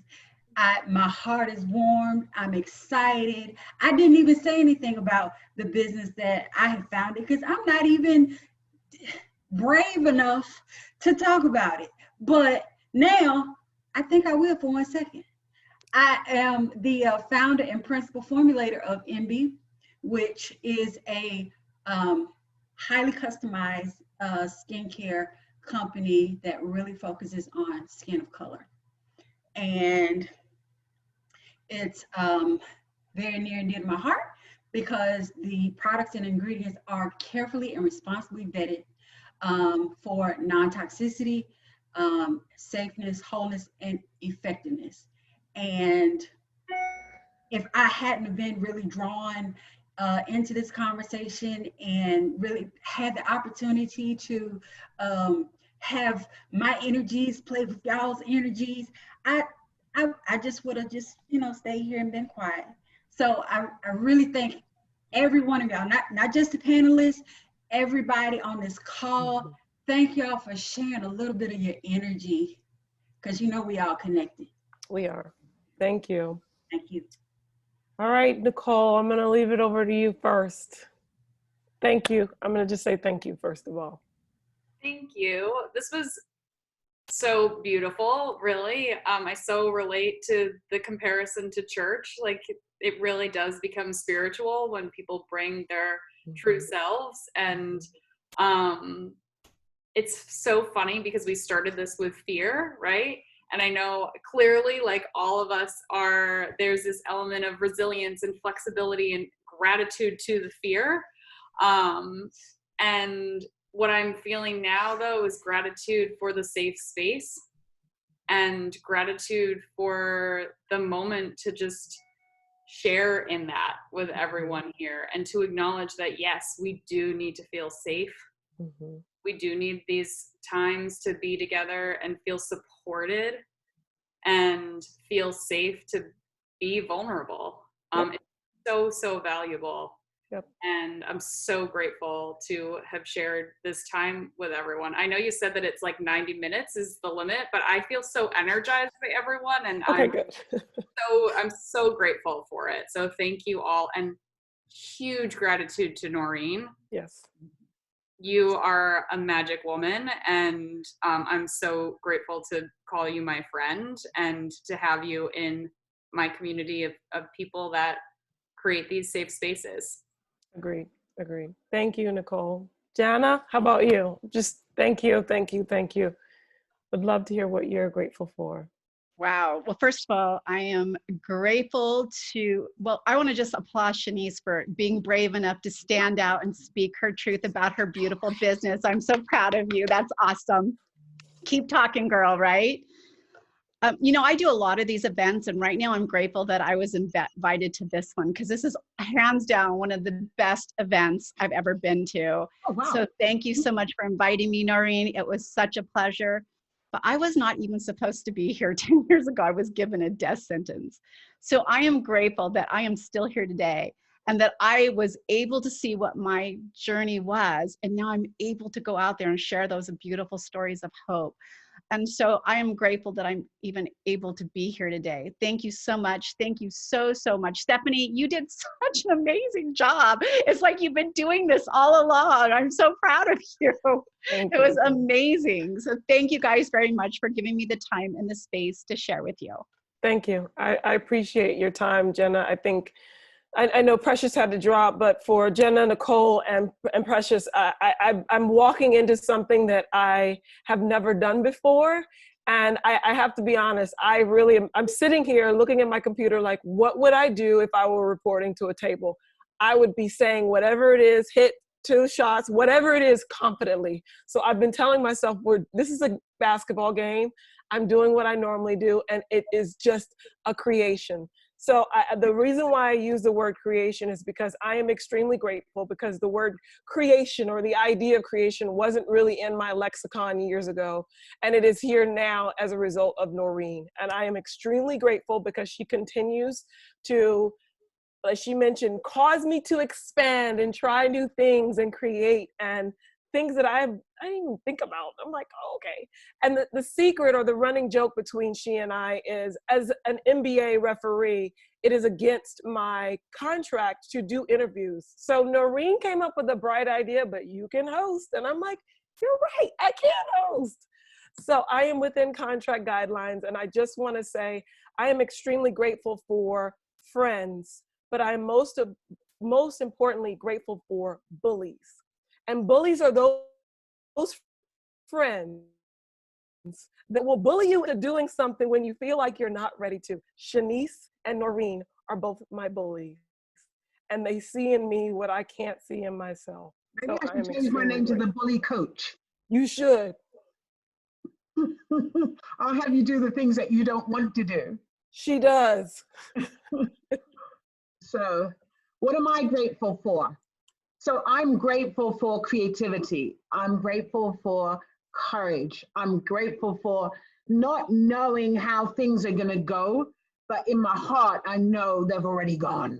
My heart is warmed. I'm excited. I didn't even say anything about the business that I have founded, because I'm not even brave enough to talk about it. But now I think I will for 1 second. I am the founder and principal formulator of MB, which is a highly customized skincare company that really focuses on skin of color. And it's very near and dear to my heart, because the products and ingredients are carefully and responsibly vetted for non-toxicity, safeness, wholeness, and effectiveness. And if I hadn't been really drawn into this conversation and really had the opportunity to have my energies play with y'all's energies, I just would have just, you know, stayed here and been quiet. So I really thank every one of y'all, not just the panelists, everybody on this call. Thank y'all for sharing a little bit of your energy, because you know we all connected. We are. Thank you. Thank you. All right, Nicole, I'm going to leave it over to you first. Thank you. I'm going to just say thank you, first of all. Thank you. This was so beautiful, really. I so relate to the comparison to church. Like, it really does become spiritual when people bring their true selves. And it's so funny because we started this with fear, right? And I know clearly, like, all of us there's this element of resilience and flexibility and gratitude to the fear. And what I'm feeling now, though, is gratitude for the safe space and gratitude for the moment to just share in that with everyone here, and to acknowledge that, yes, we do need to feel safe. Mm-hmm. We do need these times to be together and feel supported and feel safe to be vulnerable. Yep. It's so valuable. Yep. And I'm so grateful to have shared this time with everyone. I know you said that it's like 90 minutes is the limit, but I feel so energized by everyone, and okay, good. I'm so grateful for it. So thank you all, and huge gratitude to Noreen. Yes. you are a magic woman, and I'm so grateful to call you my friend and to have you in my community of people that create these safe spaces. Agreed. Thank you, Nicole. Jana, how about you? Just thank you. Would love to hear what you're grateful for. Wow. Well, first of all, I am grateful I want to just applaud Shanice for being brave enough to stand out and speak her truth about her beautiful business. I'm so proud of you. That's awesome. Keep talking, girl, right? I do a lot of these events, and right now I'm grateful that I was invited to this one because this is hands down one of the best events I've ever been to. Oh, wow. So thank you so much for inviting me, Noreen. It was such a pleasure. But I was not even supposed to be here 10 years ago. I was given a death sentence. So I am grateful that I am still here today and that I was able to see what my journey was. And now I'm able to go out there and share those beautiful stories of hope. And so I am grateful that I'm even able to be here today. Thank you so much. Thank you so, so much. Stephanie, you did such an amazing job. It's like you've been doing this all along. I'm so proud of you. It was amazing. So thank you guys very much for giving me the time and the space to share with you. Thank you. I appreciate your time, Jenna. I know Precious had to drop, but for Jenna, Nicole, and Precious, I'm walking into something that I have never done before. And I have to be honest, I'm sitting here looking at my computer like, what would I do if I were reporting to a table? I would be saying whatever it is, hit 2 shots, whatever it is, confidently. So I've been telling myself, this is a basketball game. I'm doing what I normally do, and it is just a creation. So the reason why I use the word creation is because I am extremely grateful because the word creation or the idea of creation wasn't really in my lexicon years ago. And it is here now as a result of Noreen. And I am extremely grateful because she continues to, like she mentioned, cause me to expand and try new things and create and things that I didn't even think about. I'm like, oh, okay. And the secret or the running joke between she and I is, as an NBA referee, it is against my contract to do interviews. So Noreen came up with a bright idea, but you can host. And I'm like, you're right, I can't host. So I am within contract guidelines. And I just want to say, I am extremely grateful for friends, but I'm most importantly grateful for bullies. And bullies are those friends that will bully you into doing something when you feel like you're not ready to. Shanice and Noreen are both my bullies. And they see in me what I can't see in myself. Maybe I should change my name to the bully coach. You should. I'll have you do the things that you don't want to do. She does. So, what am I grateful for? So I'm grateful for creativity. I'm grateful for courage. I'm grateful for not knowing how things are going to go, but in my heart, I know they've already gone.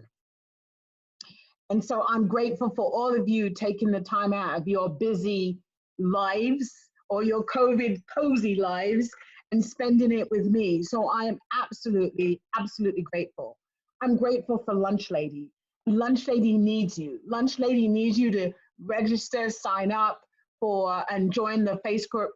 And so I'm grateful for all of you taking the time out of your busy lives or your COVID cozy lives and spending it with me. So I am absolutely, absolutely grateful. I'm grateful for Lunch Lady. Lunch Lady needs you. Lunch Lady needs you to register, sign up and join the Facebook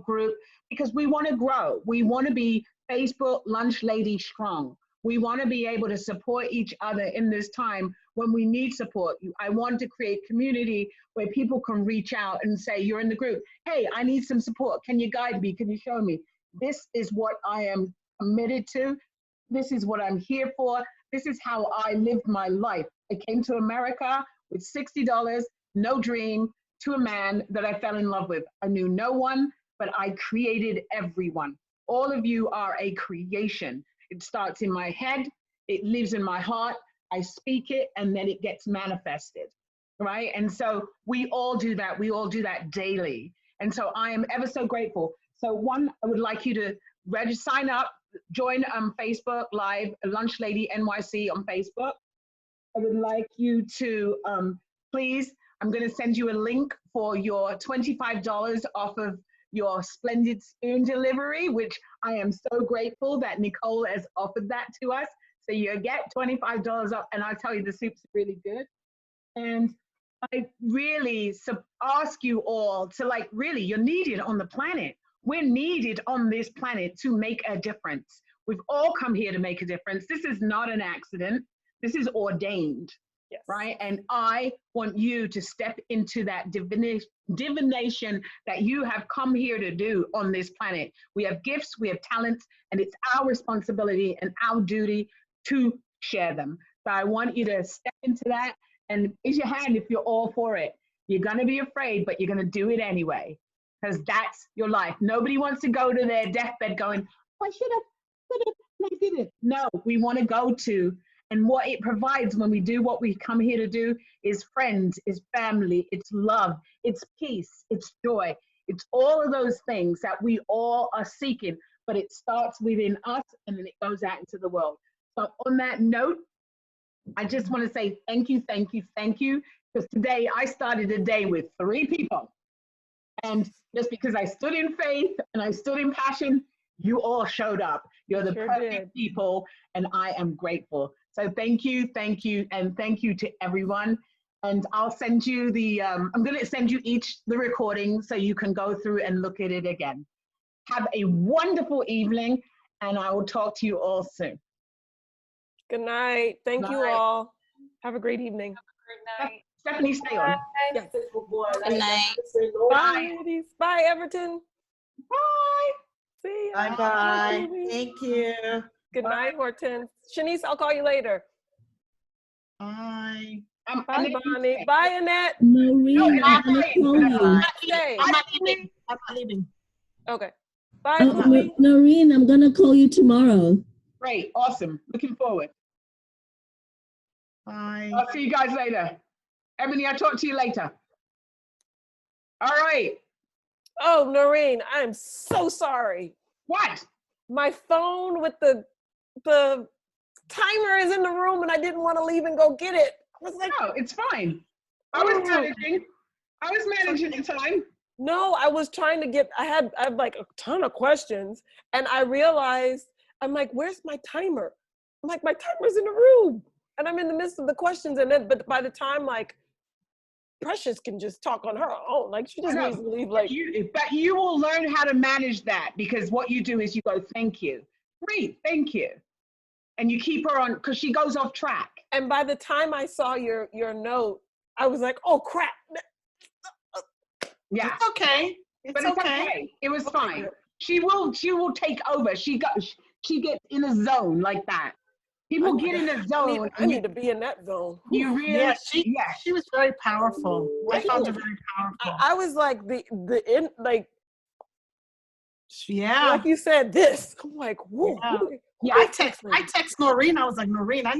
group because we want to grow. We want to be Facebook Lunch Lady strong. We want to be able to support each other in this time when we need support. I want to create community where people can reach out and say, you're in the group. Hey, I need some support. Can you guide me? Can you show me? This is what I am committed to. This is what I'm here for. This is how I lived my life. I came to America with $60, no dream, to a man that I fell in love with. I knew no one, but I created everyone. All of you are a creation. It starts in my head, it lives in my heart, I speak it, and then it gets manifested, right? And so we all do that. We all do that daily. And so I am ever so grateful. So one, I would like you to sign up, join Facebook Live, Lunch Lady NYC on Facebook. I would like you to please, I'm going to send you a link for your $25 off of your Splendid Spoon delivery, which I am so grateful that Nicole has offered that to us. So you get $25 off, and I'll tell you the soup's really good. And I really ask you all to like, really, you're needed on the planet. We're needed on this planet to make a difference. We've all come here to make a difference. This is not an accident. This is ordained, right? And I want you to step into that divination that you have come here to do on this planet. We have gifts, we have talents, and it's our responsibility and our duty to share them. So I want you to step into that and raise your hand if you're all for it. You're going to be afraid, but you're going to do it anyway, because that's your life. Nobody wants to go to their deathbed going, I should have, and I didn't. No, we want to go to, and what it provides when we do what we come here to do is friends, is family, it's love, it's peace, it's joy. It's all of those things that we all are seeking, but it starts within us and then it goes out into the world. So on that note, I just want to say thank you, thank you, thank you, because today I started the day with 3 people. And just because I stood in faith and I stood in passion, you all showed up. You're the perfect people, and I am grateful. So thank you, and thank you to everyone. And I'll send you the, I'm going to send you each the recording so you can go through and look at it again. Have a wonderful evening, and I will talk to you all soon. Good night. Thank you all. Have a great evening. Good night. Stephanie, stay on. Yes. Good night. Bye, ladies. Bye, Everton. Bye. See ya. Bye-bye. Thank you. Good night, Hortense. Shanice, I'll call you later. Bye. Bye, Bonnie. Bye, Annette. Noreen, I'm gonna call you. Stay. I'm not leaving. I'm not leaving. Okay. Bye, Chloe. Noreen, I'm gonna call you tomorrow. Great. Awesome. Looking forward. Bye. I'll see you guys later. Ebony, I'll talk to you later. All right. Oh, Noreen, I'm so sorry. What? My phone with the timer is in the room and I didn't want to leave and go get it. I was like, no, it's fine. I was managing the time. No, I was trying to get, I had like a ton of questions and I realized, I'm like, where's my timer? I'm like, my timer's in the room. And I'm in the midst of the questions. And then, but by the time like Precious can just talk on her own, like she just needs to leave like. But you will learn how to manage that, because what you do is you go, thank you. Great, thank you. And you keep her on, because she goes off track. And by the time I saw your note, I was like, oh crap. Yeah. It's okay. It's okay. It was fine. She will take over. She gets in a zone like that. People get in a zone. I need to be in that zone. You really? Yeah, she was very powerful. I found her very powerful. I was like yeah, like you said this. I'm like, whoa. Yeah, I text Noreen. I was like, Noreen, I've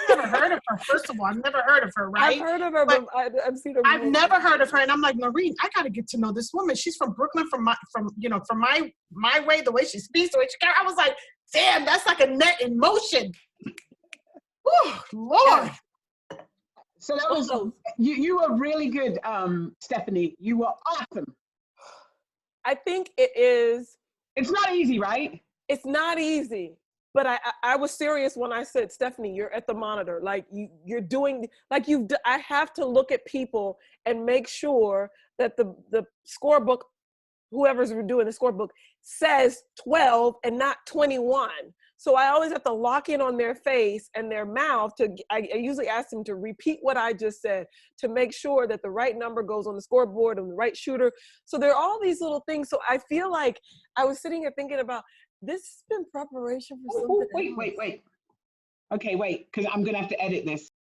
never heard of her. First of all, I've never heard of her, right? I've heard of her, but I've seen her. I've never heard of her, and I'm like, Noreen, I got to get to know this woman. She's from Brooklyn, from my way, the way she speaks, the way she carries. I was like, damn, that's like a net in motion. Oh, Lord. So that was you were really good, Stephanie. You were awesome. I think it is. It's not easy, right? It's not easy. But I was serious when I said, Stephanie, you're at the monitor. like you're doing, like I have to look at people and make sure that the scorebook, whoever's doing the scorebook, says 12 and not 21. So I always have to lock in on their face and their mouth I usually ask them to repeat what I just said to make sure that the right number goes on the scoreboard and the right shooter. So there are all these little things. So I feel like I was sitting here thinking about, this has been preparation for something. Wait. Okay, wait, because I'm going to have to edit this.